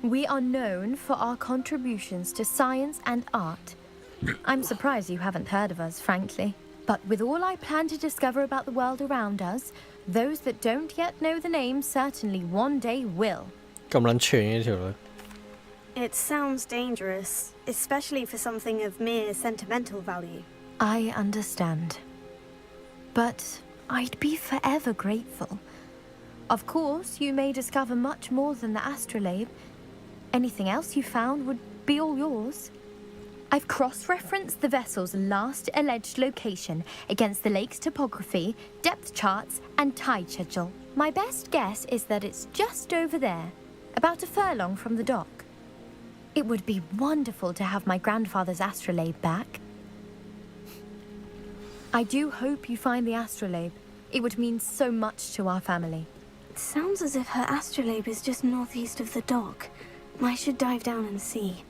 We are known for our contributions to science and art. I'm surprised you haven't heard of us, frankly. But with all I plan to discover about the world around us, those that don't yet know the name certainly one day will. 咁撚串呢條女。 It sounds dangerous, especially for something of mere sentimental value. I understand. But I'd be forever grateful. Of course, you may discover much more than the astrolabe. Anything else you found would be all yours. I've cross-referenced the vessel's last alleged location against the lake's topography, depth charts, and tide schedule. My best guess is that it's just over there, about a furlong from the dock. It would be wonderful to have my grandfather's astrolabe back. I do hope you find the astrolabe. It would mean so much to our family. It sounds as if her astrolabe is just northeast of the dock. I should dive down and see.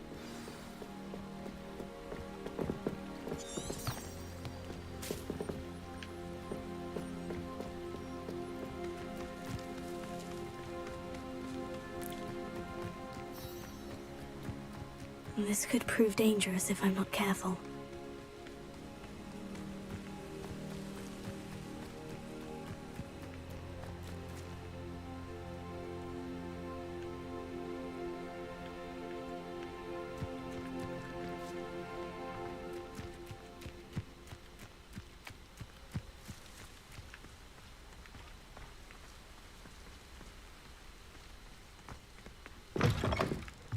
This could prove dangerous if I'm not careful.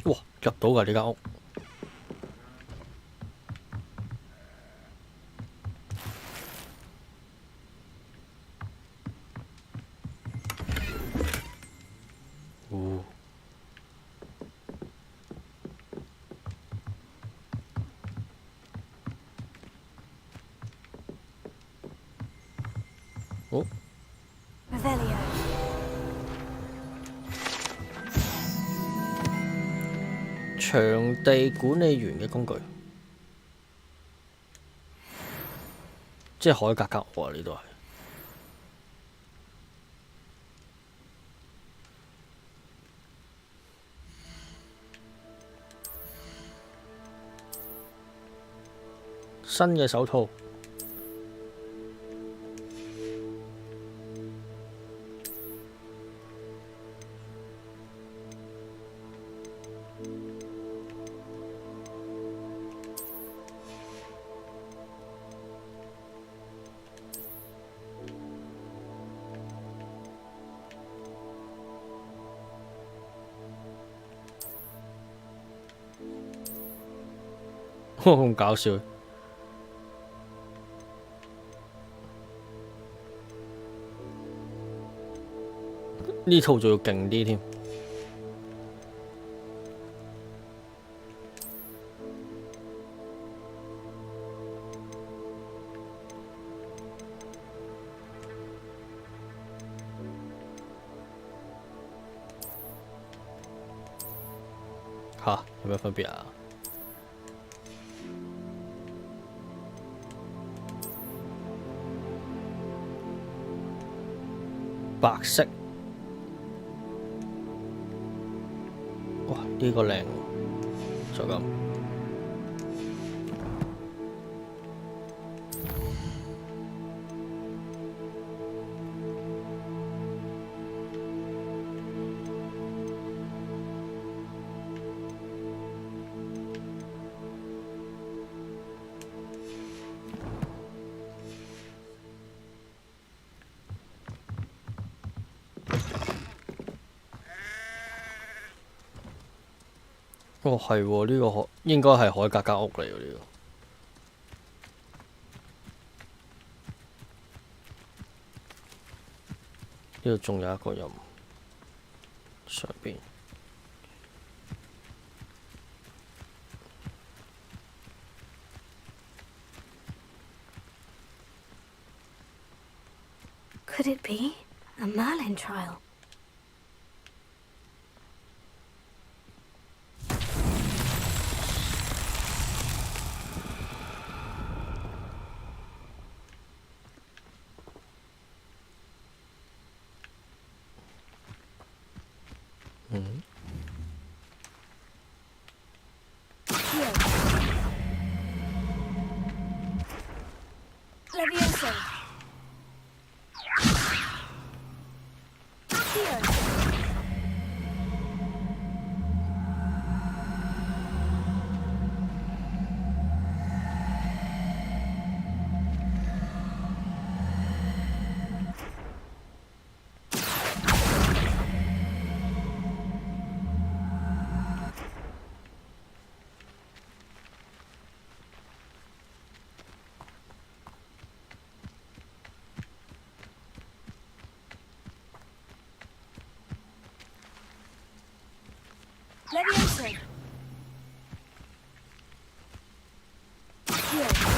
Wow, 入到㗎呢間屋。Revelio. 場地管理員嘅工具，即係海格格喎，呢度係。新嘅手套。咁搞笑！呢套仲要勁啲添。吓，有咩分別啊？白色，哇！呢個靚喎，就咁。哦，係喎，呢個應該係海格間屋嚟喎，呢個。呢度仲有一個人上邊。Could it be a Merlin trial? Levioso. Here. Levioso. Here.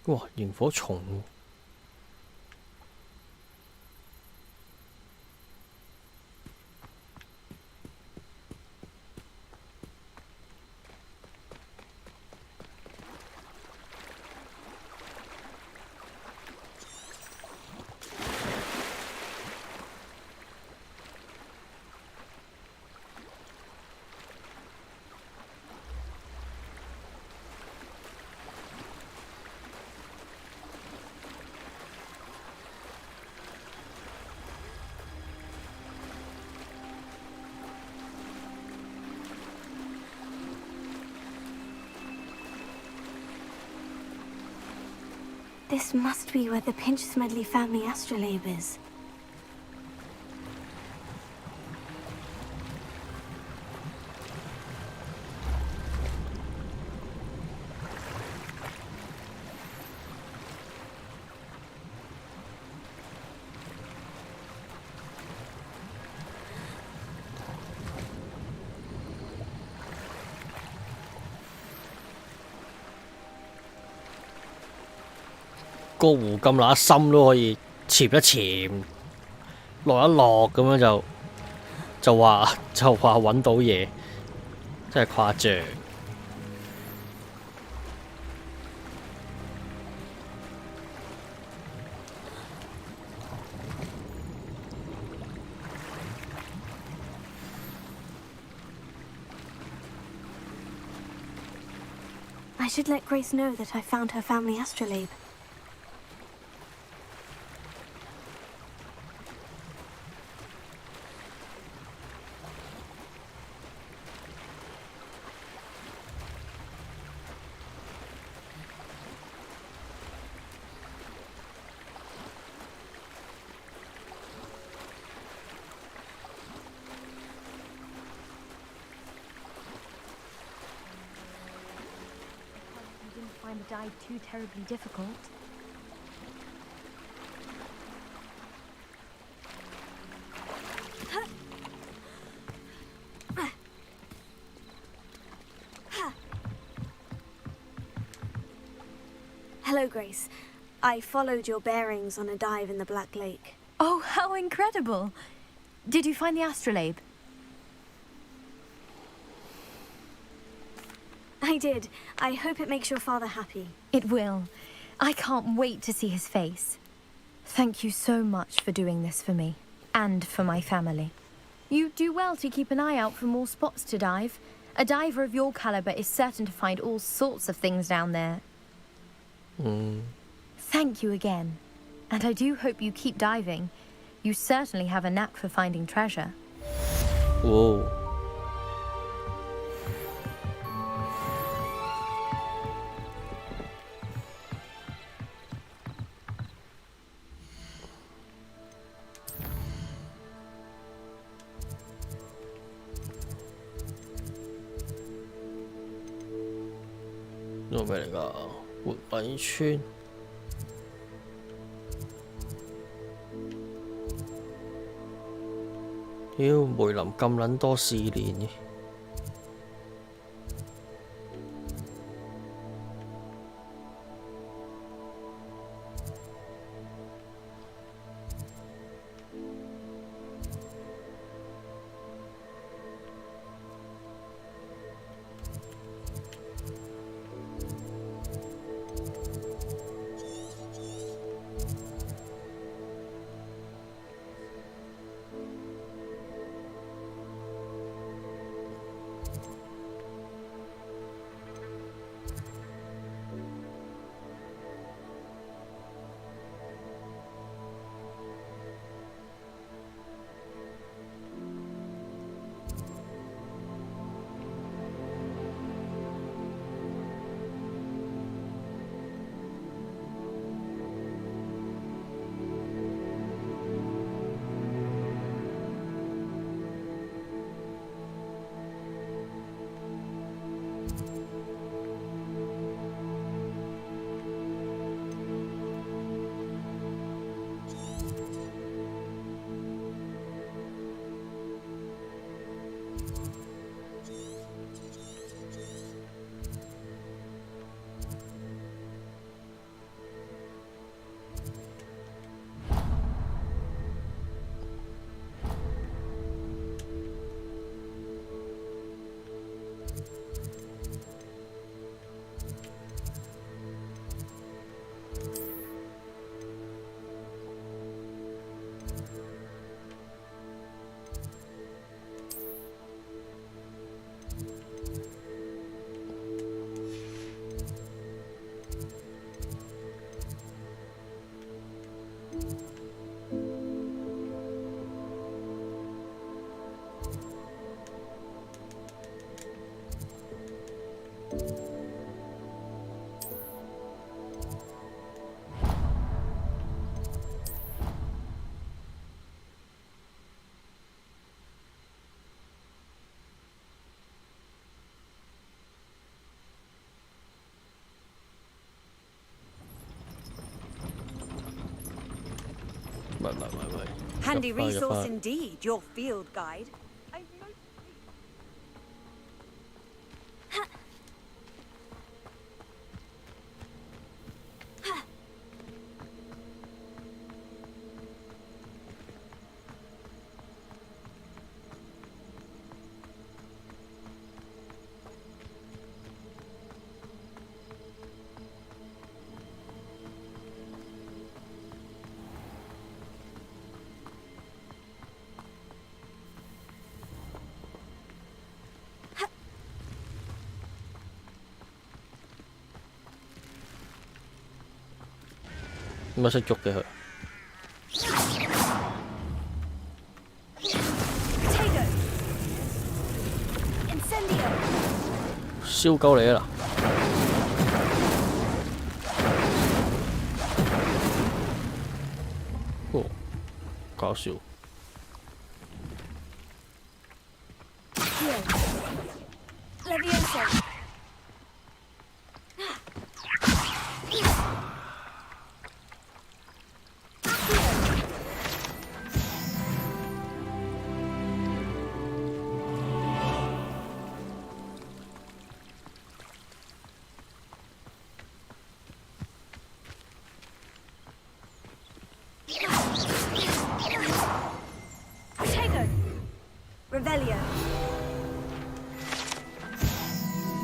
哇，螢火蟲喎！This must be where the Pinch Smedley family astrolabe is.個湖咁乸深都可以潛一潛，落一落咁樣就話揾到嘢，真係誇張。I should let Grace know that I found her family astrolabe. Find the dive too terribly difficult. Hello, Grace. I followed your bearings on a dive in the Black Lake. Oh, how incredible! Did you find the astrolabe? I did. I hope it makes your father happy. It will. I can't wait to see his face. Thank you so much for doing this for me, and for my family. You do well to keep an eye out for more spots to dive. A diver of your caliber is certain to find all sorts of things down there. Thank you again. And I do hope you keep diving. You certainly have a knack for finding treasure. Whoa. Nó咩嚟㗎？活米村。屌，梅林咁撚多試練嘅。Handy resource indeed, your field guide.點解識喐嘅佢？燒鳩你啊！哦，搞笑。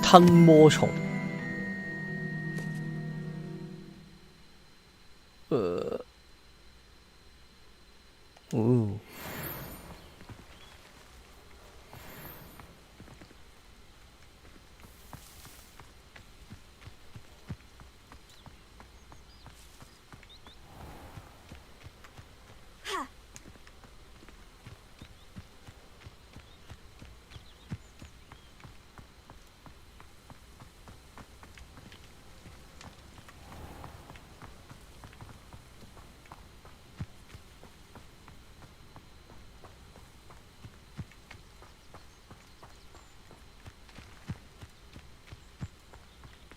吞魔蟲，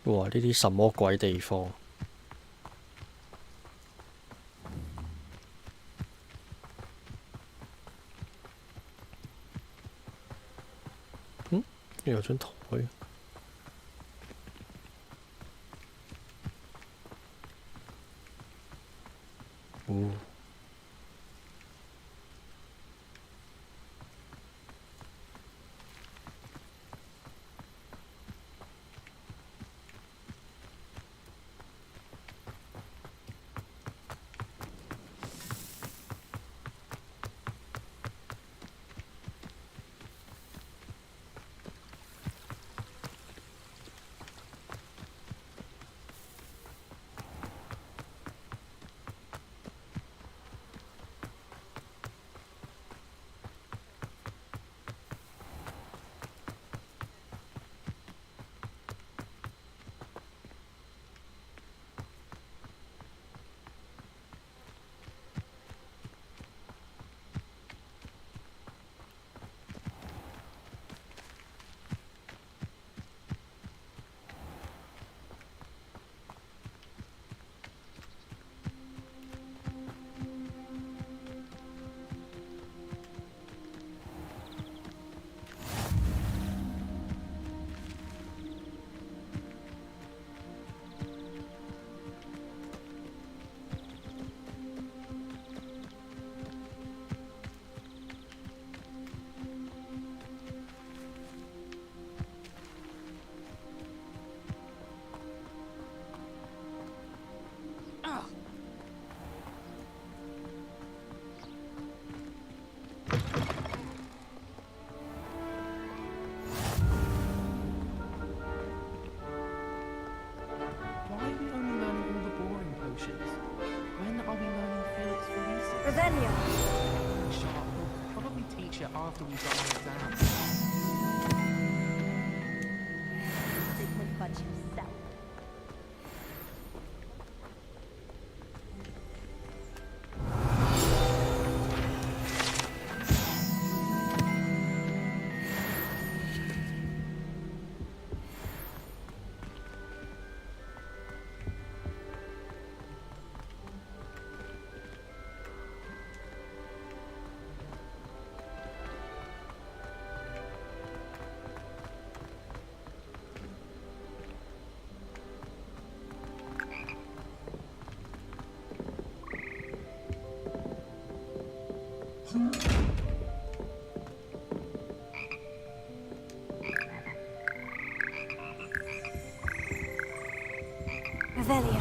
哇！呢啲什麼鬼地方？嗯，有張台。哦。Sigma touch yourself. Revelio.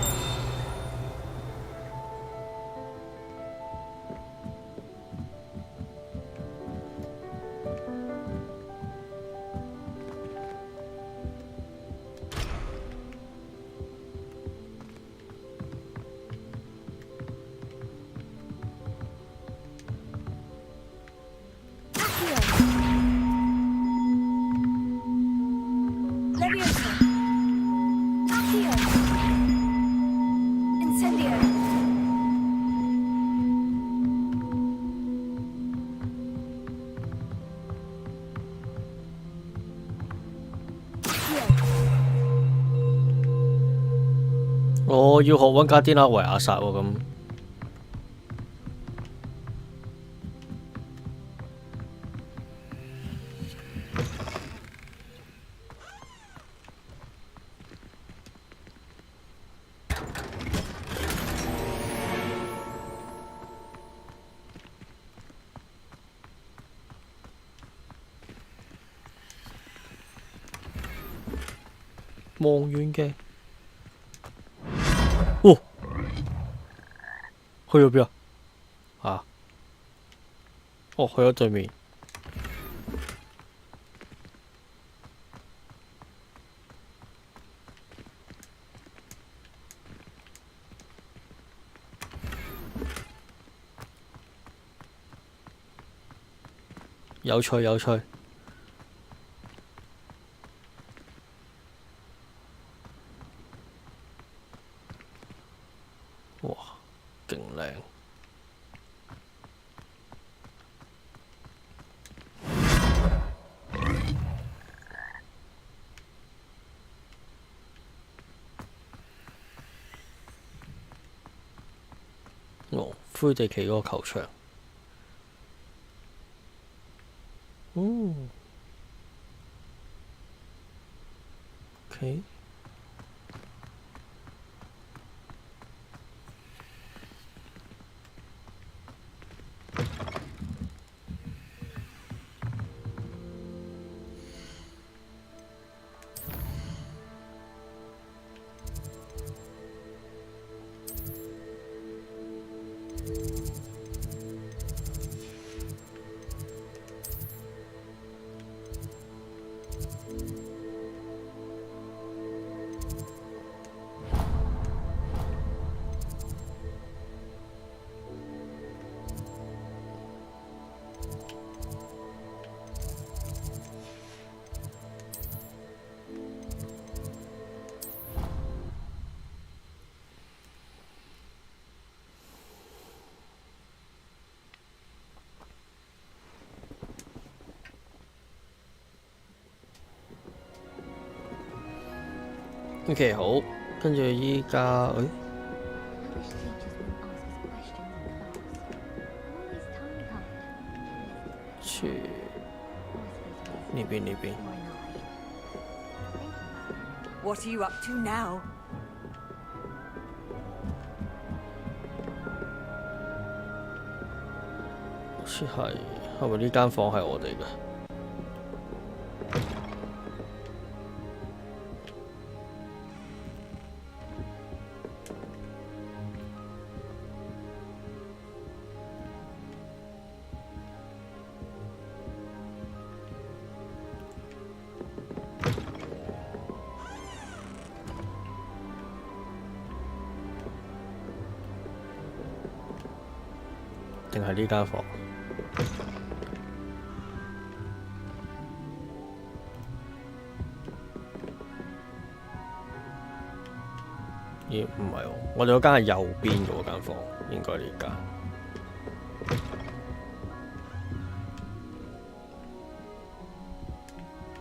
Leviosa. Accio. Incendio.我要學溫加甸拿維亞薩喎咁。望遠嘅，哦，去咗邊啊？啊，哦，去咗對面。有趣，有趣。哇，勁靚！哦，灰地奇嗰個球場。OK。OK 好，跟住依家，去呢邊呢邊。What are you up to now? 好似係咪呢間房係我哋嘅？定係呢間房？咦，唔係喎，我哋嗰間係右邊嘅嗰間房，應該呢間。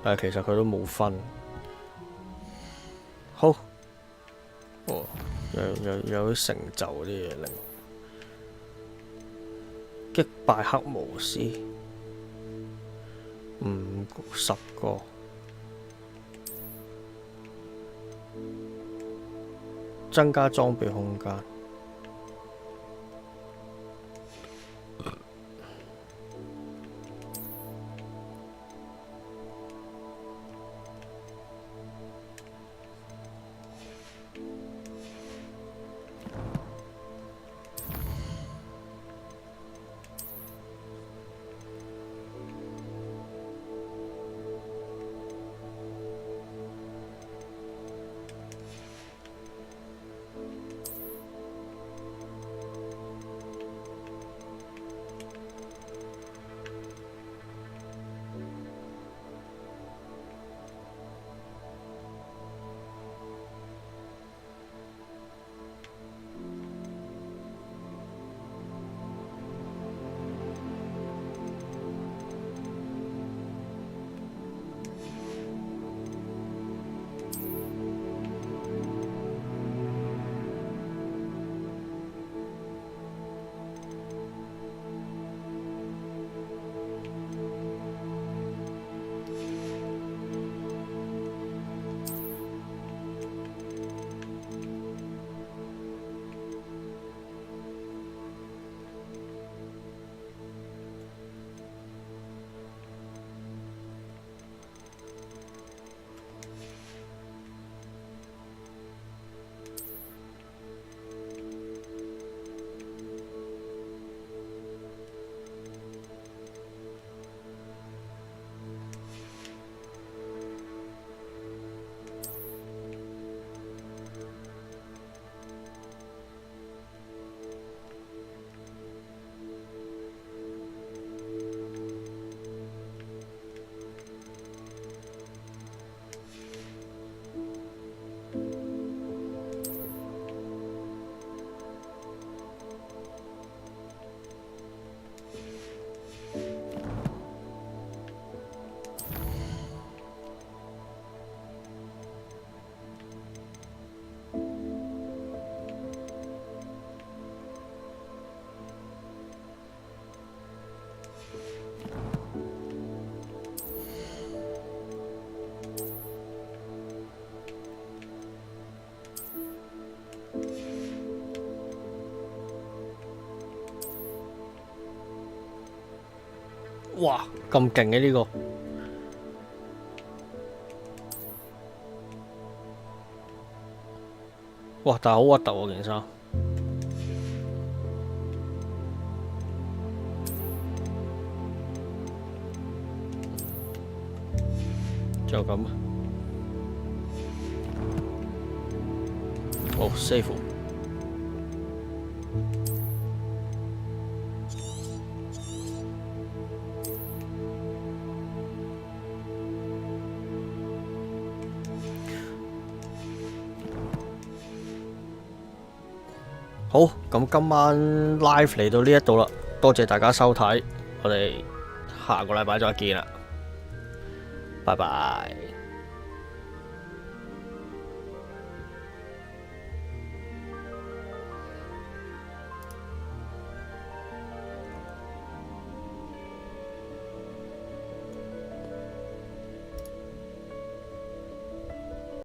但係其實佢都冇分。好，哦，有啲成就啲嘢令擊敗黑巫師，10個。增加裝備空間。哇，咁勁嘅呢個！哇，但係好核突喎件衫。就咁。哦，save。好，咁今晚 live 嚟到呢一度啦，多謝大家收睇，我哋下個禮拜再見啦，拜拜。